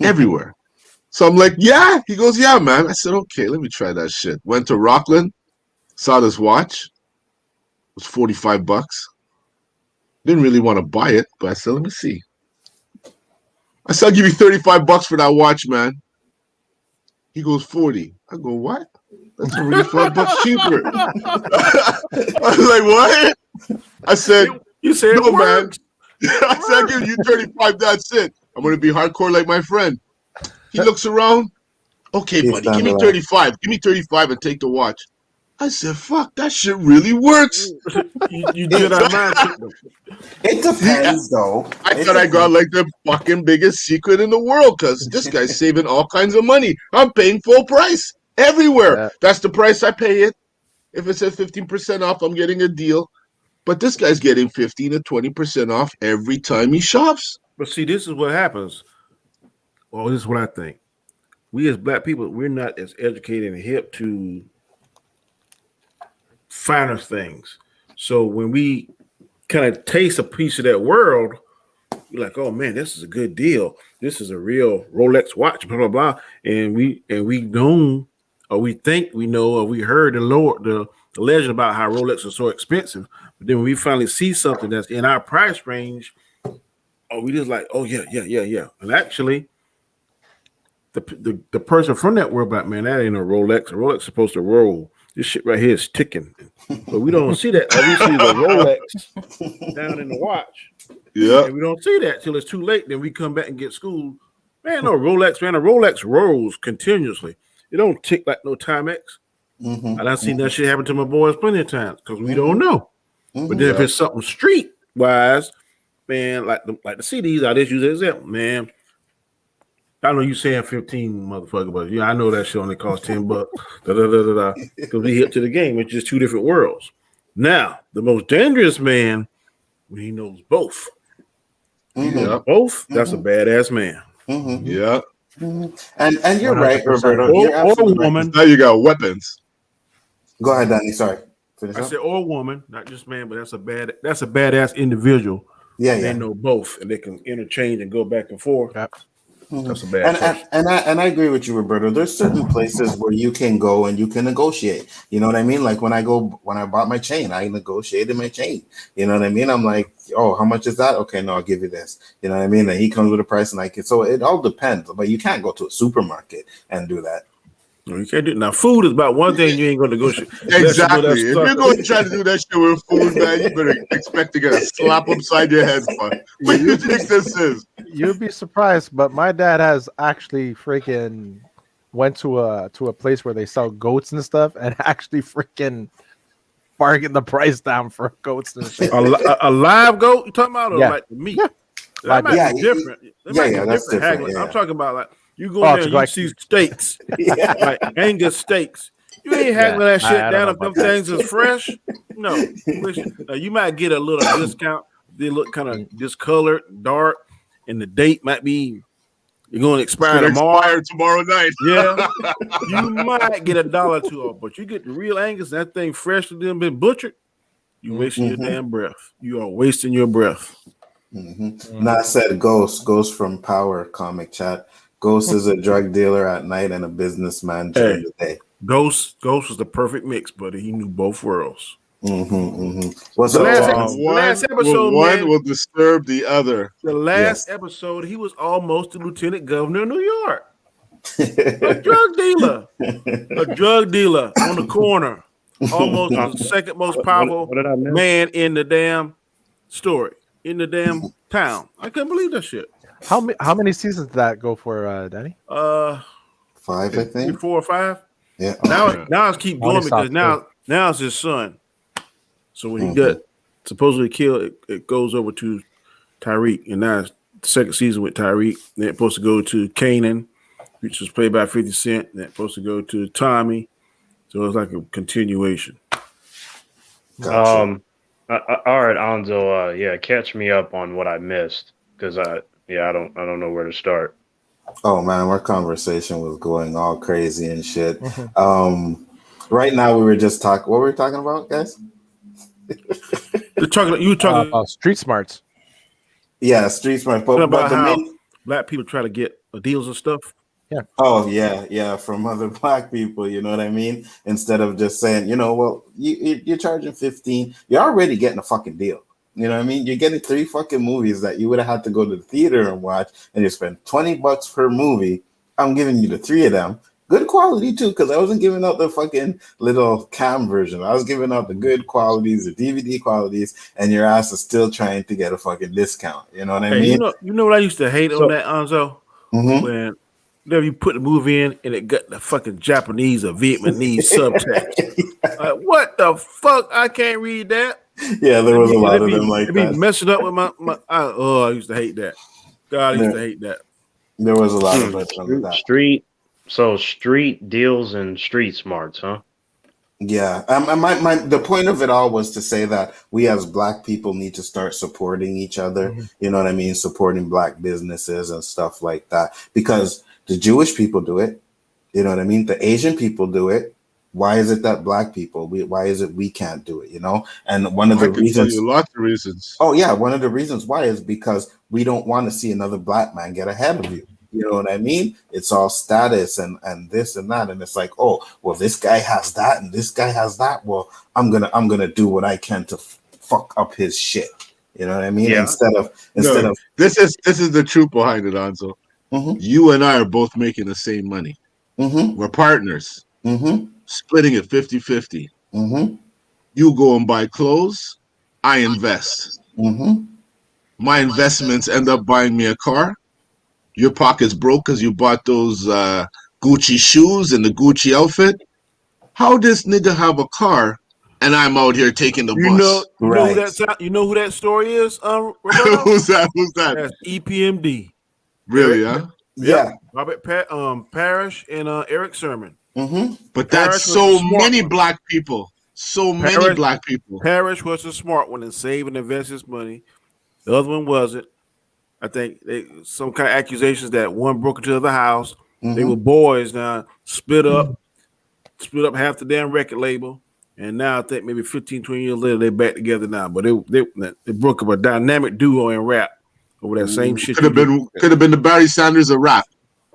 [SPEAKER 3] Everywhere. So I'm like, yeah. He goes, yeah, man. I said, okay, let me try that shit. Went to Rockland, saw this watch. It was $45. Didn't really want to buy it, but I said, let me see. I said, I'll give you $35 for that watch, man. He goes, 40. I go, what? That's already $5 cheaper. I was like, what? I said,
[SPEAKER 4] you said
[SPEAKER 3] no, man. I said, I'll give you 35. That's it. I'm going to be hardcore like my friend. He looks around. Okay, buddy, give me 35. Give me 35 and take the watch. I said, fuck, that shit really works.
[SPEAKER 4] you did our mind.
[SPEAKER 1] It depends, though.
[SPEAKER 3] I thought I got like the fucking biggest secret in the world because this guy's saving all kinds of money. I'm paying full price everywhere. Yeah. That's the price I pay it. If it says 15% off, I'm getting a deal. But this guy's getting 15 to 20% off every time he shops.
[SPEAKER 4] But see, this is what happens. Well, this is what I think. We as black people, we're not as educated and hip to finer things. So when we kind of taste a piece of that world, we're like, oh man, this is a good deal. This is a real Rolex watch, blah blah blah. And we know, or we think we know, or we heard the legend about how Rolex are so expensive. But then when we finally see something that's in our price range, oh, we just like, oh yeah. And actually, the person from that world, like, man, that ain't a Rolex. A Rolex is supposed to roll. This shit right here is ticking. But we don't see that. We see the Rolex down in the watch.
[SPEAKER 3] Yeah.
[SPEAKER 4] And we don't see that till it's too late. Then we come back and get schooled. Man, no Rolex, man. A Rolex rolls continuously. It don't tick like no Timex. And I've seen that shit happen to my boys plenty of times because we don't know. But then if it's something street wise, man, like the CDs, I just use an example, man. I know you saying 15, motherfucker, but yeah, I know that shit only costs $10. Because we hit to the game. It's just two different worlds. Now, the most dangerous man, when he knows both. Both, that's a badass man.
[SPEAKER 3] Yeah.
[SPEAKER 1] And you're right, Roberto. You're
[SPEAKER 4] or woman.
[SPEAKER 3] Now you got weapons.
[SPEAKER 1] Go ahead, Danny. Sorry. Finish
[SPEAKER 4] I
[SPEAKER 1] up?
[SPEAKER 4] said, or woman, not just man, but that's a badass individual.
[SPEAKER 1] Yeah,
[SPEAKER 4] They
[SPEAKER 1] yeah.
[SPEAKER 4] know both, and they can interchange and go back and forth.
[SPEAKER 2] Yep.
[SPEAKER 4] That's a bad person.
[SPEAKER 1] And I agree with you, Roberto. There's certain places where you can go and you can negotiate. You know what I mean? Like when I bought my chain, I negotiated my chain. You know what I mean? I'm like, oh, how much is that? Okay, no, I'll give you this. You know what I mean? And he comes with a price, and so it all depends. But you can't go to a supermarket and do that.
[SPEAKER 4] No, you can't do it. Now, food is about one thing you ain't going to negotiate.
[SPEAKER 3] Exactly. If you're going to try to do that shit with food, man, you better expect to get a slap upside your head. What do you think this is?
[SPEAKER 2] You'd be surprised, but my dad has actually freaking went to a place where they sell goats and stuff, and actually freaking bargained the price down for goats and shit.
[SPEAKER 4] A live goat? You talking about, or like the meat?
[SPEAKER 2] Yeah.
[SPEAKER 4] That might be different.
[SPEAKER 1] That's different.
[SPEAKER 4] Yeah. I'm talking about like you go in there and you see steaks, like Angus steaks. You ain't haggling that shit down if them things is fresh. No, you might get a little discount. They look kind of discolored, dark, and the date might be you're going to expire
[SPEAKER 3] tomorrow night.
[SPEAKER 4] Yeah, you might get $1 or $2 off, but you get the real Angus, that thing fresh and then been butchered. You wasting your damn breath. You are wasting your breath.
[SPEAKER 1] Not said Ghost from Power Comic Chat. Ghost is a drug dealer at night and a businessman during the day.
[SPEAKER 4] Ghost was the perfect mix, buddy. He knew both worlds.
[SPEAKER 1] What's
[SPEAKER 4] the
[SPEAKER 1] up?
[SPEAKER 4] last episode,
[SPEAKER 3] one will disturb the other.
[SPEAKER 4] The last episode, he was almost the lieutenant governor of New York. A drug dealer on the corner, almost the second most powerful man in the damn story, in the damn town. I couldn't believe that shit.
[SPEAKER 2] How many seasons did that go for, Danny?
[SPEAKER 1] 5, I think.
[SPEAKER 4] 4 or 5.
[SPEAKER 1] Yeah.
[SPEAKER 4] Now it's keep going because now it's his son. So when he got supposedly killed, it goes over to Tyreek, and now it's the second season with Tyreek. Then it's supposed to go to Kanan, which was played by 50 Cent. Then it's supposed to go to Tommy. So it's like a continuation.
[SPEAKER 9] Gotcha. All right, Anzo. Catch me up on what I missed because I don't know where to start.
[SPEAKER 1] Oh man, our conversation was going all crazy and shit. Right now we were just talking. What were we talking about, guys?
[SPEAKER 4] You were talking
[SPEAKER 2] about street smarts.
[SPEAKER 1] Yeah, street smart. But
[SPEAKER 4] about
[SPEAKER 1] the
[SPEAKER 4] how
[SPEAKER 1] main...
[SPEAKER 4] black people try to get deals and stuff.
[SPEAKER 2] Yeah.
[SPEAKER 1] Oh yeah, from other black people. You know what I mean? Instead of just saying, well, you're charging 15, you're already getting a fucking deal. You know what I mean? You're getting 3 fucking movies that you would have had to go to the theater and watch, and you spend $20 per movie. I'm giving you the 3 of them. Good quality too, because I wasn't giving out the fucking little cam version. I was giving out the good qualities, the DVD qualities, and your ass is still trying to get a fucking discount. You know what I mean?
[SPEAKER 4] You know what I used to hate on that, Anzo? When whenever you put the movie in and it got the fucking Japanese or Vietnamese subtext. Like, what the fuck? I can't read that.
[SPEAKER 1] Yeah, there was a lot of them like that.
[SPEAKER 4] It'd be messing up with my I used to hate that. God, I used to hate that.
[SPEAKER 1] There was a lot of that.
[SPEAKER 9] Street deals and street smarts, huh?
[SPEAKER 1] Yeah. The point of it all was to say that we as black people need to start supporting each other. You know what I mean? Supporting black businesses and stuff like that. Because the Jewish people do it. You know what I mean? The Asian people do it. Why is it that black people? Why is it we can't do it? And one of the reasons.
[SPEAKER 3] Lots of reasons.
[SPEAKER 1] Oh yeah, one of the reasons why is because we don't want to see another black man get ahead of you. You know what I mean? It's all status and this and that, and it's like, oh, well, this guy has that and this guy has that. Well, I'm gonna do what I can to fuck up his shit. You know what I mean?
[SPEAKER 3] Yeah.
[SPEAKER 1] Instead of
[SPEAKER 3] this is the truth behind it, Anzo. You and I are both making the same money. We're partners. Splitting it 50-50. You go and buy clothes, I invest. My investments end up buying me a car. Your pocket's broke because you bought those Gucci shoes and the Gucci outfit. How this nigga have a car and I'm out here taking the bus?
[SPEAKER 4] You know who that story is?
[SPEAKER 3] Who's that?
[SPEAKER 4] That's EPMD.
[SPEAKER 3] Really? Huh?
[SPEAKER 1] Yeah.
[SPEAKER 4] Robert Parrish and Eric Sermon.
[SPEAKER 3] But that's so many black people. Many black people.
[SPEAKER 4] Parrish was the smart one and save and invest his money. The other one wasn't. I think some kind of accusations that one broke into the other house. They were boys now, split up half the damn record label, And now I think maybe 15, 20 years later, they're back together now. But they broke up a dynamic duo in rap over that same shit.
[SPEAKER 3] Could have been the Barry Sanders of rap.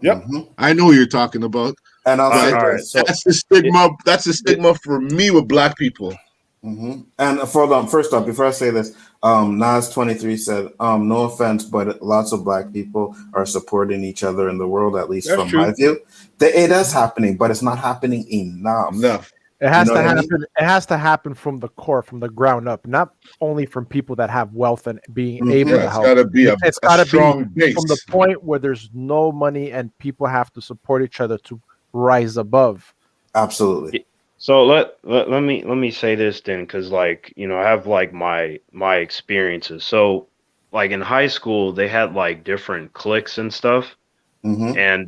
[SPEAKER 4] Yep.
[SPEAKER 3] I know who you're talking about.
[SPEAKER 1] And I'll say
[SPEAKER 3] But
[SPEAKER 1] this. So,
[SPEAKER 3] that's the stigma. That's the stigma for me with black people.
[SPEAKER 1] And hold on, first off, before I say this, Nas23 said, no offense, but lots of black people are supporting each other in the world, at least from my view. It is happening, but it's not happening enough.
[SPEAKER 2] It has to happen. It has to happen from the core, from the ground up, not only from people that have wealth and being able to help.
[SPEAKER 3] It's got to be strong base.
[SPEAKER 2] From the point where there's no money and people have to support each other to rise above.
[SPEAKER 1] Absolutely.
[SPEAKER 9] So let me say this then, because like, you know, I have like my experiences. So like in high school, they had like different cliques and stuff, and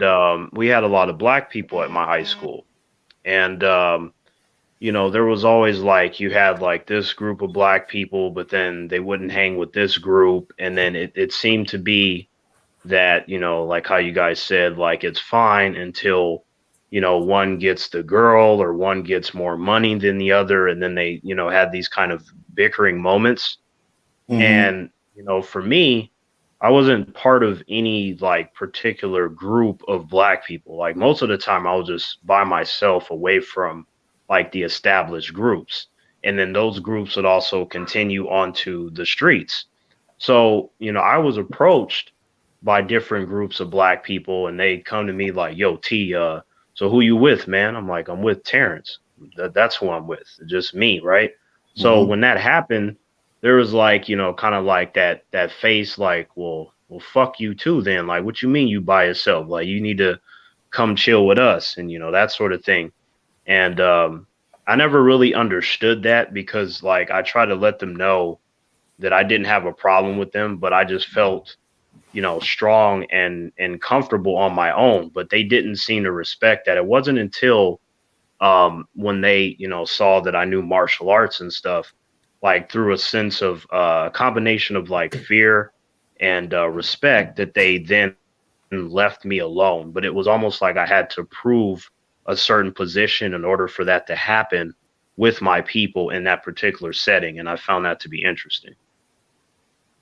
[SPEAKER 9] we had a lot of black people at my high school, and you know, there was always like, you had like this group of black people, but then they wouldn't hang with this group. And then it seemed to be that, you know, like how you guys said, like, it's fine until, you know, one gets the girl or one gets more money than the other. And then they, you know, had these kind of bickering moments. And, you know, for me, I wasn't part of any like particular group of black people. Like most of the time I was just by myself away from like the established groups. And then those groups would also continue onto the streets. So, you know, I was approached by different groups of black people and they come to me like, yo, T, so who you with, man? I'm like, I'm with Terrence. That's who I'm with. Just me, right? So when that happened, there was like, you know, kind of like that face like, well, fuck you too then. Like, what you mean you by yourself? Like, you need to come chill with us and, you know, that sort of thing. And I never really understood that because like I tried to let them know that I didn't have a problem with them, but I just felt, you know, strong and comfortable on my own. But they didn't seem to respect that. It wasn't until when they, you know, saw that I knew martial arts and stuff, like through a sense of a combination of like fear and respect, that they then left me alone. But it was almost like I had to prove a certain position in order for that to happen with my people in that particular setting. And I found that to be interesting.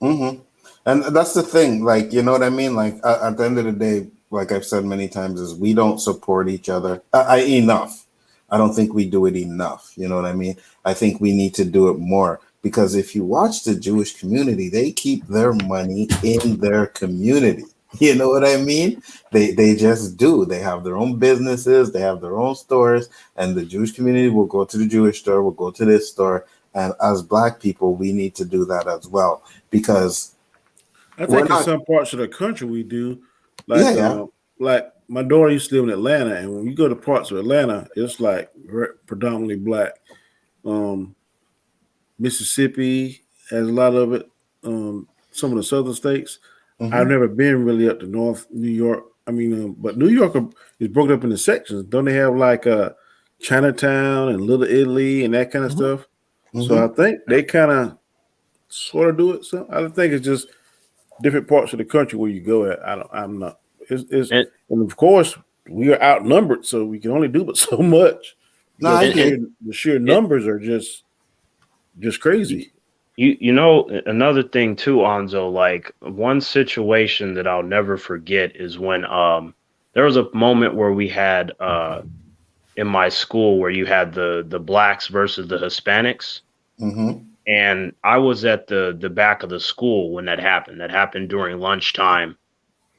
[SPEAKER 1] And that's the thing, like, you know what I mean? Like at the end of the day, like I've said many times, is we don't support each other enough. I don't think we do it enough. You know what I mean? I think we need to do it more, because if you watch the Jewish community, they keep their money in their community. You know what I mean? They just do. They have their own businesses. They have their own stores. And the Jewish community will go to the Jewish store, will go to this store. And as black people, we need to do that as well. Because
[SPEAKER 4] I think in some parts of the country we do. Like, like my daughter used to live in Atlanta. And when you go to parts of Atlanta, it's like predominantly black. Mississippi has a lot of it. Some of the southern states. I've never been really up to North New York. I mean, but New York is broken up into sections. Don't they have like Chinatown and Little Italy and that kind of stuff? So I think they kind of sort of do it. So I think it's just different parts of the country where you go at. I'm not. And of course we are outnumbered, so we can only do but so much. The sheer numbers are just crazy.
[SPEAKER 9] You know, another thing too, Anzo, like one situation that I'll never forget is when there was a moment where we had in my school where you had the blacks versus the Hispanics. And I was at the back of the school when that happened. That happened during lunchtime.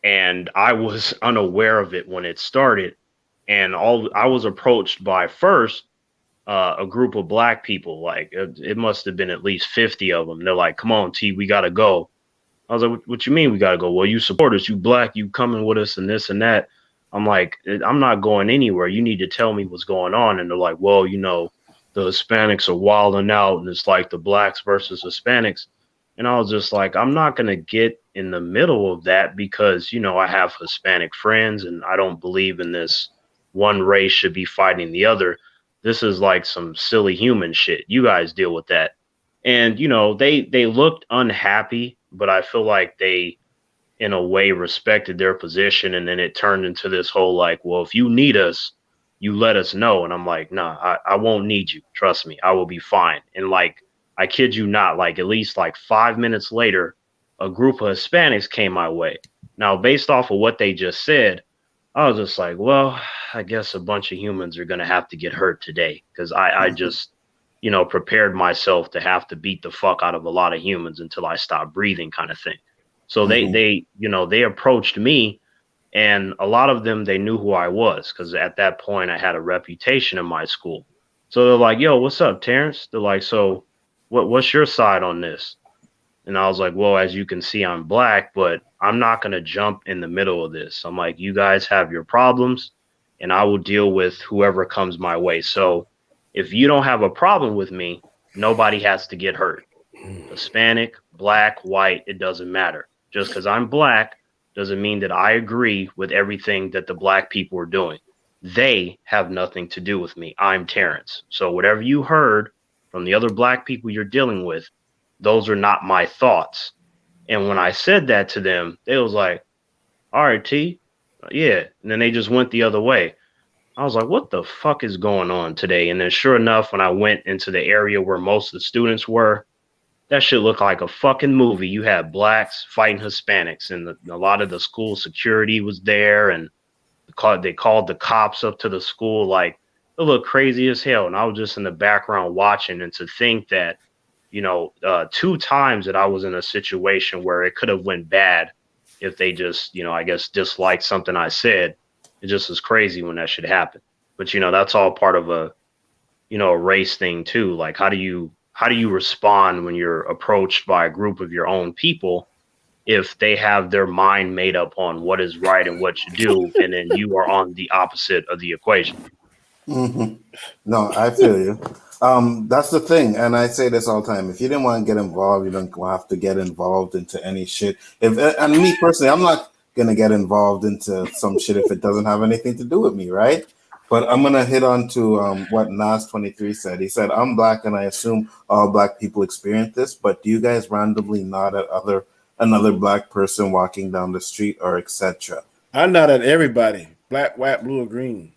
[SPEAKER 9] And I was unaware of it when it started. And I was approached by first a group of black people, like it must have been at least 50 of them. They're like, come on, T, we got to go. I was like, what you mean we got to go? Well, you support us, you black, you coming with us and this and that. I'm like, I'm not going anywhere. You need to tell me what's going on. And they're like, well, you know, the Hispanics are wilding out and it's like the blacks versus Hispanics. And I was just like, I'm not going to get in the middle of that because, you know, I have Hispanic friends and I don't believe in this one race should be fighting the other. This is like some silly human shit. You guys deal with that. And, you know, they looked unhappy, but I feel like they, in a way, respected their position. And then it turned into this whole like, well, if you need us, you let us know. And I'm like, nah, I won't need you. Trust me, I will be fine. And like, I kid you not, like at least like 5 minutes later, a group of Hispanics came my way. Now, based off of what they just said, I was just like, well, I guess a bunch of humans are going to have to get hurt today, because I just, you know, prepared myself to have to beat the fuck out of a lot of humans until I stop breathing, kind of thing. So they, you know, they approached me, and a lot of them, they knew who I was, because at that point I had a reputation in my school. So they're like, yo, what's up, Terrence? They're like, so what's your side on this? And I was like, well, as you can see, I'm black, but I'm not going to jump in the middle of this. I'm like, you guys have your problems, and I will deal with whoever comes my way. So if you don't have a problem with me, nobody has to get hurt. Hispanic, black, white, it doesn't matter. Just because I'm black doesn't mean that I agree with everything that the black people are doing. They have nothing to do with me. I'm Terrence. So whatever you heard from the other black people you're dealing with, those are not my thoughts. And when I said that to them, they was like, all right, T, yeah. And then they just went the other way. I was like, what the fuck is going on today? And then sure enough, when I went into the area where most of the students were, that shit looked like a fucking movie. You had blacks fighting Hispanics, and a lot of the school security was there, and they called the cops up to the school. Like, it looked crazy as hell. And I was just in the background watching, and to think that, you know, 2 times that I was in a situation where it could have went bad if they just, you know, I guess disliked something I said. It just was crazy when that shit happened. But, you know, that's all part of a, you know, a race thing too. Like, how do you respond when you're approached by a group of your own people if they have their mind made up on what is right and what you do, and then you are on the opposite of the equation?
[SPEAKER 1] No, I feel you. That's the thing, and I say this all the time. If you didn't want to get involved, you don't have to get involved into any shit. And me personally, I'm not gonna get involved into some shit if it doesn't have anything to do with me, right? But I'm gonna hit on to what Nas23 said. He said, "I'm black, and I assume all black people experience this. But do you guys randomly nod at another black person walking down the street or etc.?"
[SPEAKER 4] I nod at everybody, black, white, blue, or green.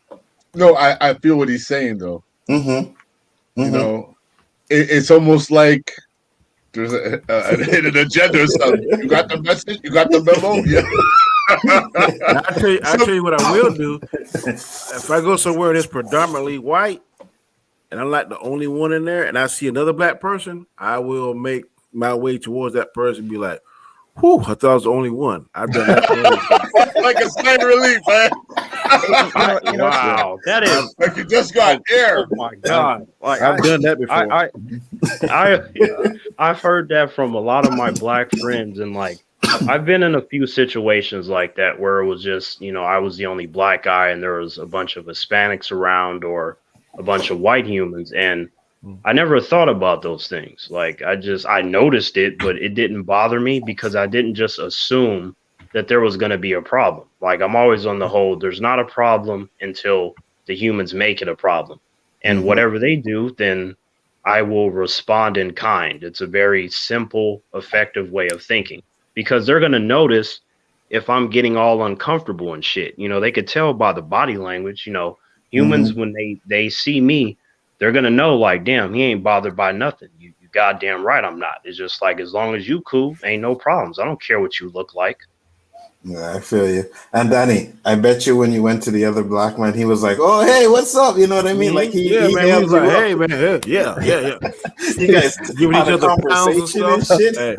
[SPEAKER 3] No, I feel what he's saying though.
[SPEAKER 1] You
[SPEAKER 3] know, it's almost like there's an agenda or something. You got the message? You got the memo? Yeah.
[SPEAKER 4] I'll tell you what I will do. If I go somewhere that's predominantly white, and I'm like the only one in there, and I see another black person, I will make my way towards that person and be like, whew, I thought I was the only one. I've done that.
[SPEAKER 3] Like a sign of relief, man.
[SPEAKER 9] Wow, that is
[SPEAKER 3] like you just got air.
[SPEAKER 9] Oh my god!
[SPEAKER 4] Like, I've done that before.
[SPEAKER 9] I've heard that from a lot of my black friends, and like I've been in a few situations like that where it was just, you know, I was the only black guy and there was a bunch of Hispanics around or a bunch of white humans, and I never thought about those things. Like I noticed it, but it didn't bother me because I didn't just assume that there was going to be a problem. Like, I'm always on the whole, there's not a problem until the humans make it a problem. And whatever they do, then I will respond in kind. It's a very simple, effective way of thinking, because they're going to notice if I'm getting all uncomfortable and shit. You know, they could tell by the body language. You know, humans, when they see me, they're going to know, like, damn, he ain't bothered by nothing. You goddamn right I'm not. It's just like, as long as you cool, ain't no problems. I don't care what you look like.
[SPEAKER 1] Yeah, I feel you. And Danny, I bet you when you went to the other black man, he was like, "Oh, hey, what's up?" You know what I mean? Like he
[SPEAKER 4] was like, "Hey, man, yeah."
[SPEAKER 1] You guys
[SPEAKER 4] giving each other pounds and stuff. Hey,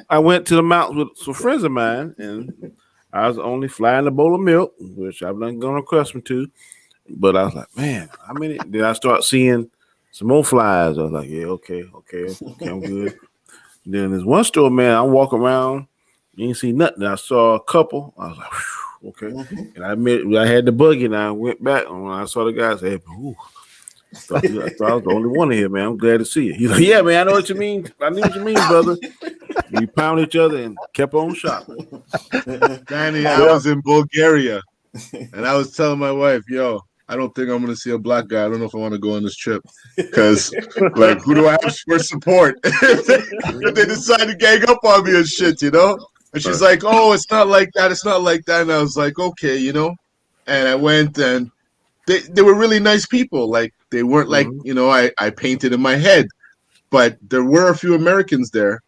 [SPEAKER 4] I went to the mountains with some friends of mine, and I was only flying a bowl of milk, which I've not gone accustomed to. But I was like, man, how many? Then I start seeing some more flies. I was like, yeah, okay, I'm good. Then there's one store, man. I walk around. You ain't see nothing. I saw a couple. I was like, whew, okay. And I admit, I had the buggy, and I went back. And when I saw the guy, I said, ooh, I thought I was the only one here, man. I'm glad to see you. He's like, yeah, man, I know what you mean. I knew what you mean, brother. We pound each other and kept on shopping.
[SPEAKER 3] Danny, I was in Bulgaria, and I was telling my wife, yo, I don't think I'm going to see a black guy. I don't know if I want to go on this trip because, like, who do I have for support? If they decide to gang up on me and shit, you know? And she's like, oh, it's not like that. It's not like that. And I was like, okay, you know? And I went, and they were really nice people. Like they weren't like, you know, I painted in my head, but there were a few Americans there.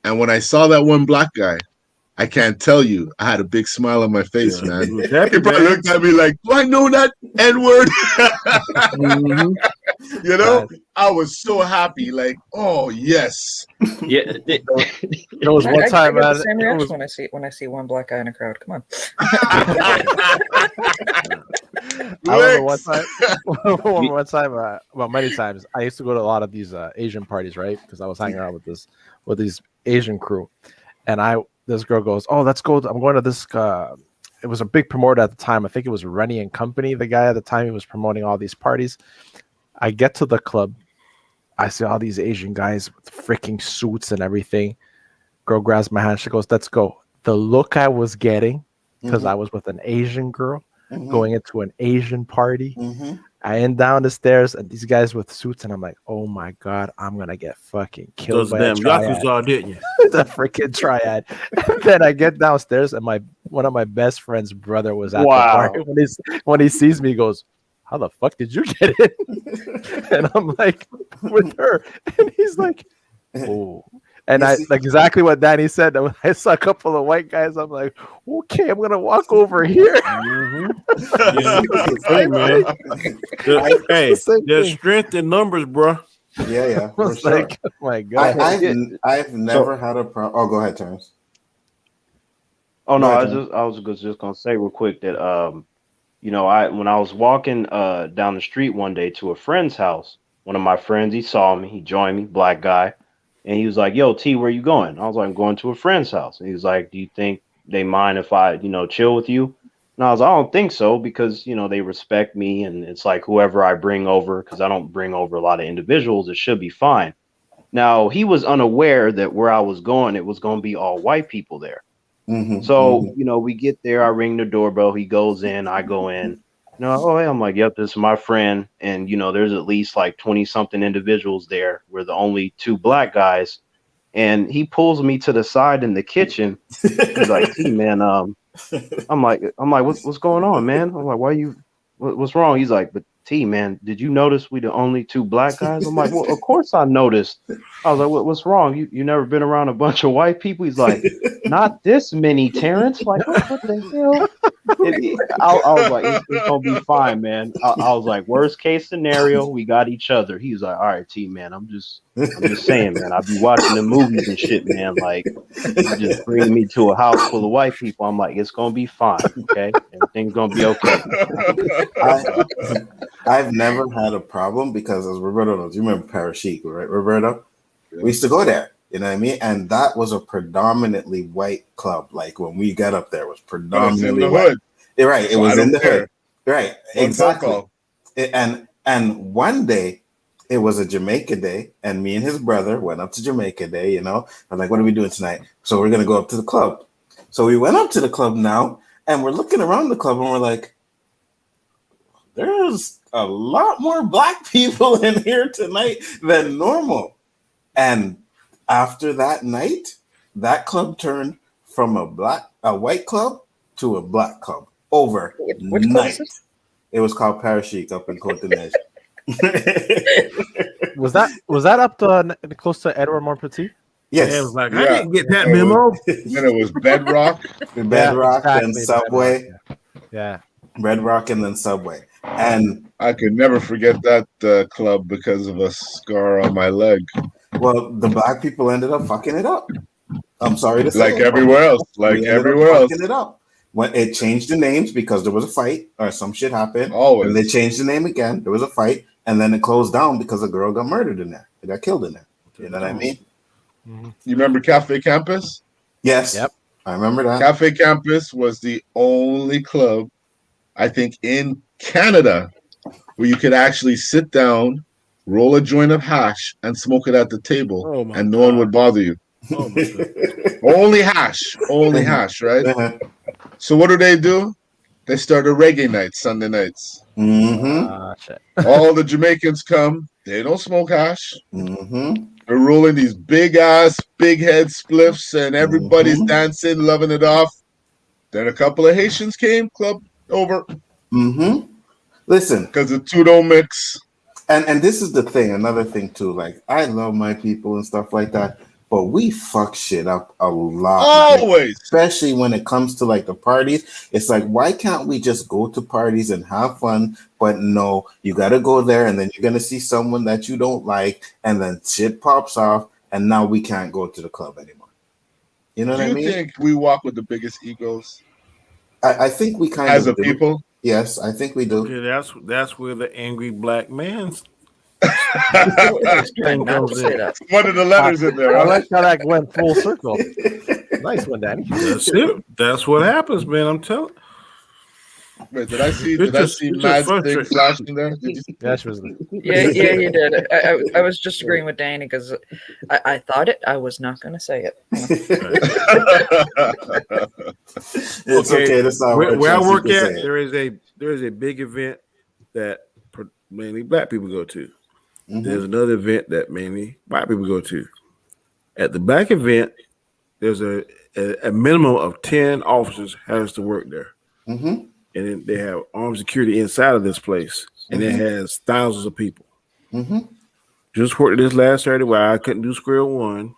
[SPEAKER 3] And when I saw that one black guy, I can't tell you, I had a big smile on my face, man.
[SPEAKER 4] He was happy,
[SPEAKER 3] He probably
[SPEAKER 4] man.
[SPEAKER 3] looked at me like, do I know that N-word? You know, I was so happy, like, oh yes.
[SPEAKER 9] Yeah,
[SPEAKER 2] It was one time,
[SPEAKER 5] I get
[SPEAKER 2] man.
[SPEAKER 5] the same
[SPEAKER 2] It
[SPEAKER 5] reaction
[SPEAKER 2] was,
[SPEAKER 5] when I see one black guy in a crowd. Come on.
[SPEAKER 2] I remember one time, one time, well, many times. I used to go to a lot of these Asian parties, right? Because I was hanging out with these Asian crew, and this girl goes, "Oh, let's go. I'm going to this." It was a big promoter at the time. I think it was Rennie and Company. The guy at the time, he was promoting all these parties. I get to the club, I see all these Asian guys with freaking suits and everything. Girl grabs my hand. She goes, "Let's go." The look I was getting, because I was with an Asian girl going into an Asian party. I end down the stairs and these guys with suits, and I'm like, oh my God, I'm going to get fucking killed by a triad.
[SPEAKER 4] Yakuza, didn't you?
[SPEAKER 2] The freaking triad. And then I get downstairs and one of my best friend's brother was at the party. When he sees me, he goes, "How the fuck did you get in?" And I'm like, with her. And he's like, oh. And I like exactly what Danny said. I saw a couple of white guys. I'm like, okay, I'm gonna walk over here.
[SPEAKER 4] Hey, man. There's strength in numbers, bro.
[SPEAKER 1] Yeah, for sure.
[SPEAKER 2] Like, oh my God.
[SPEAKER 1] I've never had a problem. Oh, go ahead, Terrence.
[SPEAKER 9] Oh no, I was just gonna say real quick that you know, when I was walking down the street one day to a friend's house, one of my friends, he saw me, he joined me, black guy. And he was like, "Yo, T, where you going?" I was like, "I'm going to a friend's house." And he was like, "Do you think they mind if I, you know, chill with you?" And I was like, "I don't think so, because, you know, they respect me. And it's like whoever I bring over, because I don't bring over a lot of individuals, it should be fine." Now, he was unaware that where I was going, it was going to be all white people there. So, you know, we get there, I ring the doorbell, he goes in, I go in. You know, oh, hey, I'm like, "Yep, this is my friend." And, you know, there's at least like 20 something individuals there. We're the only two black guys. And he pulls me to the side in the kitchen. He's like, "Hey, man, I'm like, what's going on, man?" I'm like, what's wrong? He's like, "But T, man, did you notice we the only two black guys?" I'm like, "Well, of course I noticed." I was like, "What's wrong? You never been around a bunch of white people?" He's like, "Not this many, Terrence." Like, what the hell? I was like, it's gonna be fine, man. I was like, worst case scenario, we got each other. He was like, "All right, T, man, I'm just saying, man, I be watching the movies and shit, man. Like, you just bring me to a house full of white people." I'm like, "It's gonna be fine, okay? Everything's gonna be okay."
[SPEAKER 1] I've never had a problem because, as Roberto knows, you remember Parashik, right, Roberto? We used to go there. You know what I mean? And that was a predominantly white club. Like when we got up there, it was predominantly white. Right. It was in the hood. Right. Exactly. And one day it was a Jamaica day, and me and his brother went up to Jamaica Day, you know. I'm like, "What are we doing tonight?" "So we're gonna go up to the club." So we went up to the club now, and we're looking around the club and we're like, there's a lot more black people in here tonight than normal. And after that night, that club turned from a white club to a black club overnight.
[SPEAKER 5] Which club is this?
[SPEAKER 1] It was called Parashik up in Cotonou.
[SPEAKER 2] Was that up to close to Edward Montpetit?
[SPEAKER 1] Yes.
[SPEAKER 4] Yeah, it was like, I didn't get that memo.
[SPEAKER 3] Then it was Bedrock.
[SPEAKER 1] Bedrock and Subway.
[SPEAKER 2] Yeah.
[SPEAKER 1] Bedrock and then Subway. And
[SPEAKER 3] I could never forget that club because of a scar on my leg.
[SPEAKER 1] Well, the black people ended up fucking it up. I'm sorry to say.
[SPEAKER 3] Like everywhere else. Like everywhere else.
[SPEAKER 1] Fucking it up. When it changed the names because there was a fight or some shit happened.
[SPEAKER 3] Always.
[SPEAKER 1] And they changed the name again. There was a fight. And then it closed down because a girl got murdered in there. It got killed in there. You know what I mean?
[SPEAKER 3] You remember Cafe Campus?
[SPEAKER 1] Yes.
[SPEAKER 2] Yep.
[SPEAKER 1] I remember that.
[SPEAKER 3] Cafe Campus was the only club, I think, in Canada where you could actually sit down, roll a joint of hash, and smoke it at the table, and no one would bother you.
[SPEAKER 4] Oh my God.
[SPEAKER 3] Only hash, right? So what do? They start a reggae night Sunday nights.
[SPEAKER 2] Shit.
[SPEAKER 3] All the Jamaicans come. They don't smoke hash. They're rolling these big head spliffs, and everybody's dancing, loving it off. Then a couple of Haitians came, club over.
[SPEAKER 1] Listen,
[SPEAKER 3] because the two don't mix.
[SPEAKER 1] and this is the thing, another thing too. Like I love my people and stuff like that, but we fuck shit up a lot, man.
[SPEAKER 3] Always.
[SPEAKER 1] Especially when it comes to like the parties. It's like, why can't we just go to parties and have fun? But no, you gotta go there, and then you're gonna see someone that you don't like, and then shit pops off, and now we can't go to the club anymore. You know what
[SPEAKER 3] Do
[SPEAKER 1] I
[SPEAKER 3] you
[SPEAKER 1] mean?
[SPEAKER 3] think we walk with the biggest egos
[SPEAKER 1] I think we kind
[SPEAKER 3] as
[SPEAKER 1] of
[SPEAKER 3] a
[SPEAKER 1] do.
[SPEAKER 3] people?
[SPEAKER 1] Yes, I think we do.
[SPEAKER 4] Okay, that's where the angry black man's
[SPEAKER 2] Strain
[SPEAKER 5] Not to
[SPEAKER 2] comes
[SPEAKER 5] say
[SPEAKER 2] in.
[SPEAKER 5] that.
[SPEAKER 3] One of the letters in there.
[SPEAKER 2] I
[SPEAKER 3] Huh?
[SPEAKER 2] like how that went full circle. Nice one, Danny.
[SPEAKER 4] That's it. That's what happens, man. I'm telling.
[SPEAKER 3] Wait, did I see
[SPEAKER 4] It's
[SPEAKER 3] Matt's
[SPEAKER 4] just
[SPEAKER 3] thing
[SPEAKER 4] frustrating.
[SPEAKER 3] flashing there? Did you see?
[SPEAKER 2] Yeah, she was.
[SPEAKER 5] Yeah, you did. I was just agreeing with Danny because I thought it. I was not going to say it.
[SPEAKER 1] It's okay. That's not
[SPEAKER 4] Where I work at, there is a big event that mainly black people go to.
[SPEAKER 1] Mm-hmm.
[SPEAKER 4] There's another event that mainly white people go to. At the black event, there's a minimum of 10 officers has to work there.
[SPEAKER 1] Mm-hmm.
[SPEAKER 4] And then they have armed security inside of this place, and it has thousands of people.
[SPEAKER 1] Mm-hmm.
[SPEAKER 4] Just worked this last Saturday where I couldn't do square one.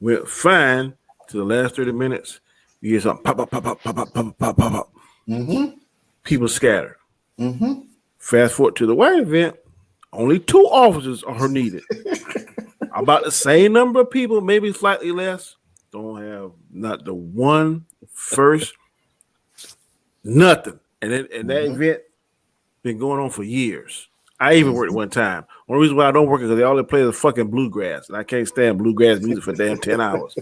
[SPEAKER 4] Went fine to the last 30 minutes. You hear something pop, pop, pop, pop, pop, pop, pop, pop, pop, pop.
[SPEAKER 1] Mm-hmm.
[SPEAKER 4] People scatter.
[SPEAKER 1] Mm-hmm.
[SPEAKER 4] Fast forward to the white event, only 2 officers are needed. About the same number of people, maybe slightly less. Don't have not the one first, nothing. And that event been going on for years. I even worked one time. One reason why I don't work is because they all play the fucking bluegrass, and I can't stand bluegrass music for damn 10 hours.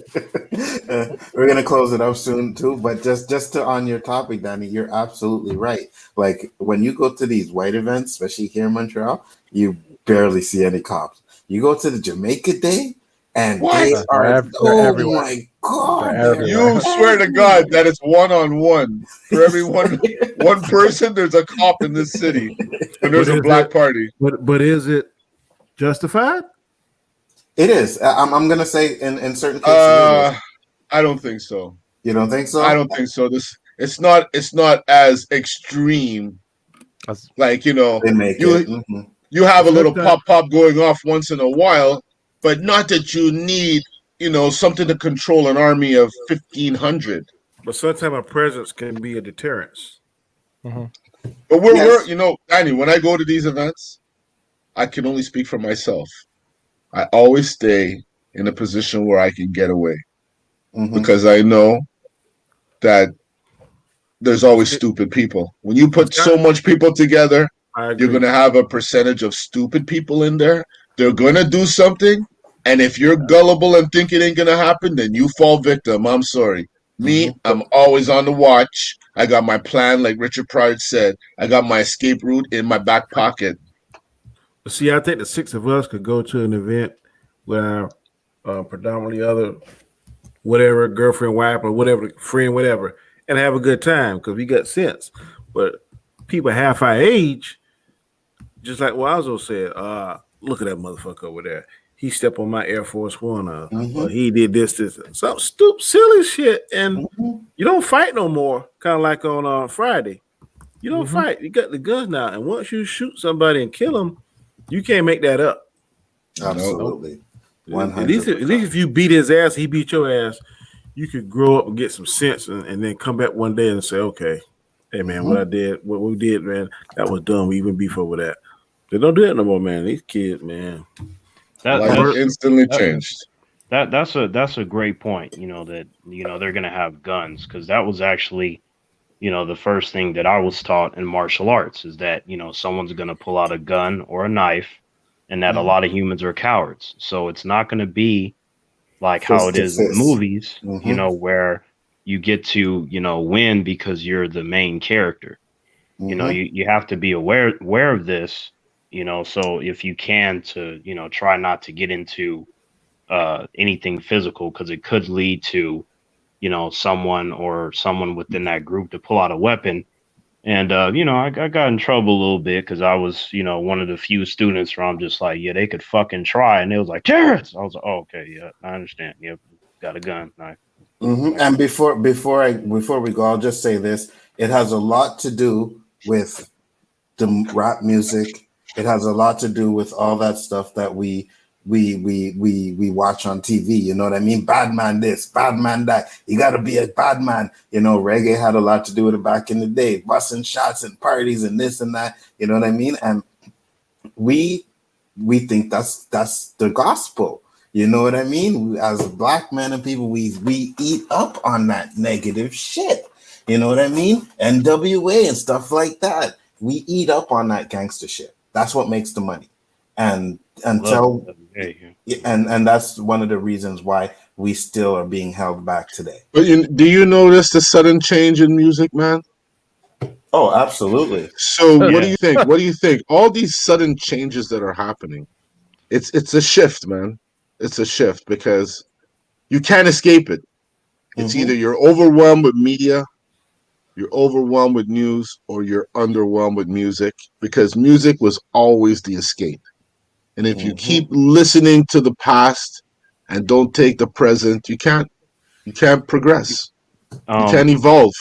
[SPEAKER 1] We're gonna close it up soon too, but just to on your topic, Danny, you're absolutely right. Like when you go to these white events, especially here in Montreal, you barely see any cops. You go to the Jamaica Day, and they are oh
[SPEAKER 2] everywhere.
[SPEAKER 1] my god!
[SPEAKER 3] You swear to God that it's one-on-one. For every one person, there's a cop in this city. And there's a black party.
[SPEAKER 4] But is it justified?
[SPEAKER 1] It is. I'm gonna say in certain cases.
[SPEAKER 3] I don't think so.
[SPEAKER 1] You don't think so?
[SPEAKER 3] I don't think so. It's not as extreme. Like
[SPEAKER 1] they make it.
[SPEAKER 3] You have a little pop going off once in a while, but not that you need something to control an army of 1,500.
[SPEAKER 4] But sometimes a presence can be a deterrence.
[SPEAKER 2] Mm-hmm.
[SPEAKER 3] But we're Danny, when I go to these events, I can only speak for myself. I always stay in a position where I can get away because I know that there's always stupid people. When you put so much people together, you're going to have a percentage of stupid people in there. They're going to do something. And if you're gullible and think it ain't going to happen, then you fall victim. I'm sorry. Me, I'm always on the watch. I got my plan, like Richard Pryor said. I got my escape route in my back pocket.
[SPEAKER 4] See, I think the 6 of us could go to an event where predominantly other, whatever, girlfriend, wife, or whatever, friend, whatever, and have a good time because we got sense. But people half our age, just like Wazo said, look at that motherfucker over there. He stepped on my Air Force One. Or he did this, some stupid, silly shit, and you don't fight no more. Kind of like on Friday, you don't fight. You got the guns now, and once you shoot somebody and kill them, you can't make that up.
[SPEAKER 1] Absolutely,
[SPEAKER 4] 100%. At least if you beat his ass, he beat your ass. You could grow up and get some sense, and then come back one day and say, "Okay, hey man, what we did, man, that was dumb. We even beef over that." They don't do that no more, man. These kids, man.
[SPEAKER 3] That instantly changed.
[SPEAKER 9] That's a great point. That they're gonna have guns because that was actually, the first thing that I was taught in martial arts is that someone's gonna pull out a gun or a knife, and that a lot of humans are cowards. So it's not gonna be like how it is in movies, where you get to win because you're the main character. You have to be aware of this. So if you can to, try not to get into anything physical because it could lead to, someone within that group to pull out a weapon. And, I got in trouble a little bit because I was, one of the few students where I'm just like, yeah, they could fucking try. And it was like, terrorists. I was like, oh, okay, yeah, I understand. Yep, got a gun. Right.
[SPEAKER 1] And before we go, I'll just say this. It has a lot to do with the rap music. It has a lot to do with all that stuff that we watch on TV. You know what I mean? Bad man this, bad man that. You got to be a bad man. You know, reggae had a lot to do with it back in the day, busting shots and parties and this and that. You know what I mean? And we think that's the gospel. You know what I mean? As black men and people, we eat up on that negative shit. You know what I mean? NWA and stuff like that. We eat up on that gangster shit. That's what makes the money. And until and that's one of the reasons why we still are being held back today.
[SPEAKER 3] But do you notice the sudden change in music, man?
[SPEAKER 1] Oh, absolutely.
[SPEAKER 3] So what do you think? What do you think? All these sudden changes that are happening, it's a shift, man. It's a shift because you can't escape it. It's either you're overwhelmed with media, you're overwhelmed with news, or you're underwhelmed with music, because music was always the escape. And if you keep listening to the past and don't take the present, you can't progress. You can't evolve.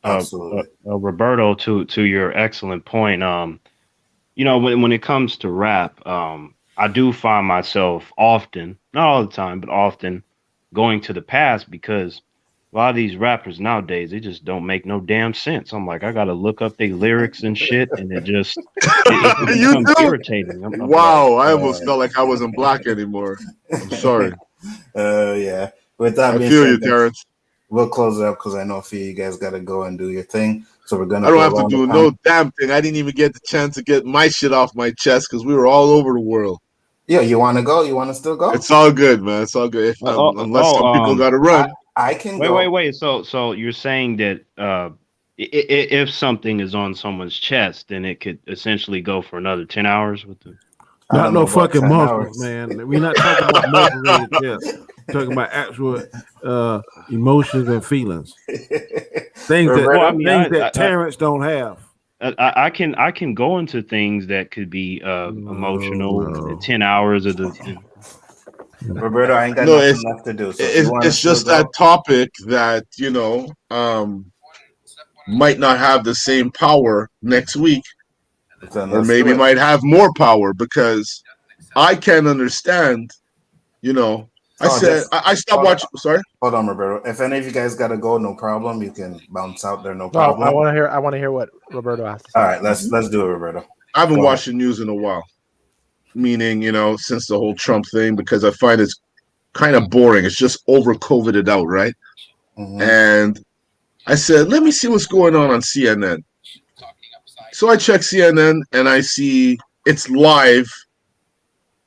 [SPEAKER 1] Absolutely.
[SPEAKER 9] Roberto, to your excellent point, you know, when it comes to rap, I do find myself often, not all the time, but often going to the past, because a lot of these rappers nowadays, they just don't make no damn sense. I'm like, I got to look up their lyrics and shit, and it becomes irritating.
[SPEAKER 3] Wow, I almost felt like I wasn't black anymore. I'm sorry.
[SPEAKER 1] Yeah. With that,
[SPEAKER 3] I feel you, Terrence.
[SPEAKER 1] We'll close it up because I know a few of you guys got to go and do your thing. So we're gonna.
[SPEAKER 3] I don't have to do no damn thing. I didn't even get the chance to get my shit off my chest because we were all over the world.
[SPEAKER 1] Yeah, you want to go? You want to still go?
[SPEAKER 3] It's all good, man. It's all good. Unless some people got to run.
[SPEAKER 1] I can go.
[SPEAKER 9] Wait. So you're saying that if something is on someone's chest, then it could essentially go for another 10 hours with the.
[SPEAKER 4] Not no fucking muscles, man. We're not talking about muscles. Yes, we're talking about actual emotions and feelings. Things that Terrence don't have.
[SPEAKER 9] I can go into things that could be emotional. 10 hours of the.
[SPEAKER 1] Roberto, I ain't got nothing left to do. So
[SPEAKER 3] it's just that topic that, you know, might not have the same power next week, or maybe might have more power, because I can't understand, you know. I stopped watching. Sorry.
[SPEAKER 1] Hold on, Roberto. If any of you guys got to go, no problem. You can bounce out there, no problem.
[SPEAKER 2] I want to hear what Roberto has to say.
[SPEAKER 1] All right, let's do it, Roberto.
[SPEAKER 3] I haven't watched the news in a while. Meaning, you know, since the whole Trump thing, because I find it's kind of boring. It's just over COVIDed out, right? And I said, let me see what's going on CNN. So I check CNN and I see it's live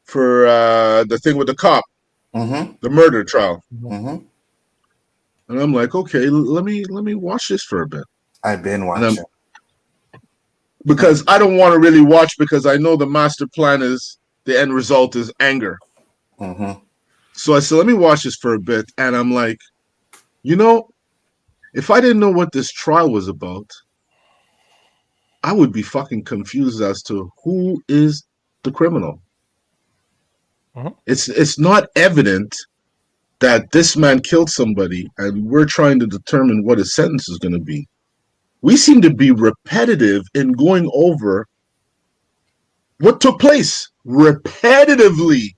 [SPEAKER 3] for the thing with the cop, the murder trial. And I'm like, okay, let me watch this for a bit.
[SPEAKER 1] I've been watching.
[SPEAKER 3] Because I don't want to really watch, because I know the master plan is the end result is anger. So I said, let me watch this for a bit. And I'm like, you know, if I didn't know what this trial was about, I would be fucking confused as to who is the criminal. It's not evident that this man killed somebody, and we're trying to determine what his sentence is going to be. We seem to be repetitive in going over what took place, repetitively.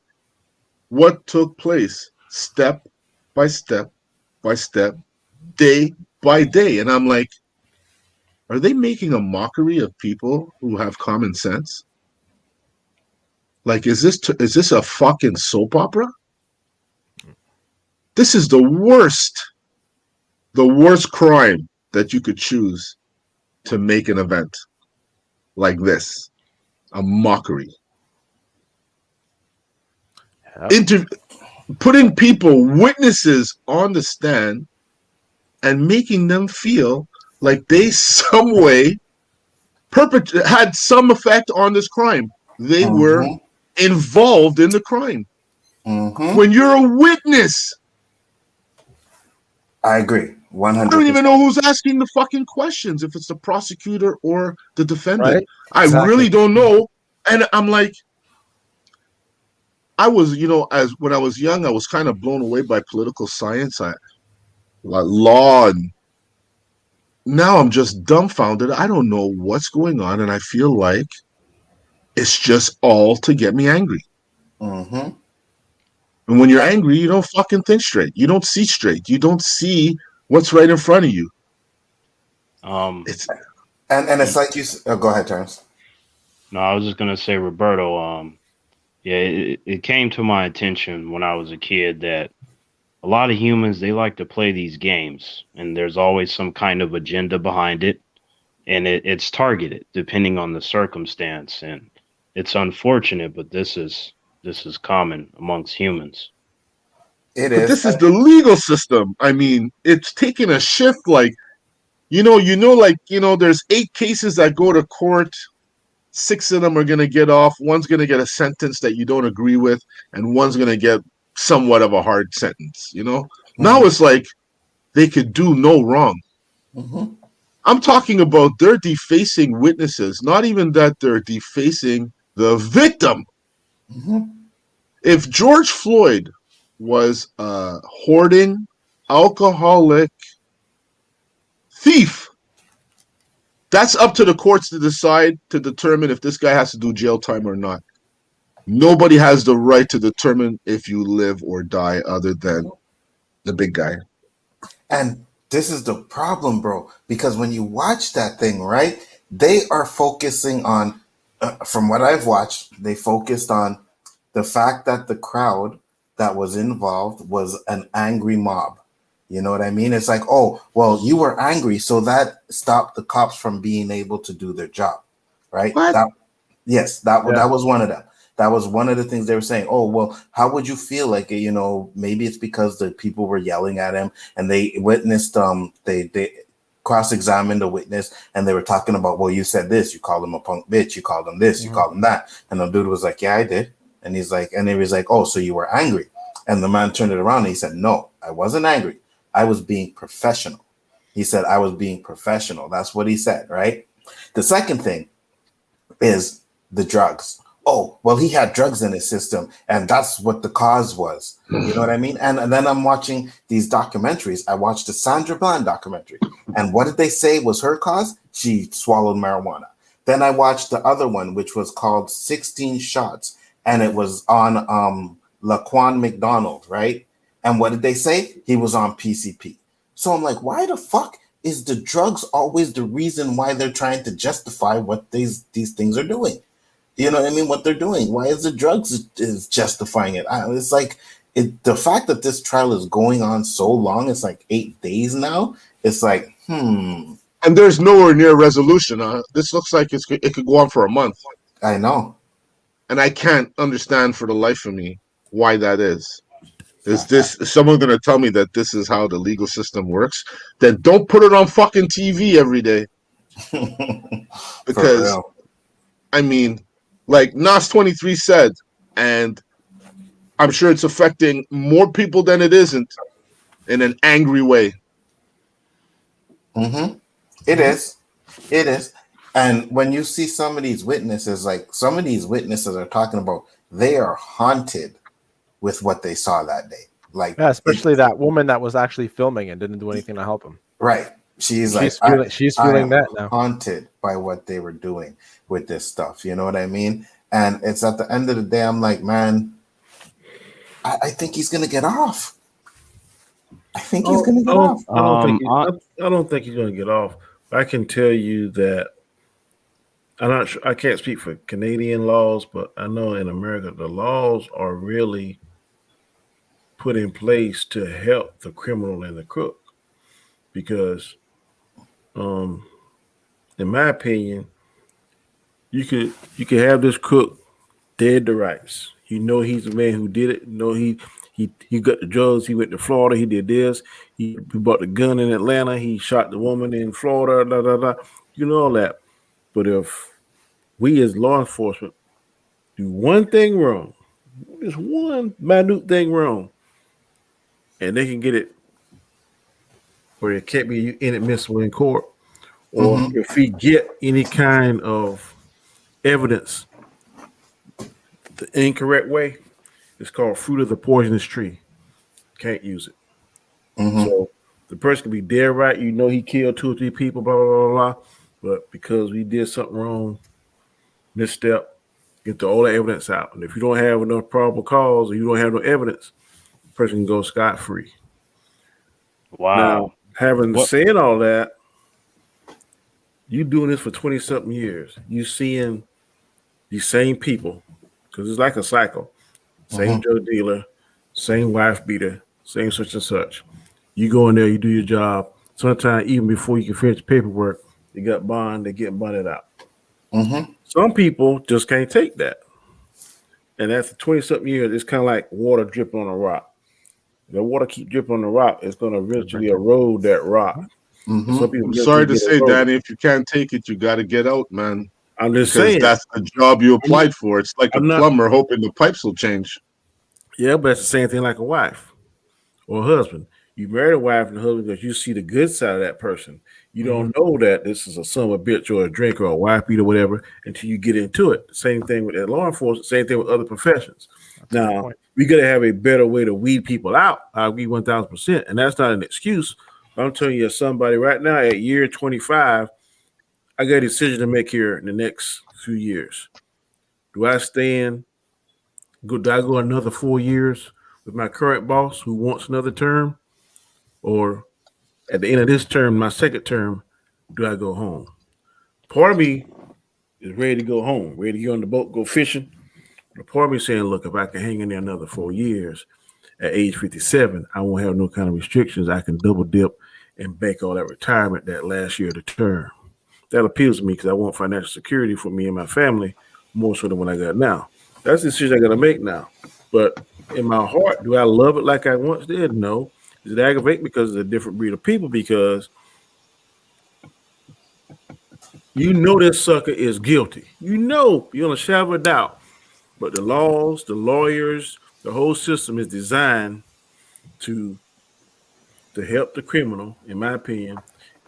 [SPEAKER 3] What took place, step by step by step, day by day. And I'm like, are they making a mockery of people who have common sense? Like, is this a fucking soap opera? This is the worst crime that you could choose to make an event like this. A mockery. Putting people, witnesses, on the stand and making them feel like they some way had some effect on this crime. They were involved in the crime. When you're a witness.
[SPEAKER 1] I agree. 100%.
[SPEAKER 3] I don't even know who's asking the fucking questions, if it's the prosecutor or the defendant.
[SPEAKER 2] Right?
[SPEAKER 3] I really don't know. And I'm like, I was, you know, when I was young, I was kind of blown away by political science, like law and now I'm just dumbfounded. I don't know what's going on, and I feel like it's just all to get me angry.
[SPEAKER 1] Mm-hmm.
[SPEAKER 3] And when you're angry, you don't fucking think straight. You don't see straight. You don't see what's right in front of you. It's
[SPEAKER 1] and it's like you. Go ahead, Terrence.
[SPEAKER 9] No, I was just gonna say, Roberto. Yeah, it came to my attention when I was a kid that a lot of humans, they like to play these games, and there's always some kind of agenda behind it, and it's targeted depending on the circumstance, and it's unfortunate, but this is common amongst humans.
[SPEAKER 1] It
[SPEAKER 3] but
[SPEAKER 1] is.
[SPEAKER 3] this is the legal system. I mean, it's taking a shift. Like there's 8 cases that go to court. 6 of them are gonna get off. One's gonna get a sentence that you don't agree with, and one's gonna get somewhat of a hard sentence. Now it's like they could do no wrong.
[SPEAKER 1] Mm-hmm.
[SPEAKER 3] I'm talking about they're defacing witnesses, not even that they're defacing the victim.
[SPEAKER 1] Mm-hmm.
[SPEAKER 3] If George Floyd was a hoarding, alcoholic thief, that's up to the courts to decide, to determine if this guy has to do jail time or not. Nobody has the right to determine if you live or die other than the big guy.
[SPEAKER 1] And this is the problem, bro, because when you watch that thing, right, they are focusing on, from what I've watched, they focused on the fact that the crowd that was involved was an angry mob. You know what I mean? It's like, oh, well, you were angry, so that stopped the cops from being able to do their job, right?
[SPEAKER 3] What?
[SPEAKER 1] That was one of them. That was one of the things they were saying. Oh, well, how would you feel like, maybe it's because the people were yelling at him and they witnessed, they cross-examined the witness and they were talking about, well, you said this, you called him a punk bitch, you called him this, you called him that. And the dude was like, yeah, I did. And he was like, oh, so you were angry. And the man turned it around and he said, no, I wasn't angry. I was being professional. He said, I was being professional. That's what he said, right? The second thing is the drugs. Oh, well, he had drugs in his system, and that's what the cause was. You know what I mean? And then I'm watching these documentaries. I watched the Sandra Bland documentary. And what did they say was her cause? She swallowed marijuana. Then I watched the other one, which was called 16 Shots, and it was on Laquan McDonald, right? And what did they say? He was on PCP. So I'm like, why the fuck is the drugs always the reason why they're trying to justify what these things are doing? You know what I mean? What they're doing. Why is the drugs is justifying it? It's like the fact that this trial is going on so long. It's like 8 days now. It's like,
[SPEAKER 3] And there's nowhere near resolution. This looks like it could go on for a month.
[SPEAKER 1] I know.
[SPEAKER 3] And I can't understand for the life of me why that is. Is someone going to tell me that this is how the legal system works? Then don't put it on fucking TV every day. Because, I mean, like Nas 23 said, and I'm sure it's affecting more people than it isn't in an angry way.
[SPEAKER 1] Mm-hmm. It is. It is. And when you see some of these witnesses, like some of these witnesses are talking about, they are haunted with what they saw that day. Like,
[SPEAKER 2] yeah, especially that woman that was actually filming and didn't do anything to help him.
[SPEAKER 1] Right. She's
[SPEAKER 2] feeling that now.
[SPEAKER 1] Haunted by what they were doing with this stuff. You know what I mean? And it's at the end of the day, I'm like, man, I think he's gonna get off. I think he's gonna get off.
[SPEAKER 4] I don't think he's gonna get off. I can tell you that I'm not sure. I can't speak for Canadian laws, but I know in America the laws are really put in place to help the criminal and the crook, because, in my opinion, you could have this crook dead to rights. You know he's the man who did it. You know he got the drugs. He went to Florida. He did this. He bought the gun in Atlanta. He shot the woman in Florida. Da, da, da. You know all that. But if we as law enforcement do one thing wrong, just one minute thing wrong, and they can get it where it can't be inadmissible in court, or if we get any kind of evidence the incorrect way, it's called fruit of the poisonous tree. Can't use it. So The person can be dead right. You know he killed 2 or 3 people, blah, blah, blah, blah. But because we did something wrong, misstep, get all the evidence out. And if you don't have enough probable cause or you don't have no evidence, the person can go scot-free.
[SPEAKER 9] Wow.
[SPEAKER 4] Now, having said all that, you doing this for 20-something years. You seeing these same people, because it's like a cycle. Same drug dealer, same wife beater, same such and such. You go in there, you do your job. Sometimes even before you can finish the paperwork, they got bond, they get bonded out. Some people just can't take that. And after 20-something years, it's kind of like water dripping on a rock. The water keep dripping on the rock, it's going to eventually erode that rock. Some people
[SPEAKER 3] I'm sorry to say, Danny, if you can't take it, you got to get out, man.
[SPEAKER 4] I'm just saying.
[SPEAKER 3] That's the job you applied for. It's like a plumber hoping the pipes will change.
[SPEAKER 4] Yeah, but it's the same thing like a wife or a husband. You marry a wife and a husband because you see the good side of that person. You don't know that this is a son of a bitch or a drinker or a wife beater or whatever until you get into it. Same thing with law enforcement, same thing with other professions. Now, we got to have a better way to weed people out. I agree 1,000%. And that's not an excuse. I'm telling you, somebody right now at year 25, I got a decision to make here in the next few years. Do I do I go another 4 years with my current boss who wants another term? Or at the end of this term, my second term, do I go home? Part of me is ready to go home, ready to get on the boat, go fishing. But part of me is saying, look, if I can hang in there another 4 years, at age 57, I won't have no kind of restrictions. I can double dip and bank all that retirement that last year of the term. That appeals to me because I want financial security for me and my family more so than what I got now. That's the decision I got to make now. But in my heart, do I love it like I once did? No. Does it aggravate because it's a different breed of people? Because you know this sucker is guilty. You know, beyond a shadow of a doubt. But the laws, the lawyers, the whole system is designed to help the criminal, in my opinion,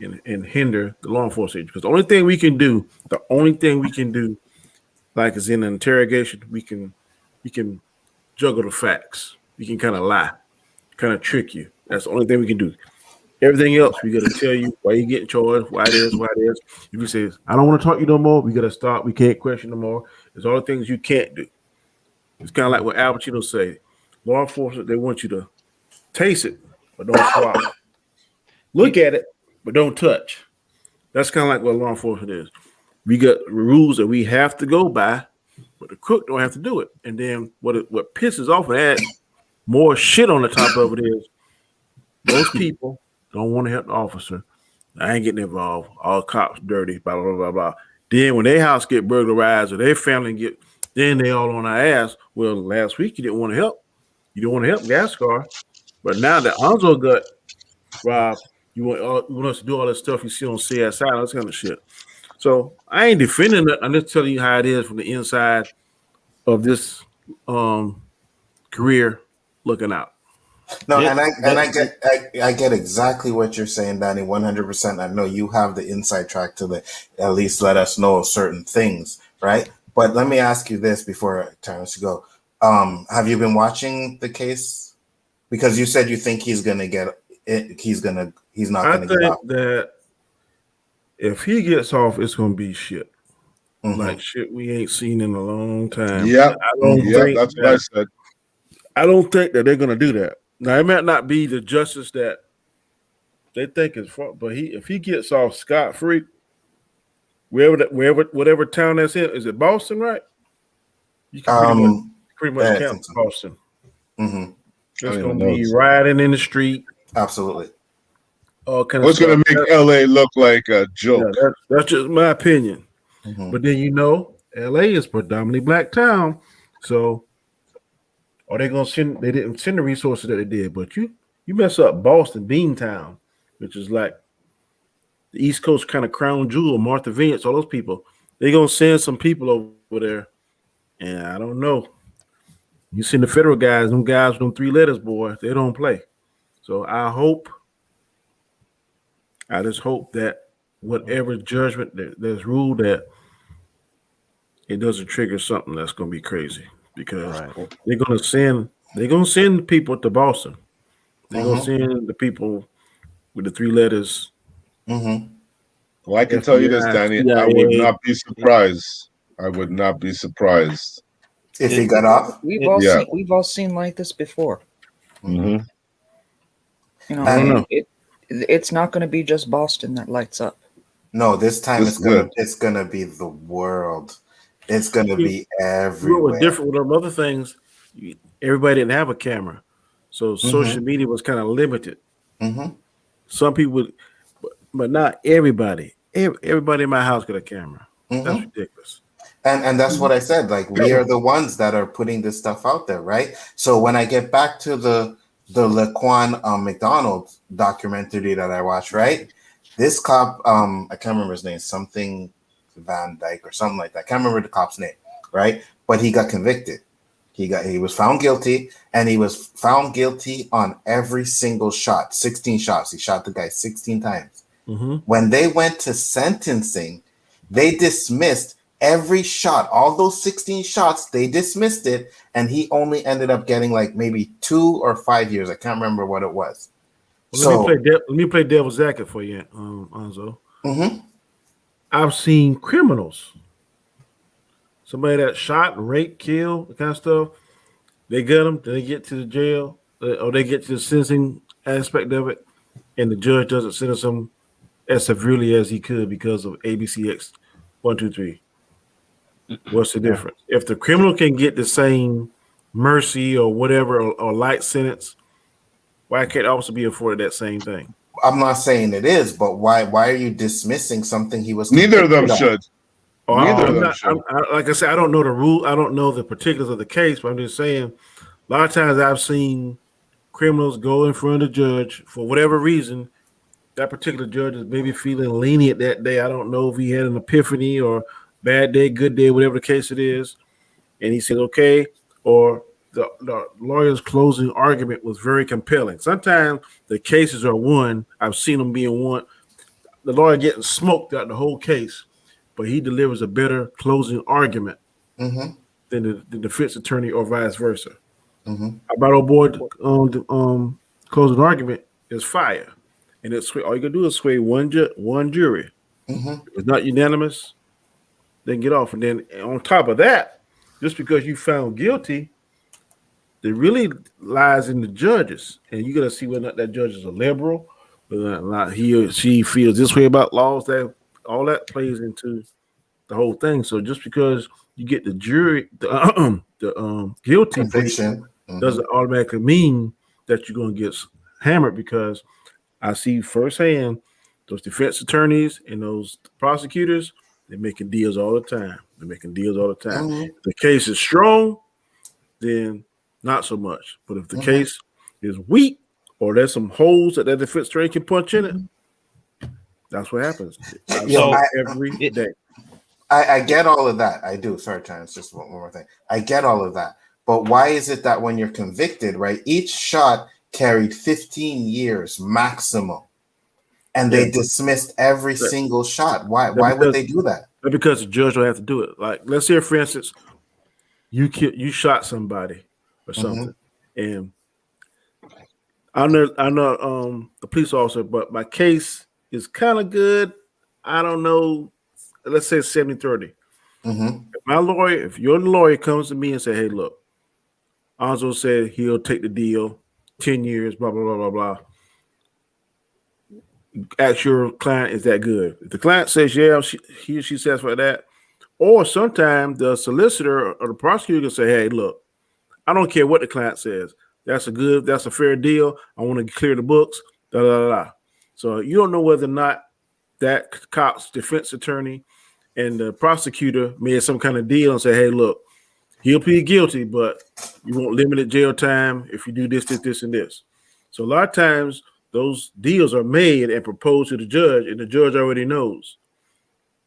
[SPEAKER 4] and hinder the law enforcement. Because the only thing we can do, like is in an interrogation, we can juggle the facts. We can kind of lie, kind of trick you. That's the only thing we can do. Everything else, we got to tell you why you getting charged, why it is. If you say, I don't want to talk to you no more, we got to stop. We can't question no more. There's all the things you can't do. It's kind of like what Al Pacino say. Law enforcement, they want you to taste it, but don't swallow. Look at it, but don't touch. That's kind of like what law enforcement is. We got rules that we have to go by, but the crook don't have to do it. And then what pisses off of that, more shit on the top of it is, most people don't want to help the officer. I ain't getting involved. All cops dirty, blah, blah, blah, blah. Then when their house get burglarized or their family then they all on our ass. Well, last week you didn't want to help. You didn't want to help Gascar. But now that Anzo got robbed, you want us to do all that stuff you see on CSI, that kind of shit. So I ain't defending it. I'm just telling you how it is from the inside of this career looking out.
[SPEAKER 1] No, and I get exactly what you're saying, Danny, 100%. I know you have the inside track to at least let us know certain things, right? But let me ask you this before I turn us to go. Have you been watching the case? Because you said you think he's gonna get it. He's not gonna get out.
[SPEAKER 4] That if he gets off, it's gonna be shit. Like shit we ain't seen in a long time.
[SPEAKER 3] Yeah, that's what I said.
[SPEAKER 4] I don't think that they're gonna do that. Now it might not be the justice that they think is for, but if he gets off scot-free, whatever town that's in, is it Boston, right? You can pretty much count Boston. It's gonna be riding in the street.
[SPEAKER 1] Absolutely.
[SPEAKER 4] All kind
[SPEAKER 3] What's gonna make LA look like a joke?
[SPEAKER 4] Yeah, that's just my opinion. But then LA is predominantly black town, so are they gonna send? They didn't send the resources that they did, but you mess up Boston, Beantown, which is like the East Coast kind of crown jewel, Martha Vineyard, all those people. They're gonna send some people over there, and I don't know. You send the federal guys, them guys with them 3 letters, boy, they don't play. So I just hope that whatever judgment that's ruled, that it doesn't trigger something that's gonna be crazy, because they're gonna send people to Boston. They're gonna send the people with the 3 letters.
[SPEAKER 1] Mm-hmm.
[SPEAKER 3] Well, I can tell you this,
[SPEAKER 4] FBI,
[SPEAKER 3] Danny. I would
[SPEAKER 4] CIA.
[SPEAKER 3] not be surprised. I would not be surprised.
[SPEAKER 1] If he got off?
[SPEAKER 5] We've all
[SPEAKER 3] Yeah.
[SPEAKER 5] seen like this before.
[SPEAKER 3] Mm-hmm.
[SPEAKER 5] You know,
[SPEAKER 4] I don't know.
[SPEAKER 5] it's not going to be just Boston that lights up.
[SPEAKER 1] No, this time
[SPEAKER 3] This
[SPEAKER 1] it's gonna be the world. It's gonna be
[SPEAKER 4] What
[SPEAKER 1] everywhere.
[SPEAKER 4] was different with them other things, everybody didn't have a camera. So social media was kind of limited.
[SPEAKER 1] Mm-hmm.
[SPEAKER 4] Some people, but not everybody. Everybody in my house got a camera. That's ridiculous.
[SPEAKER 1] And that's what I said. Like, we are the ones that are putting this stuff out there, right? So when I get back to the Laquan McDonald documentary that I watched, right? This cop, I can't remember his name, something Van Dyke or something like that. I can't remember the cop's name, right? But he got convicted. He was found guilty, and he was found guilty on every single shot, 16 shots. He shot the guy 16 times.
[SPEAKER 4] Mm-hmm.
[SPEAKER 1] When they went to sentencing, they dismissed every shot, all those 16 shots, they dismissed it, and he only ended up getting like maybe 2 or 5 years. I can't remember what it was.
[SPEAKER 4] Well, let me play devil's advocate for you, Anzo.
[SPEAKER 1] Mm-hmm.
[SPEAKER 4] I've seen criminals, somebody that shot, raped, killed, that kind of stuff. They get them, then they get to the jail, or they get to the sentencing aspect of it, and the judge doesn't sentence them as severely as he could because of ABCX 1, 2, 3. What's the difference? If the criminal can get the same mercy or whatever, or light sentence, why can't also be afforded that same thing?
[SPEAKER 1] I'm not saying it is, but why are you dismissing something he was?
[SPEAKER 3] Neither of them
[SPEAKER 1] convicted
[SPEAKER 3] should. Neither of them should.
[SPEAKER 4] Like I said, I don't know the rule. I don't know the particulars of the case, but I'm just saying, a lot of times I've seen criminals go in front of the judge for whatever reason. That particular judge is maybe feeling lenient that day. I don't know if he had an epiphany or bad day, good day, whatever the case it is. And he said, okay, or the lawyer's closing argument was very compelling. Sometimes the cases are won. I've seen them being won. The lawyer getting smoked out the whole case, but he delivers a better closing argument than the defense attorney or vice versa. About old boy, closing argument is fire. And it's all you can do is sway one jury. If it's not unanimous, then get off. And then on top of that, just because you found guilty, it really lies in the judges. And you got to see whether or not that judge is a liberal, whether or not he or she feels this way about laws. That all that plays into the whole thing. So just because you get the jury, the guilty
[SPEAKER 1] conviction,
[SPEAKER 4] doesn't automatically mean that you're going to get hammered, because I see firsthand those defense attorneys and those prosecutors, they're making deals all the time. If the case is strong, then not so much. But if the case is weak, or there's some holes that defense attorney can punch in it, that's what happens. Every day.
[SPEAKER 1] I get all of that. I do. Sorry, Chance, just one more thing. I get all of that. But why is it that when you're convicted, right, each shot carried 15 years maximum, and they dismissed every single shot? Why would they do that?
[SPEAKER 4] Because the judge will have to do it. Like, let's say, for instance, you shot somebody or something, and I'm not the police officer, but my case is kind of good. I don't know. Let's say 70-30. If your lawyer comes to me and say, hey, look, Anzo said he'll take the deal, 10 years, blah, blah, blah, blah, blah. Ask your client, is that good? If the client says, yeah, he or she says for that, or sometimes the solicitor or the prosecutor can say, hey, look, I don't care what the client says. That's a fair deal. I want to clear the books, da, da, da, da. So you don't know whether or not that cop's defense attorney and the prosecutor made some kind of deal and say, hey, look, he'll plead guilty, but you won't limited jail time if you do this, this, this, and this. So a lot of times those deals are made and proposed to the judge, and the judge already knows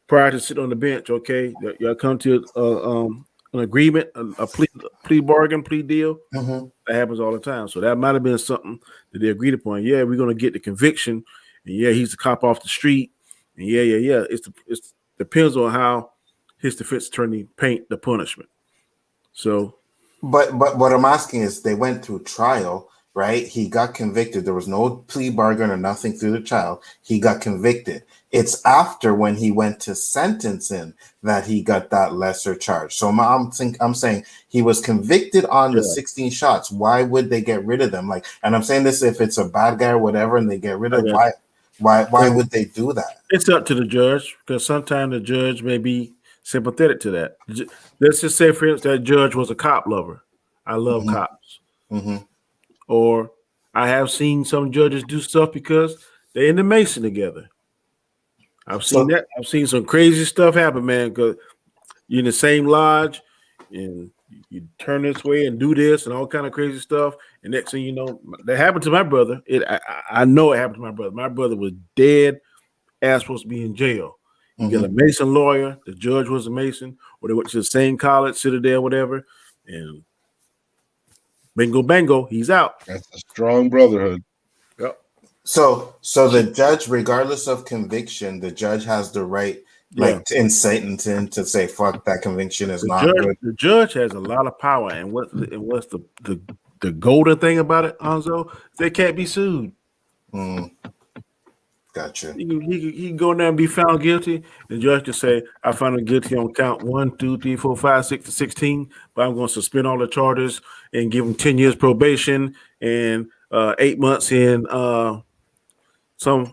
[SPEAKER 4] prior to sitting on the bench. Okay, y'all come to an agreement, a plea bargain, plea deal. That happens all the time. So that might have been something that they agreed upon. Yeah, we're going to get the conviction, and yeah, he's the cop off the street, and yeah. It's depends on how his defense attorney paint the punishment. So,
[SPEAKER 1] but what I'm asking is, they went through trial, right? He got convicted. There was no plea bargain or nothing through the trial. He got convicted. It's after when he went to sentencing that he got that lesser charge. So I'm saying he was convicted on the 16 shots. Why would they get rid of them? Like, and I'm saying this if it's a bad guy or whatever, and they get rid of why would they do that?
[SPEAKER 4] It's up to the judge, because sometimes the judge may be sympathetic to that. Let's just say, for instance, that judge was a cop lover. I love cops. Or I have seen some judges do stuff because they're in the Mason together. I've seen that. I've seen some crazy stuff happen, man, because you're in the same lodge and you turn this way and do this and all kind of crazy stuff. And next thing you know, that happened to my brother. I know it happened to my brother. My brother was dead ass supposed to be in jail. You get a Mason lawyer. The judge was a Mason, or they went to the same college, Citadel, whatever, and bingo, bango, he's out.
[SPEAKER 3] That's a strong brotherhood.
[SPEAKER 4] Yep.
[SPEAKER 1] So the judge, regardless of conviction, the judge has the right, like, in sentencing to say, "Fuck, that conviction is not good."
[SPEAKER 4] The judge has a lot of power, and what's the golden thing about it, Anzo? They can't be sued.
[SPEAKER 1] Gotcha.
[SPEAKER 4] He can go in there and be found guilty. The judge can say, "I found him guilty on count 1, 2, 3, 4, 5, 6 to 16, but I'm going to suspend all the charges and give him 10 years probation and 8 months in some."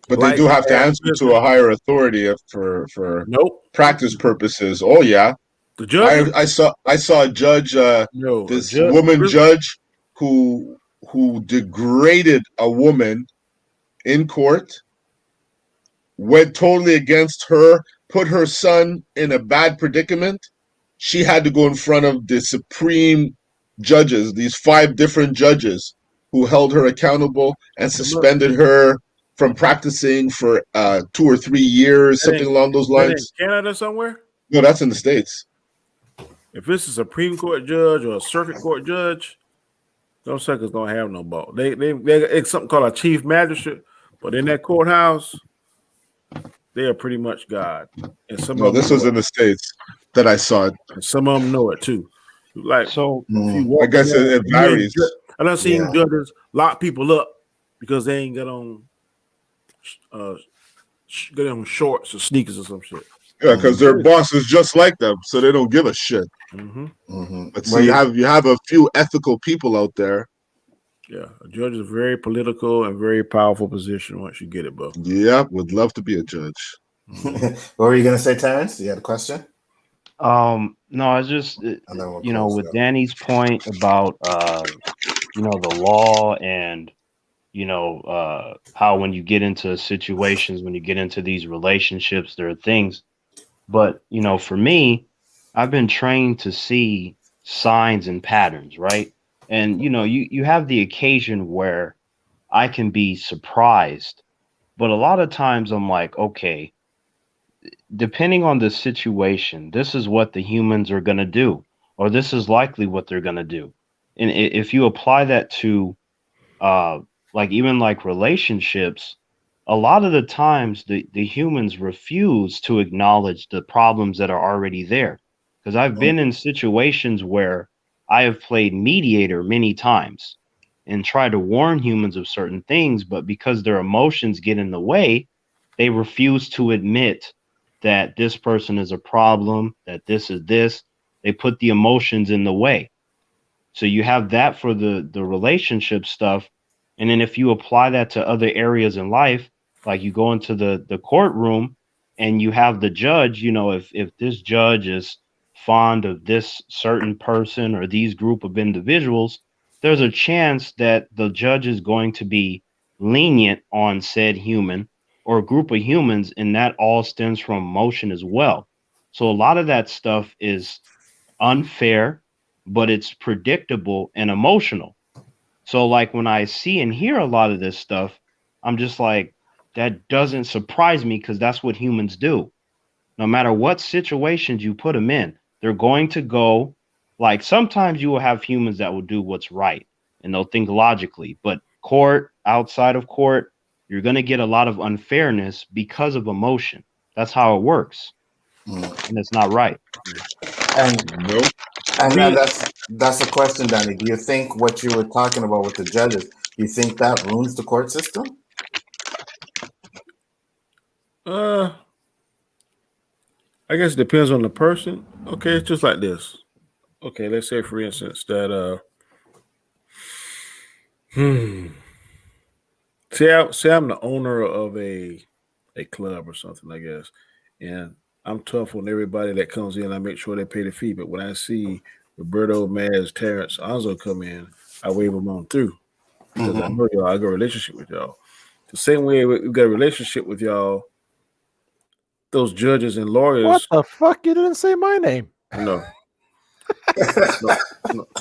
[SPEAKER 3] But they do have to answer to a higher authority for practice purposes. Oh yeah,
[SPEAKER 4] the judge.
[SPEAKER 3] I saw a judge, woman judge who degraded a woman in court, went totally against her, put her son in a bad predicament. She had to go in front of the supreme judges, these 5 different judges who held her accountable and suspended her from practicing for 2 or 3 years, something along those lines.
[SPEAKER 4] Canada somewhere?
[SPEAKER 3] No, that's in the States.
[SPEAKER 4] If it's a Supreme Court judge or a circuit court judge, those suckers don't have no ball. They it's something called a chief magistrate, but in that courthouse, they are pretty much God. And
[SPEAKER 3] this was in the States that I saw it.
[SPEAKER 4] And some of them know it too. Like, so
[SPEAKER 3] I guess it varies.
[SPEAKER 4] And I've seen judges lock people up because they ain't got on shorts or sneakers or some shit.
[SPEAKER 3] Yeah, because their boss is just like them, so they don't give a shit. But see, you have a few ethical people out there.
[SPEAKER 4] Yeah, a judge is a very political and very powerful position once you get it, bro.
[SPEAKER 3] Yeah, would love to be a judge.
[SPEAKER 1] What were you gonna say, Terrence? You had a question?
[SPEAKER 9] No, I just with Danny's point about the law and how when you get into situations, when you get into these relationships, there are things. But for me, I've been trained to see signs and patterns, right? And you have the occasion where I can be surprised, but a lot of times I'm like, okay, depending on the situation, this is what the humans are going to do, or this is likely what they're going to do. And if you apply that to even relationships, a lot of the times the humans refuse to acknowledge the problems that are already there. Because I've been in situations where I have played mediator many times and tried to warn humans of certain things, but because their emotions get in the way, they refuse to admit that this person is a problem, that this is this. They put the emotions in the way. So you have that for the relationship stuff. And then if you apply that to other areas in life, like you go into the courtroom and you have the judge, if this judge is fond of this certain person or these group of individuals, there's a chance that the judge is going to be lenient on said human or a group of humans, and that all stems from emotion as well. So a lot of that stuff is unfair, but it's predictable and emotional. So like when I see and hear a lot of this stuff, I'm just like, that doesn't surprise me because that's what humans do. No matter what situations you put them in, they're going to go, like sometimes you will have humans that will do what's right and they'll think logically, but court, outside of court, you're going to get a lot of unfairness because of emotion. That's how it works. And it's not right.
[SPEAKER 1] And that's a question, Danny. Do you think what you were talking about with the judges, do you think that ruins the court system?
[SPEAKER 4] I guess it depends on the person. Okay, it's just like this. Okay, let's say for instance that say I'm the owner of a club or something, I guess, and I'm tough on everybody that comes in. I make sure they pay the fee. But when I see Roberto, Maz, Terrence, Anzo come in, I wave them on through because I know y'all. I got a relationship with y'all. The same way we got a relationship with y'all. Those judges and lawyers.
[SPEAKER 2] What the fuck? You didn't say my name.
[SPEAKER 4] No.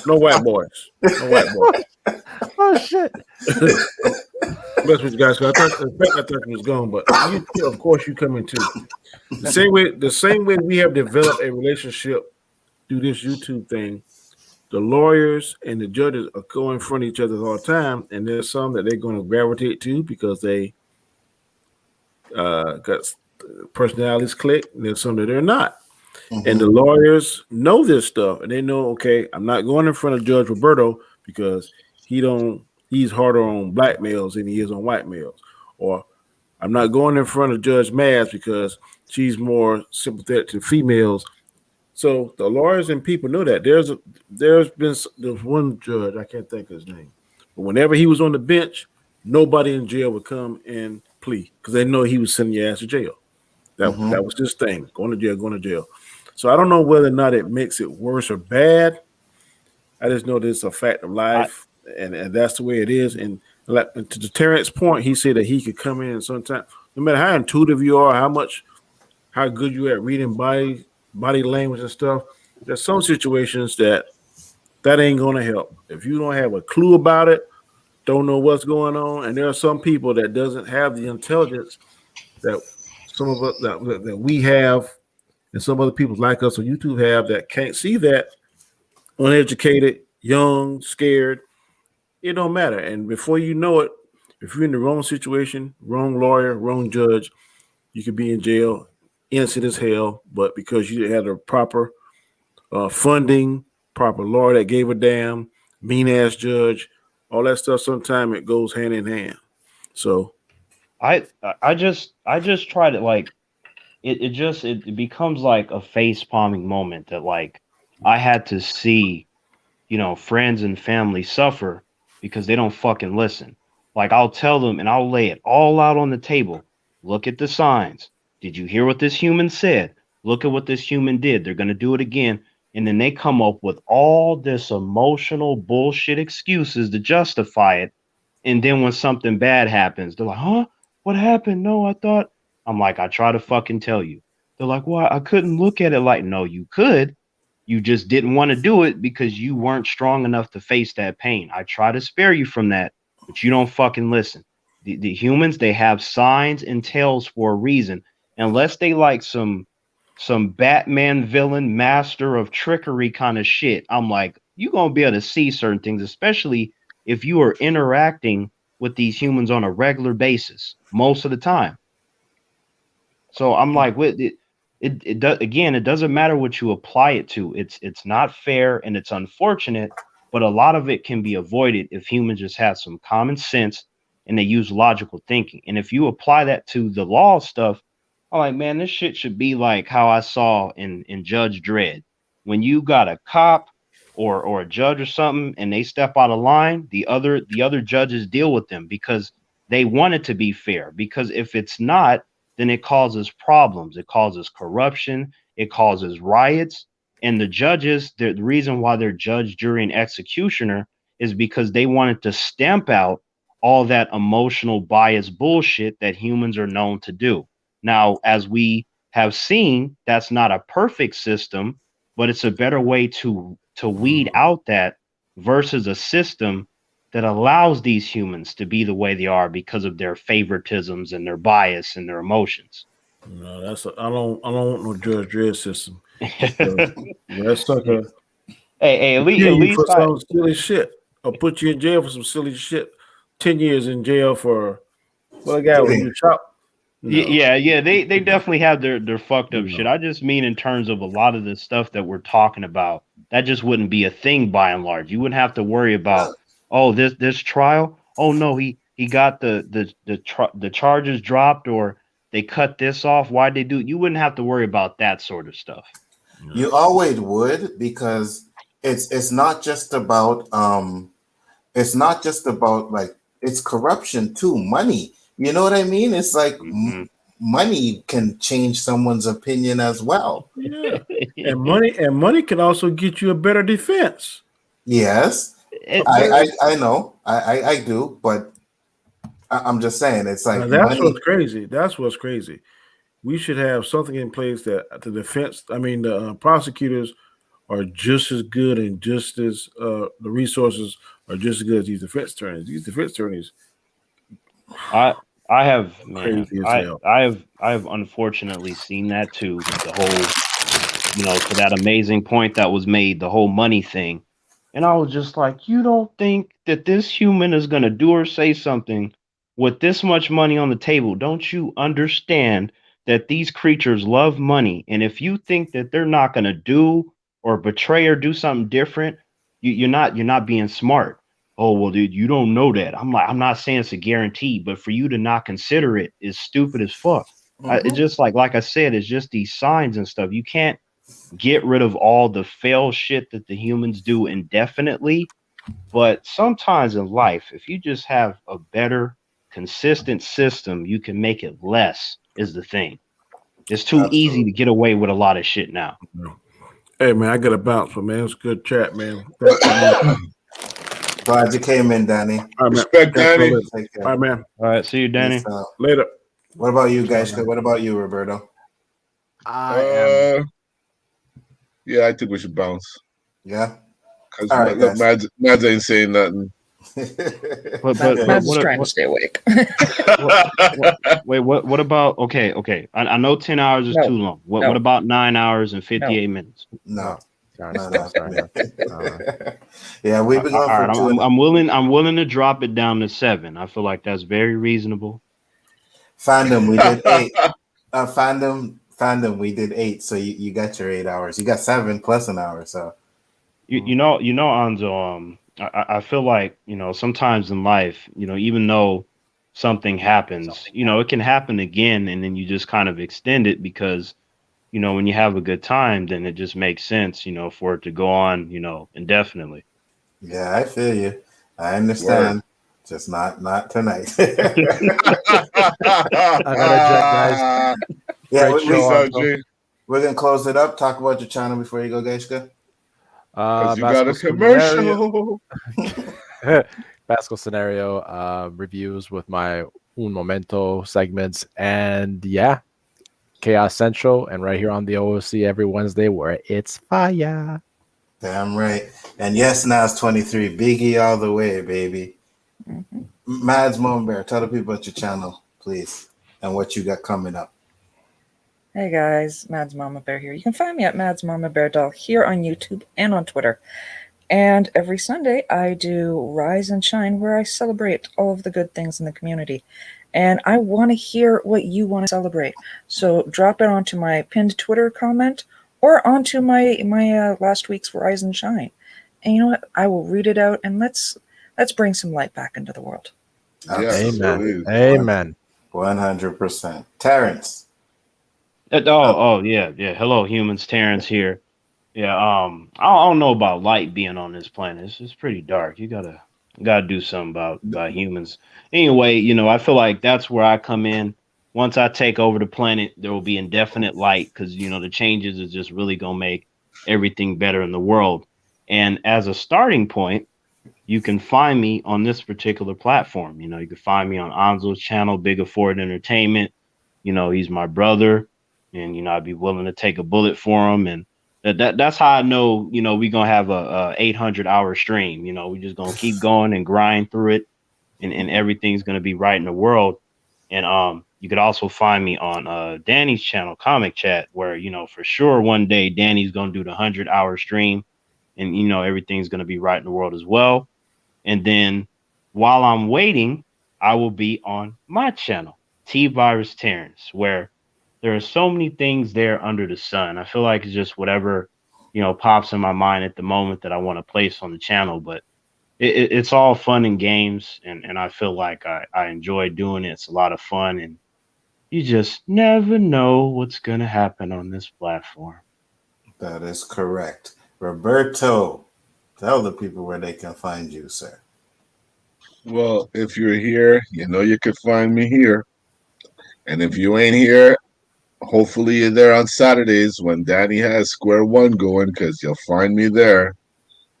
[SPEAKER 4] No white boys. No white boys.
[SPEAKER 2] Oh shit.
[SPEAKER 4] That's what you guys. I thought you was gone, but you, of course you come in too. The same way we have developed a relationship through this YouTube thing. The lawyers and the judges are going in front of each other all the time, and there's some that they're going to gravitate to because they got personalities click, and there's some that they're not. And the lawyers know this stuff, and they know, okay, I'm not going in front of Judge Roberto because he's harder on black males than he is on white males. Or I'm not going in front of Judge Maz because she's more sympathetic to females. So the lawyers and people know that. There's one judge, I can't think of his name, but whenever he was on the bench, nobody in jail would come and plea because they know he was sending your ass to jail. That was his thing, going to jail. So I don't know whether or not it makes it worse or bad. I just know this is a fact of life, and that's the way it is. And like, to Terrence's point, he said that he could come in sometimes, no matter how intuitive you are, how good you at reading body language and stuff. There's some situations that ain't gonna help if you don't have a clue about it, don't know what's going on. And there are some people that doesn't have the intelligence that some of us that we have. And some other people like us on YouTube have that can't see that, uneducated, young, scared. It don't matter. And before you know it, if you're in the wrong situation, wrong lawyer, wrong judge, you could be in jail, innocent as hell. But because you had a proper funding, proper lawyer that gave a damn, mean ass judge, all that stuff, sometimes it goes hand in hand. So
[SPEAKER 9] I just try to like. It becomes like a face palming moment that like I had to see, friends and family suffer because they don't fucking listen. Like I'll tell them and I'll lay it all out on the table. Look at the signs. Did you hear what this human said? Look at what this human did. They're going to do it again. And then they come up with all this emotional bullshit excuses to justify it. And then when something bad happens, they're like, huh? What happened? No, I thought. I'm like, I try to fucking tell you. They're like, well, I couldn't look at it like, no, you could. You just didn't want to do it because you weren't strong enough to face that pain. I try to spare you from that, but you don't fucking listen. The humans, they have signs and tails for a reason. Unless they like some Batman villain, master of trickery kind of shit, I'm like, you're going to be able to see certain things, especially if you are interacting with these humans on a regular basis most of the time. So I'm like, it does again. It doesn't matter what you apply it to. It's not fair and it's unfortunate, but a lot of it can be avoided if humans just have some common sense and they use logical thinking. And if you apply that to the law stuff, I'm like, man, this shit should be like how I saw in Judge Dredd. When you got a cop or a judge or something and they step out of line, the other judges deal with them because they want it to be fair. Because if it's not, then it causes problems. It causes corruption. It causes riots. And the judges, the reason why they're judge, jury, and executioner is because they wanted to stamp out all that emotional bias bullshit that humans are known to do. Now, as we have seen, that's not a perfect system, but it's a better way to weed out that versus a system that allows these humans to be the way they are because of their favoritisms and their bias and their emotions.
[SPEAKER 4] No, I don't want no Judge Dredd system. That sucker.
[SPEAKER 9] Hey, at least
[SPEAKER 4] for some silly shit, or put you in jail for some silly shit. 10 years in jail for what a guy when you chop.
[SPEAKER 9] No. Yeah. They definitely have their fucked up shit. I just mean in terms of a lot of the stuff that we're talking about that just wouldn't be a thing by and large. You wouldn't have to worry about, oh, this trial. Oh no, he got the charges dropped, or they cut this off. Why'd they do it? You wouldn't have to worry about that sort of stuff.
[SPEAKER 1] You always would, because it's not just about like, it's corruption too, money. You know what I mean? It's like money can change someone's opinion as well.
[SPEAKER 4] Yeah. And money can also get you a better defense.
[SPEAKER 1] Yes. I know. I do, but I'm just saying, it's like,
[SPEAKER 4] that's what's crazy. That's what's crazy. We should have something in place that the defense, the prosecutors are just as good, and just as the resources are just as good as these defense attorneys. These defense attorneys,
[SPEAKER 9] I have unfortunately seen that too. The whole, to that amazing point that was made, the whole money thing. And I was just like, you don't think that this human is going to do or say something with this much money on the table? Don't you understand that these creatures love money? And if you think that they're not going to do or betray or do something different, you're not being smart. Oh, well, dude, you don't know that. I'm not saying it's a guarantee, but for you to not consider it is stupid as fuck. It's just like I said, it's just these signs and stuff. You can't get rid of all the fail shit that the humans do indefinitely. But sometimes in life, if you just have a better, consistent system, you can make it less, is the thing. It's too easy to get away with a lot of shit now.
[SPEAKER 4] Hey, man, I got to bounce, but man, it's a good chat, man.
[SPEAKER 1] Glad you came in, Danny.
[SPEAKER 4] All right,
[SPEAKER 3] respect, Danny.
[SPEAKER 4] All right, man.
[SPEAKER 9] All right, see you, Danny.
[SPEAKER 4] Later.
[SPEAKER 1] What about you guys? What about you, Roberto?
[SPEAKER 3] Yeah, I think we should bounce.
[SPEAKER 1] Yeah.
[SPEAKER 3] Because Mads ain't saying nothing.
[SPEAKER 5] Mads is trying to stay awake.
[SPEAKER 9] What about okay? I know 10 hours is too long. What about 9 hours and 58 minutes?
[SPEAKER 1] No.
[SPEAKER 9] Yeah, we've been going for 2. I'm willing to drop it down to 7. I feel like that's very reasonable.
[SPEAKER 1] Fandom, we did 8. Fandom, we did 8. So you got your 8 hours. You got 7 plus an hour. So
[SPEAKER 9] you know, Anzo, I feel like, sometimes in life, even though something happens, it can happen again, and then you just kind of extend it because, when you have a good time, then it just makes sense, for it to go on, indefinitely.
[SPEAKER 1] Yeah, I feel you. I understand. Word. Just not tonight.
[SPEAKER 2] I gotta check, guys.
[SPEAKER 1] Yeah, we're gonna close it up. Talk about your channel before you go, Geishka.
[SPEAKER 3] You got a commercial.
[SPEAKER 2] Basco Scenario reviews with my Un Momento segments, and Chaos Central, and right here on the O.O.C every Wednesday where it's fire.
[SPEAKER 1] Damn right. And yes, now it's 23. Biggie all the way, baby. Mads Mama Bear, tell the people about your channel, please, and what you got coming up.
[SPEAKER 5] Hey guys, Mads Mama Bear here. You can find me at Mads Mama Bear Doll here on YouTube and on Twitter. And every Sunday I do Rise and Shine, where I celebrate all of the good things in the community. And I want to hear what you want to celebrate. So drop it onto my pinned Twitter comment or onto my last week's Rise and Shine. And you know what? I will read it out, and let's bring some light back into the world.
[SPEAKER 1] Yes,
[SPEAKER 2] Amen.
[SPEAKER 1] 100%. Terrence.
[SPEAKER 9] Yeah. Hello, humans. Terrence here. Yeah. I don't know about light being on this planet. It's pretty dark. You gotta do something about humans. Anyway, I feel like that's where I come in. Once I take over the planet, there will be indefinite light because the changes is just really gonna make everything better in the world. And as a starting point, you can find me on this particular platform. You can find me on Anzo's channel, Big Afford Entertainment. He's my brother, and I'd be willing to take a bullet for him. And that's how I know, we're gonna have a 800-hour stream. We're just gonna keep going and grind through it, and everything's gonna be right in the world. And you could also find me on Danny's channel, Comic Chat, where for sure one day Danny's gonna do the 100-hour stream, and everything's gonna be right in the world as well. And then while I'm waiting, I will be on my channel, T-Virus Terrence, where there are so many things there under the sun. I feel like it's just whatever pops in my mind at the moment that I want to place on the channel. But it's all fun and games, and I feel like I enjoy doing it. It's a lot of fun, and you just never know what's gonna happen on this platform.
[SPEAKER 1] That is correct. Roberto, tell the people where they can find you, sir.
[SPEAKER 3] Well, if you're here, you could find me here. And if you ain't here, hopefully you're there on Saturdays when Danny has Square One going, because you'll find me there.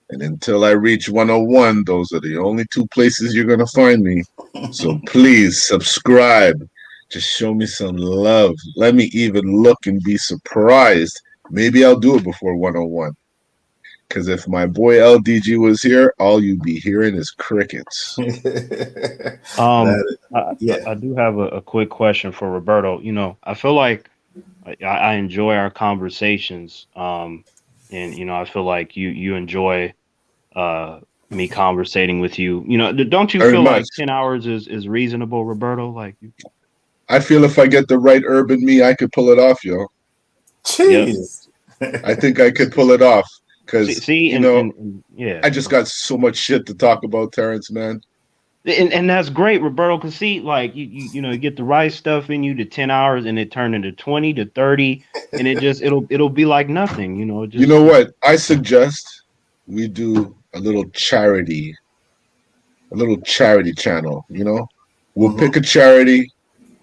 [SPEAKER 3] And until I reach 101, those are the only two places you're going to find me. So please subscribe. Just show me some love. Let me even look and be surprised. Maybe I'll do it before 101. Because if my boy LDG was here, all you'd be hearing is crickets.
[SPEAKER 9] I do have a quick question for Roberto. I feel like I enjoy our conversations, and I feel like you enjoy me conversating with you. Don't you feel like 10 hours is reasonable, Roberto? Like,
[SPEAKER 3] I feel if I get the right herb in me, I could pull it off, yo.
[SPEAKER 1] Jeez.
[SPEAKER 3] I think I could pull it off. Because,
[SPEAKER 9] yeah,
[SPEAKER 3] I just got so much shit to talk about, Terrence, man.
[SPEAKER 9] And that's great, Roberto, because see, like, you get the right stuff in you to 10 hours and it turned into 20 to 30, and it'll be like nothing,
[SPEAKER 3] You know what? I suggest we do a little charity channel, We'll pick a charity,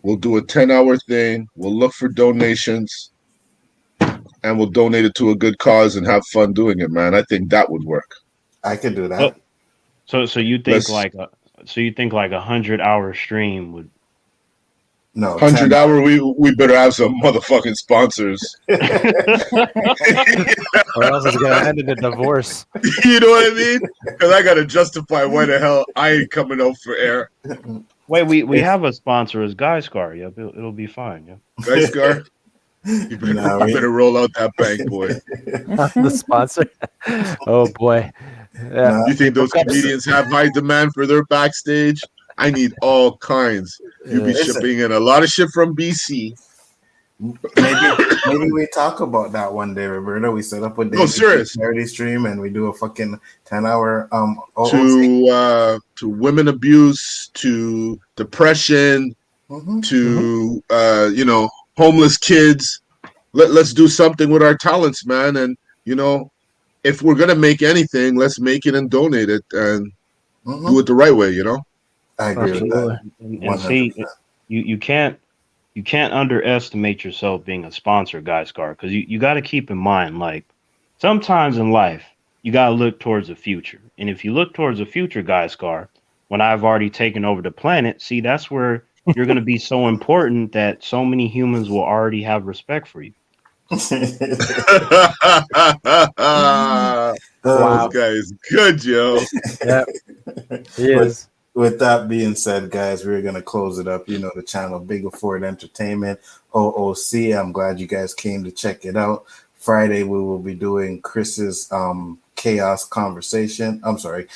[SPEAKER 3] we'll do a 10-hour thing, we'll look for donations, and we'll donate it to a good cause and have fun doing it, man. I think that would work.
[SPEAKER 1] I could do that.
[SPEAKER 9] So you think like a 100-hour stream would?
[SPEAKER 3] No, 100-hour. We better have some motherfucking sponsors.
[SPEAKER 2] Or else it's gonna end in a divorce.
[SPEAKER 3] You know what I mean? Because I gotta justify why the hell I ain't coming out for air.
[SPEAKER 9] Wait, we have a sponsor as Guy Scar. Yeah, it'll be fine. Yeah,
[SPEAKER 3] Guy Scar. You better roll out that bank, boy.
[SPEAKER 2] The sponsor. Oh boy. Yeah.
[SPEAKER 3] You think those comedians have high demand for their backstage? I need all kinds. You be shipping in a lot of shit from BC.
[SPEAKER 1] Maybe we talk about that one day, Roberto. We set up a day charity stream and we do a fucking 10-hour
[SPEAKER 3] to women abuse, to depression, to homeless kids. Let's do something with our talents, man. And if we're gonna make anything, let's make it and donate it and do it the right way.
[SPEAKER 1] I agree with that.
[SPEAKER 9] And see, you can't underestimate yourself being a sponsor, Guy Scar, because you got to keep in mind, like, sometimes in life you got to look towards the future. And if you look towards the future, Guy Scar, when I've already taken over the planet, see, that's where you're going to be so important that so many humans will already have respect for you.
[SPEAKER 3] Wow. This guy is good, yo.
[SPEAKER 2] Yeah, he is.
[SPEAKER 1] With that being said, guys, we're going to close it up. The channel, Bigger Ford Entertainment, O.O.C. I'm glad you guys came to check it out. Friday, we will be doing Chris's chaos conversation. I'm sorry,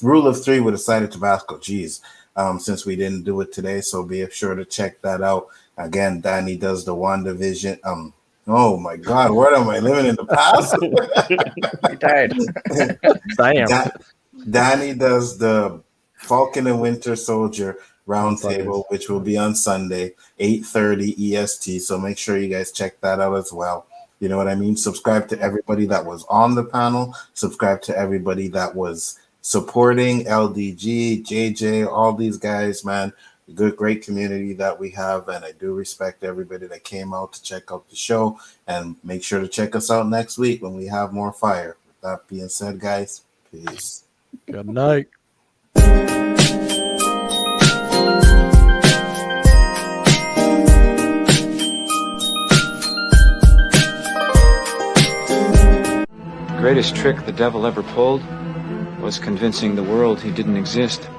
[SPEAKER 1] Rule of Three with a side of Tabasco. Jeez. Since we didn't do it today, so be sure to check that out. Again, Danny does the WandaVision. Oh my God, where am I living in the past?
[SPEAKER 5] You died.
[SPEAKER 2] I am.
[SPEAKER 1] Danny does the Falcon and Winter Soldier Roundtable, which will be on Sunday, 8:30 EST. So make sure you guys check that out as well. You know what I mean? Subscribe to everybody that was on the panel. Subscribe to everybody that was supporting LDG, JJ, all these guys, man. Great community that we have, and I do respect everybody that came out to check out the show. And make sure to check us out next week when we have more fire. With that being said, guys, peace.
[SPEAKER 2] Good night.
[SPEAKER 10] The greatest trick the devil ever pulled was convincing the world he didn't exist.